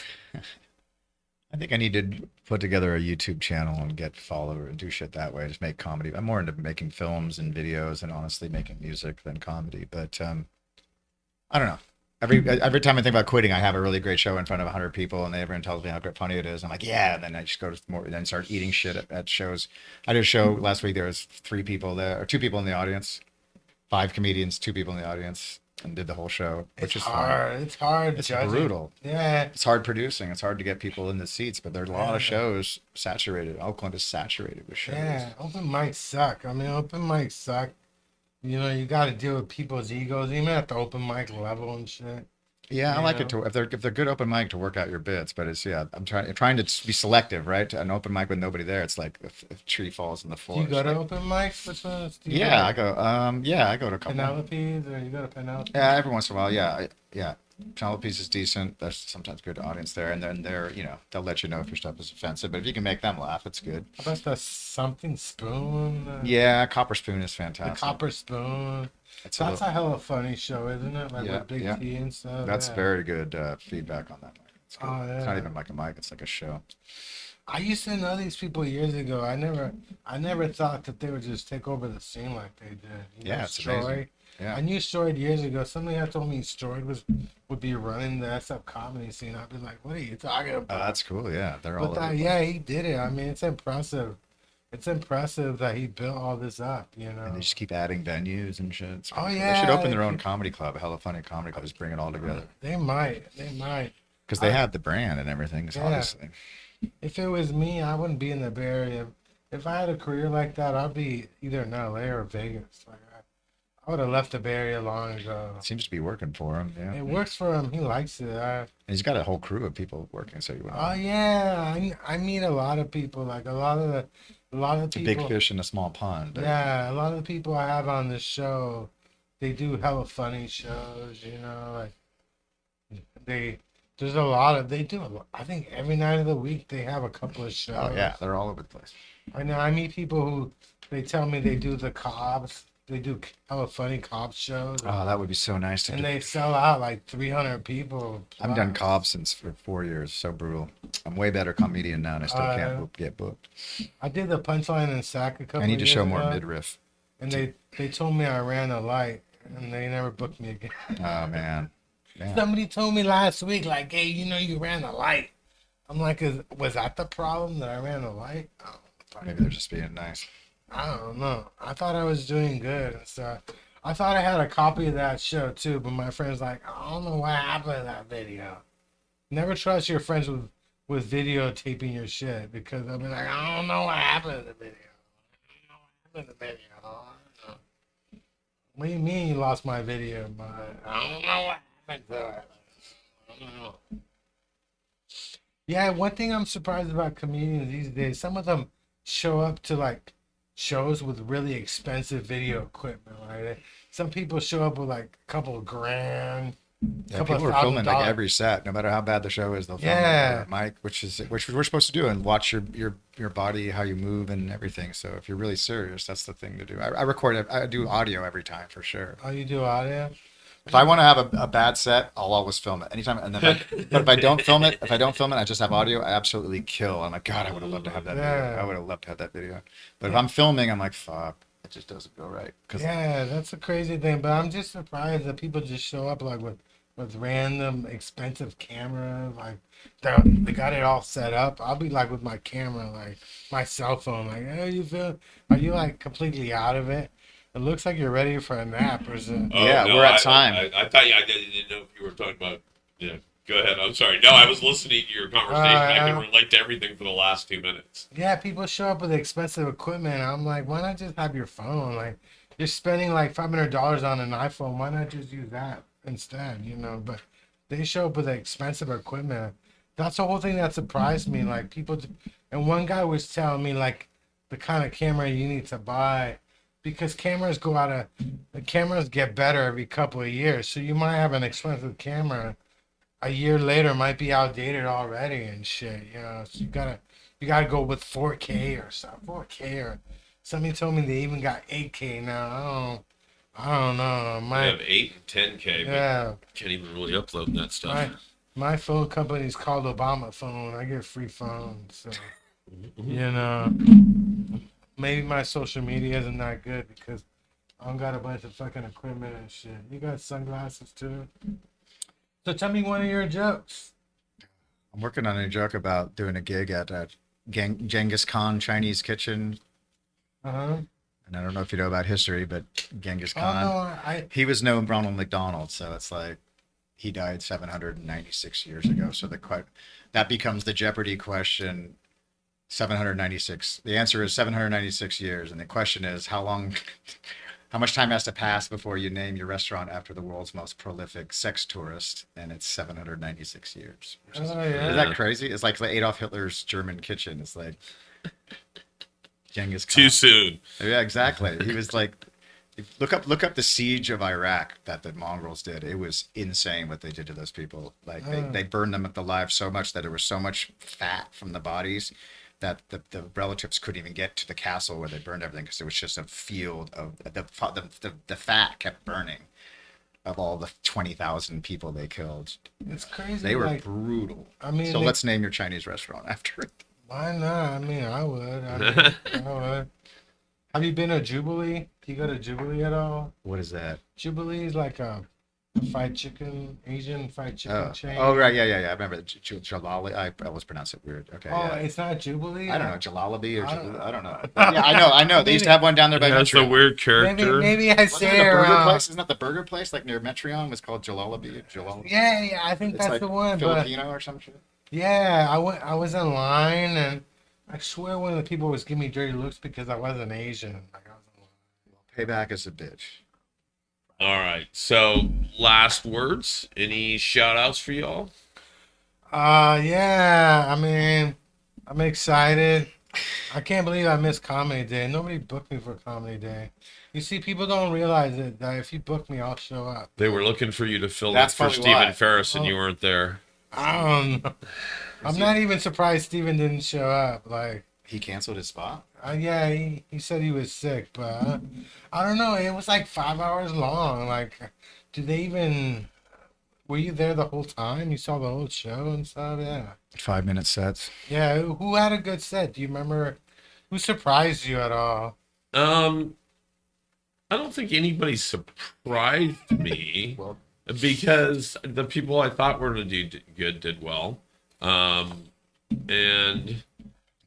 I think I need to put together a YouTube channel and get followers and do shit that way. Just make comedy. I'm more into making films and videos and honestly making music than comedy. But I don't know. Every time I think about quitting, I have a really great show in front of 100 people, and everyone tells me how great funny it is. I'm like, yeah. And then I just go to more, then start eating shit at shows. I did a show last week. There was 3 people there, or 2 people in the audience, 5 comedians, 2 people in the audience, and did the whole show, which is hard. fun. It's hard. It's judging. brutal. Yeah. It's hard producing. It's hard to get people in the seats, but there's a lot of shows saturated. Oakland is saturated with shows. Yeah. Open mics suck. I mean, open mics suck. You know, you got to deal with people's egos, even at the open mic level and shit. Yeah, I You like know? it to if they're good open mic to work out your bits, but it's I'm trying to be selective, right? An open mic with nobody there, it's like if a tree falls in the Do forest. you go to like- open mics? Which ones? Do you yeah, I go go. Yeah, I go to a to couple. Penelope's or you go to Penelope? Yeah, every once in a while. Yeah, yeah. Penelope's is decent. There's sometimes good audience there, and then they'll let you know if your stuff is offensive. But if you can make them laugh, it's good. How about the something spoon? Yeah, Copper Spoon is The fantastic. copper spoon. It's That's a hell of a funny show, isn't it? Like Yeah, with Big yeah. T and stuff. That's yeah. very good feedback on that mic. It's good. Oh, It's not yeah. even like a mic; it's like a show. I used to know these people years ago. I never thought that they would just take over the scene like they did. You Yeah, know, it's Stroy. amazing. Yeah. I knew Stroy years ago. Somebody had told me Stroy would be running the SF comedy scene. I'd be like, what are you talking Oh, about? that's cool. Yeah, they're all. But over the place. yeah, he did it. I mean, it's impressive. It's impressive that he built all this up, you know. And they just keep adding venues and shit. It's pretty Oh, cool. yeah, They should open their they own keep- comedy club, a hella funny comedy club. Just bring it all together They might. because they I- have the brand and everything. So Yeah. obviously, If it was me, I wouldn't be in the Bay Area. If I had a career like that, I'd be either in LA or Vegas. Like I would have left the Bay Area long ago. it seems to be working for him. Yeah, It works for him. He likes it. and he's got a whole crew of people working. So you Oh yeah, I meet a lot of people. Like a lot of it's a people. big fish in a small pond. But Yeah, a lot of the people I have on this show, they do hella funny shows. You know, like there's a lot of they do. I think every night of the week they have a couple of shows. Oh yeah, they're all over the place. I know. I meet people who they tell me they do the cops. They do hella funny cop shows. Oh, that would be so nice to And do. they sell out like 300 people. I've done plus. cob since for 4 years. So brutal. I'm way better comedian now, and I still Yeah. can't get booked. I did the punchline in SAC a couple I need to years show more ago, midriff. and they told me I ran a light, and they never booked me again. Oh man. Yeah. Somebody told me last week, like, hey, you ran a light. I'm like, was that the problem that I ran a light? Oh, Maybe they're just being nice. I don't know. I thought I was doing good and stuff. I thought I had a copy of that show too, but my friend's like, I don't know what happened to that video. Never trust your friends with videotaping your shit because they'll be like, I don't know what happened to the video. I don't know what happened to the video. I don't know. What do you mean you lost my video? But I don't know what happened to it. I don't know. Yeah, one thing I'm surprised about comedians these days, some of them show up to like shows with really expensive video equipment, right? Some people show up with like a couple of grand, Yeah, couple people of are filming like $1,000. every set, no matter how bad the show is. They'll film Yeah. it, Mike, which we're supposed to do, and watch your body, how you move, and everything. So if you're really serious, that's the thing to do. I record it. I do audio every time for sure. Oh, you do audio? If I want to have a bad set, I'll always film it anytime. And then, but if I don't film it, I just have audio. I absolutely kill. I'm like, God, I would have loved to have that video. Yeah. I would have loved to have that video. But if I'm filming, I'm like, fuck, it just doesn't go right. Cause Yeah, that's a crazy thing. But I'm just surprised that people just show up like with random expensive cameras. Like they got it all set up. I'll be like with my camera, like my cell phone, like, hey, are you like completely out of it? It looks like you're ready for a nap or something. Yeah, we're at time. I thought I didn't know if you were talking about. Yeah, go ahead. I'm sorry. No, I was listening to your conversation. I can relate to everything for the last 2 minutes. Yeah, people show up with expensive equipment. I'm like, why not just have your phone? Like, you're spending like $500 on an iPhone. Why not just use that instead? You know, but they show up with expensive equipment. That's the whole thing that surprised me. Like and one guy was telling me like the kind of camera you need to buy because cameras get better every couple of years. So you might have an expensive camera, a year later might be outdated already and shit. You know, so you gotta go with 4K or something. 4K or somebody told me they even got 8K now. I don't know. We My have 8 and 10K, but yeah, can't even really upload that stuff. my phone company's called Obama Phone. I get free phones, so you know. Maybe my social media isn't that good because I don't got a bunch of fucking equipment and shit. You got sunglasses too. So tell me one of your jokes. I'm working on a joke about doing a gig at Genghis Khan Chinese Kitchen. Uh-huh. And I don't know if you know about history, but Genghis Oh Khan, no, he was no Ronald McDonald, so it's like he died 796 years ago. So that becomes the Jeopardy question. 796. The answer is 796 years, and the question is how much time has to pass before you name your restaurant after the world's most prolific sex tourist? And it's 796 years. oh yeah. Is that crazy? It's like Adolf Hitler's German kitchen. It's like Genghis Khan. Too soon. Yeah, exactly. He was like, look up the siege of Iraq that the Mongols did. It was insane what they did to those people. Like they burned them alive so much that there was so much fat from the bodies that the relatives couldn't even get to the castle where they burned everything because it was just a field of the fat kept burning of all the 20,000 people they killed. It's crazy. They were like, brutal. I mean, So let's name your Chinese restaurant after it. why not? I mean, I would. I would. Have you been to Jubilee? Do you go to Jubilee at all? What is that? Jubilee is like a fried chicken, Asian fried chicken chain. Oh, right, yeah. I remember the Jalali. I always pronounce it weird. Okay. Oh, Yeah. it's not Jubilee. I don't know, Jalalabi or I don't- I don't know. Yeah, I know. They used to have one down there by That's the Metreon. weird character. Maybe I Wasn't say it it a burger wrong. place? Isn't that the burger place like near Metreon? Was called Jalalabi. Yeah, I think It's that's like the one. But Filipino or some shit. yeah, I was in line and I swear one of the people was giving me dirty looks because I wasn't Asian. Like I was in line. Payback is a bitch. All right. So, last words. Any shout outs for y'all? Yeah. I mean, I'm excited. I can't believe I missed Comedy Day. Nobody booked me for Comedy Day. You see, people don't realize it that if you book me, I'll show up. They were looking for you to fill in That's for probably Stephen why. Ferris, and you weren't there. I don't know. I'm not even surprised Steven didn't show up. Like, He canceled his spot. yeah, he said he was sick, but I don't know. It was like 5 hours long. Like, did they even? Were you there the whole time? You saw the whole show and stuff. Yeah. 5-minute sets. Yeah. Who had a good set? Do you remember? Who surprised you at all? I don't think anybody surprised me Well, because the people I thought were going to do good did well. And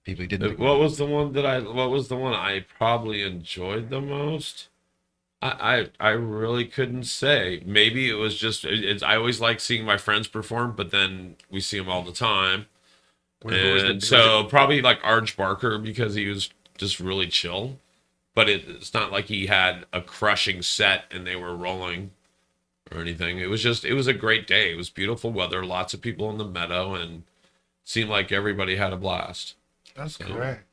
people didn't. what was the one I probably enjoyed the most? I really couldn't say. Maybe it was just I always like seeing my friends perform, but then we see them all the time. And so probably like Arj Barker because he was just really chill. But it's not like he had a crushing set and they were rolling or anything. It was a great day. It was beautiful weather, lots of people in the meadow, and seemed like everybody had a blast. That's So- correct.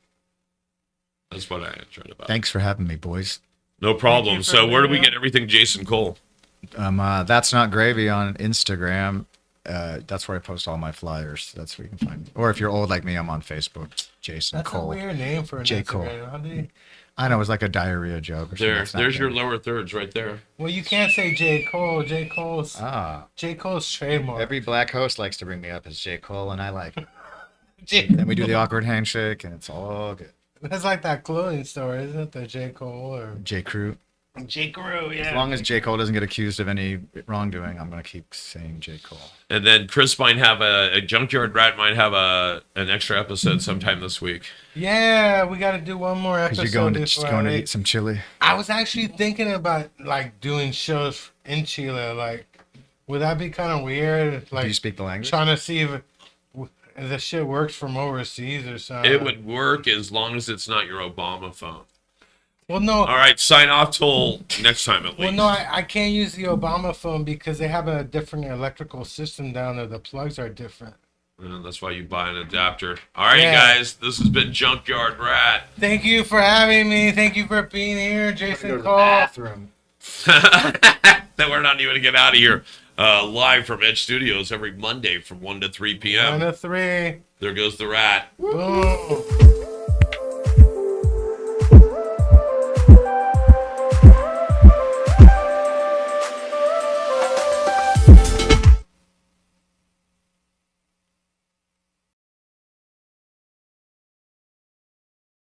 That's what I enjoyed about it. Thanks for having me, boys. No problem. for So where do we being get everything Jason Cole? That's Not Gravy on Instagram. That's where I post all my flyers. That's where you can find me. Or if you're old like me, I'm on Facebook. Jason That's Cole. a weird name for an J. Cole. Instagram. How do you... I know it was like a diarrhea joke. Or something. That's not There's your good. lower thirds right there. Well, you can't say J. Cole. J. Cole's trademark. Every black host likes to bring me up as J. Cole, and I like it. J- Then we do the awkward handshake, and it's all good. That's like that clothing store, isn't it? The J. Cole or J. Crew. J. Crew, yeah. As long as J. Cole doesn't get accused of any wrongdoing, I'm going to keep saying J. Cole. And then Chris might have a Junkyard Rat might have an extra episode sometime this week. Yeah, we got to do one more episode. Because you're before going I to leave. eat some chili. I was actually thinking about like doing shows in Chile. Like, would that be kind of weird? Do Like, you speak the language? trying to see if the shit works from overseas or something. It would work as long as it's not your Obama phone. Well, no. All right, sign off till next time at least. Well, no, I can't use the Obama phone because they have a different electrical system down there. The plugs are different. That's why you buy an adapter. All right, Yeah. guys, this has been Junkyard Rat. Thank you for having me. Thank you for being here, Jason Cole. bathroom. That we're not even gonna get out of here. live from Edge Studios every Monday from 1 to 3 p.m. 1 to 3. There goes the rat. Boom.